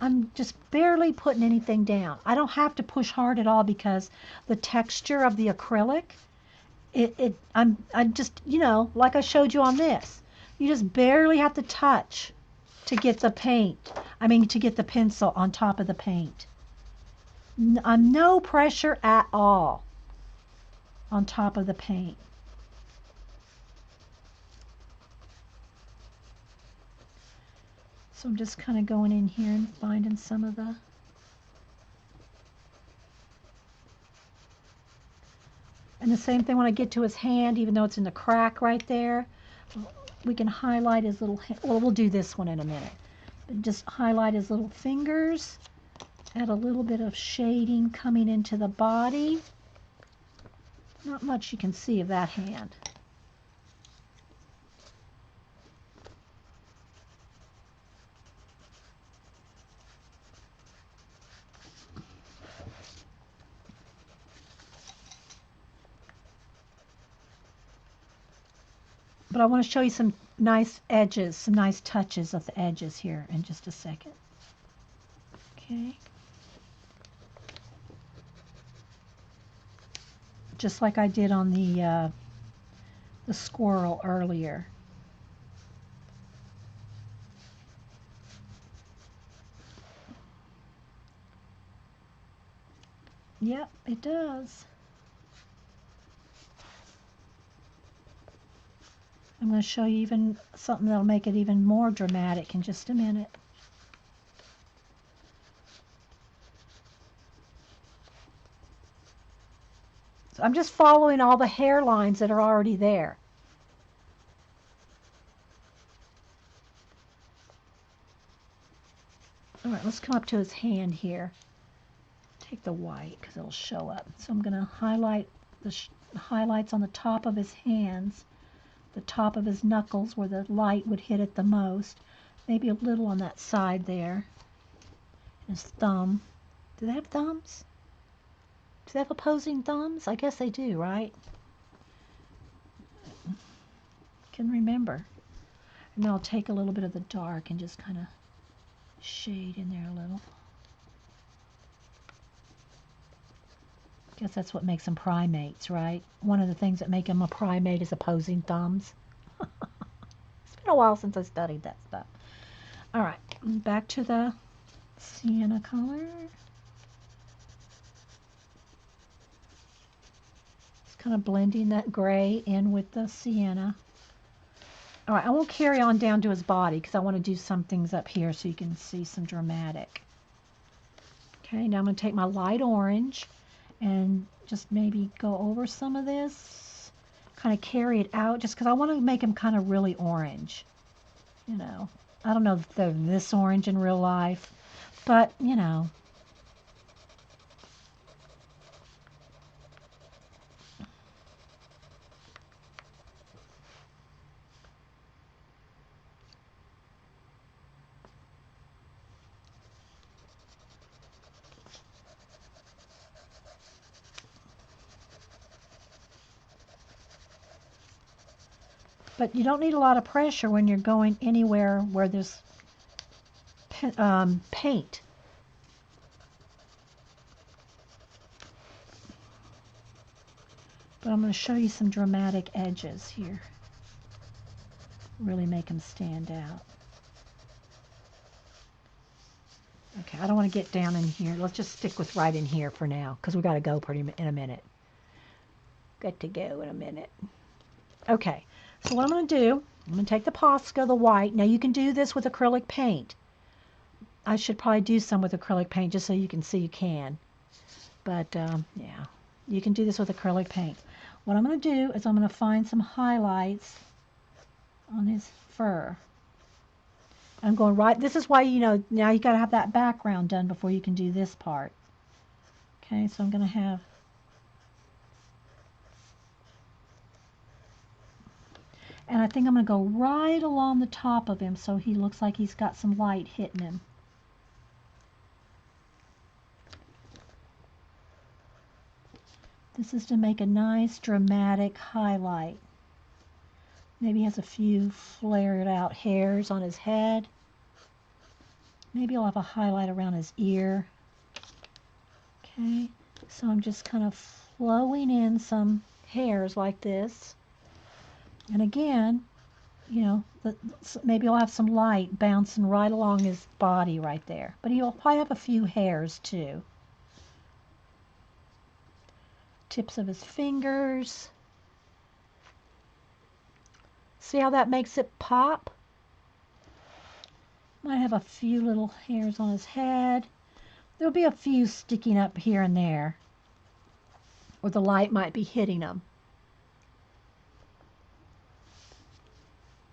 I'm just barely putting anything down. I don't have to push hard at all because the texture of the acrylic, I'm just, you know, like I showed you on this. You just barely have to touch to get the paint. I mean, to get the pencil on top of the paint. No pressure at all on top of the paint. So I'm just kind of going in here and finding some of the, and the same thing when I get to his hand, even though it's in the crack right there, we can highlight his little, well, we'll do this one in a minute. But just highlight his little fingers, add a little bit of shading coming into the body. Not much you can see of that hand. But I want to show you some nice edges, some nice touches of the edges here in just a second. Okay. Just like I did on the squirrel earlier. Yep, it does. I'm going to show you even something that'll make it even more dramatic in just a minute. So I'm just following all the hairlines that are already there. All right, let's come up to his hand here. Take the white because it'll show up. So I'm going to highlight the highlights on the top of his hands, the top of his knuckles where the light would hit it the most. Maybe a little on that side there. His thumb. Do they have thumbs? Do they have opposing thumbs? I guess they do, right? Can remember. And then I'll take a little bit of the dark and just kind of shade in there a little. Guess that's what makes them primates, right? One of the things that make them a primate is opposing thumbs. been a while since I studied that stuff. All right, back to the sienna color. Just kind of blending that gray in with the sienna. All right, I won't carry on down to his body because I want to do some things up here so you can see some dramatic. Okay, now I'm going to take my light orange and just maybe go over some of this, kind of carry it out just because I want to make him kind of really orange. You know, I don't know if they're this orange in real life, but you know. But you don't need a lot of pressure when you're going anywhere where there's paint. But I'm going to show you some dramatic edges here. Really make them stand out. Okay, I don't want to get down in here. Let's just stick with right in here for now because we got to go in a minute. Got to go in a minute. Okay, so what I'm going to do, I'm going to take the Posca, the white. Now you can do this with acrylic paint. I should probably do some with acrylic paint just so you can see you can. But yeah, you can do this with acrylic paint. What I'm going to do is I'm going to find some highlights on his fur. I'm going right, this is why, you know, now you got to have that background done before you can do this part. Okay, so I'm going to have, and I think I'm going to go right along the top of him so he looks like he's got some light hitting him. This is to make a nice dramatic highlight. Maybe he has a few flared out hairs on his head. Maybe I'll have a highlight around his ear. Okay, so I'm just kind of flowing in some hairs like this. And again, you know, maybe I'll have some light bouncing right along his body right there. But he'll probably have a few hairs too. Tips of his fingers. See how that makes it pop? Might have a few little hairs on his head. There'll be a few sticking up here and there, or the light might be hitting them.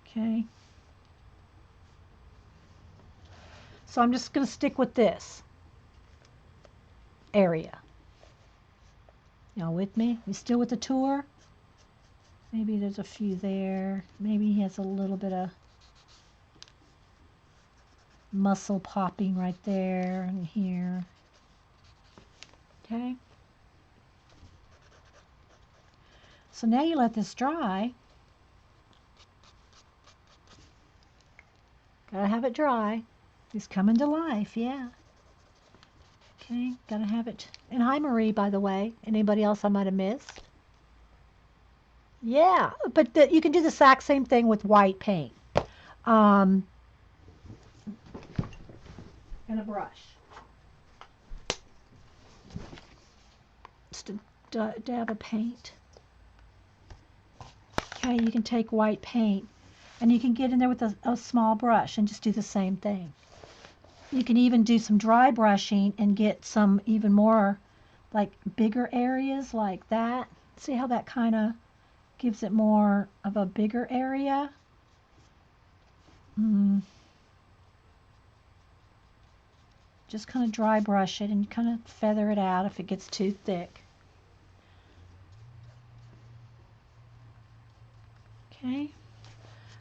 Okay. So I'm just going to stick with this area. Y'all with me? You still with the tour? Maybe there's a few there. Maybe he has a little bit of muscle popping right there and here. Okay. So now you let this dry. Gotta have it dry. He's coming to life, yeah. Okay, gotta have it. And hi, Marie, by the way. Anybody else I might have missed? Yeah, but you can do the exact same thing with white paint. And a brush. Just a dab of paint. Okay, you can take white paint and you can get in there with a small brush and just do the same thing. You can even do some dry brushing and get some even more like bigger areas like that. See how that kind of gives it more of a bigger area? Just kind of dry brush it and kind of feather it out if it gets too thick. Okay.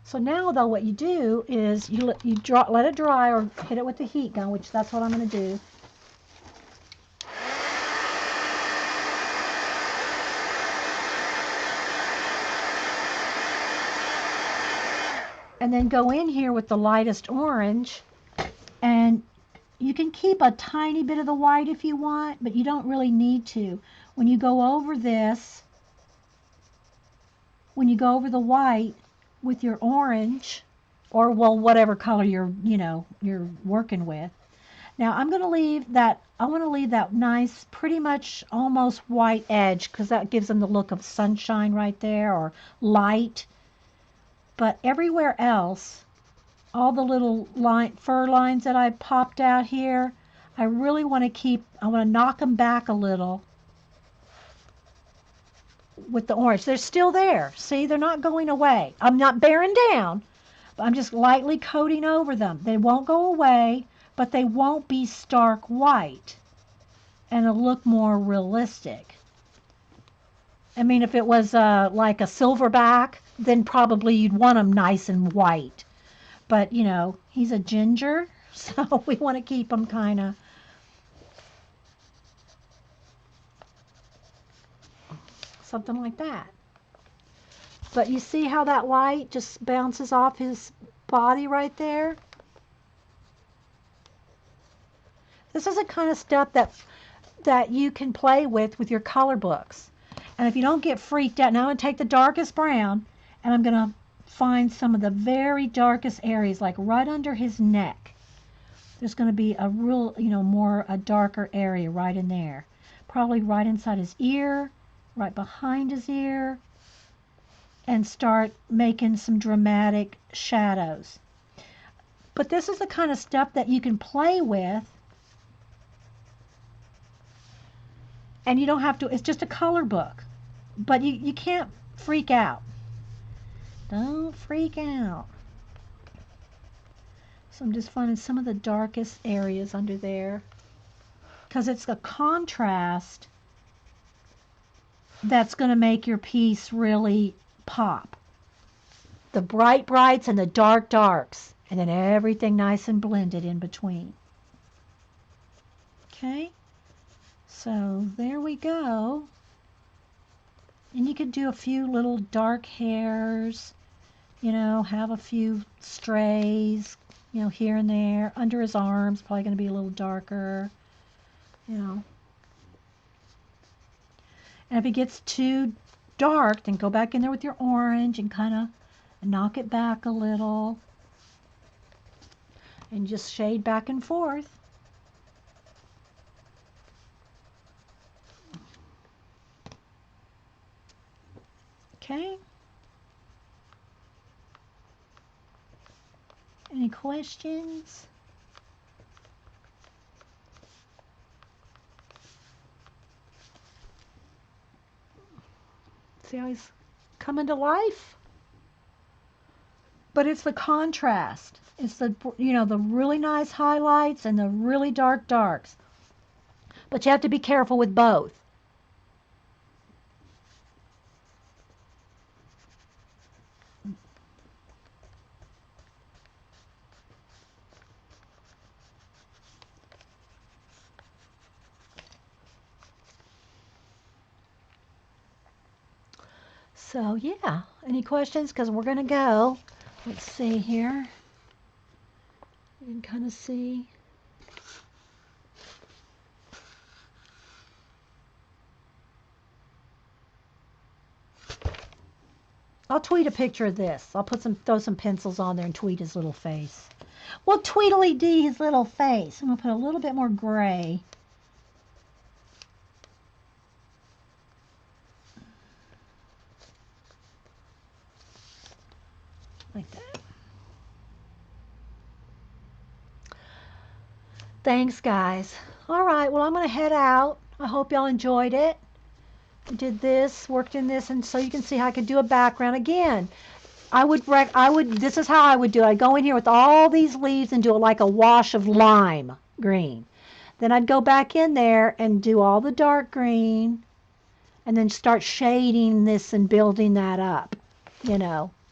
So now though what you do is you let it dry or hit it with the heat gun, which that's what I'm going to do. And then go in here with the lightest orange, and you can keep a tiny bit of the white if you want, but you don't really need to. When you go over this, when you go over the white with your orange, or well, whatever color you're working with. Now I'm going to leave that. I want to leave that nice, pretty much almost white edge because that gives them the look of sunshine right there or light. But everywhere else, all the little fur lines that I popped out here, I really want to keep. I want to knock them back a little with the orange. They're still there. See, they're not going away. I'm not bearing down. I'm just lightly coating over them. They won't go away, but they won't be stark white, and it'll look more realistic. I mean, if it was like a silverback, then probably you'd want them nice and white. But, he's a ginger, so we want to keep him kind of something like that. But you see how that light just bounces off his body right there? This is the kind of stuff that you can play with your color books. And if you don't get freaked out, now I'm going to take the darkest brown and I'm going to find some of the very darkest areas, like right under his neck. There's going to be a real, a darker area right in there. Probably right inside his ear, right behind his ear, and start making some dramatic shadows. But this is the kind of stuff that you can play with, and you don't have to, it's just a color book. But you can't freak out. Don't freak out. So I'm just finding some of the darkest areas under there, because it's a contrast that's going to make your piece really pop. The bright brights and the dark darks, and then everything nice and blended in between. Okay, so there we go. And you could do a few little dark hairs, have a few strays, here and there. Under his arms, probably going to be a little darker, And if it gets too dark, then go back in there with your orange and kind of knock it back a little. And just shade back and forth. Okay. Any questions? See how he's coming to life? But it's the contrast. It's the the really nice highlights and the really dark darks. But you have to be careful with both. So yeah, any questions? Because we're going to go. Let's see here. You can kind of see. I'll tweet a picture of this. I'll throw some pencils on there and tweet his little face. Well, Tweedly Dee his little face. I'm going to put a little bit more gray. Like that. Thanks, guys. All right, well, I'm going to head out. I hope y'all enjoyed it. I did this, worked in this, and so you can see how I could do a background. Again, this is how I would do it. I'd go in here with all these leaves and do it like a wash of lime green. Then I'd go back in there and do all the dark green, and then start shading this and building that up.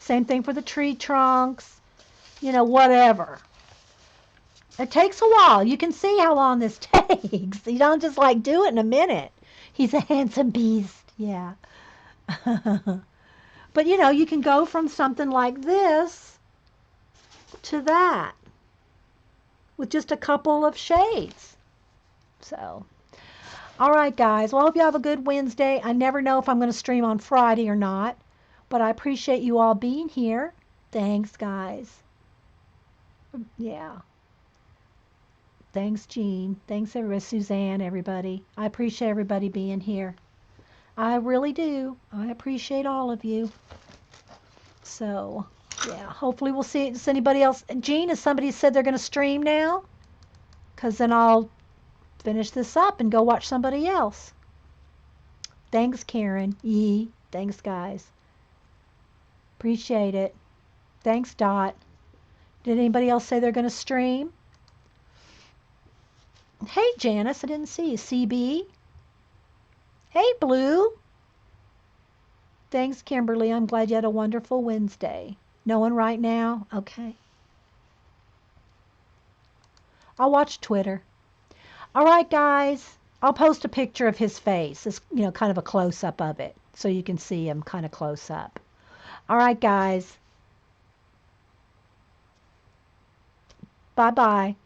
Same thing for the tree trunks, whatever. It takes a while. You can see how long this takes. You don't just do it in a minute. He's a handsome beast. Yeah. But you can go from something like this to that with just a couple of shades. So, all right, guys. Well, I hope you have a good Wednesday. I never know if I'm going to stream on Friday or not, but I appreciate you all being here. Thanks, guys. Yeah. Thanks, Jean. Thanks, everybody. Suzanne, everybody. I appreciate everybody being here. I really do. I appreciate all of you. So, yeah, hopefully we'll see it. Does anybody else? Jean, has somebody said they're going to stream now? Because then I'll finish this up and go watch somebody else. Thanks, Karen. Yee. Thanks, guys. Appreciate it. Thanks, Dot. Did anybody else say they're going to stream? Hey, Janice, I didn't see you. CB. Hey, Blue. Thanks, Kimberly. I'm glad you had a wonderful Wednesday. No one right now? Okay. I'll watch Twitter. All right, guys. I'll post a picture of his face. It's, kind of a close up of it so you can see him kind of close up. All right, guys. Bye bye.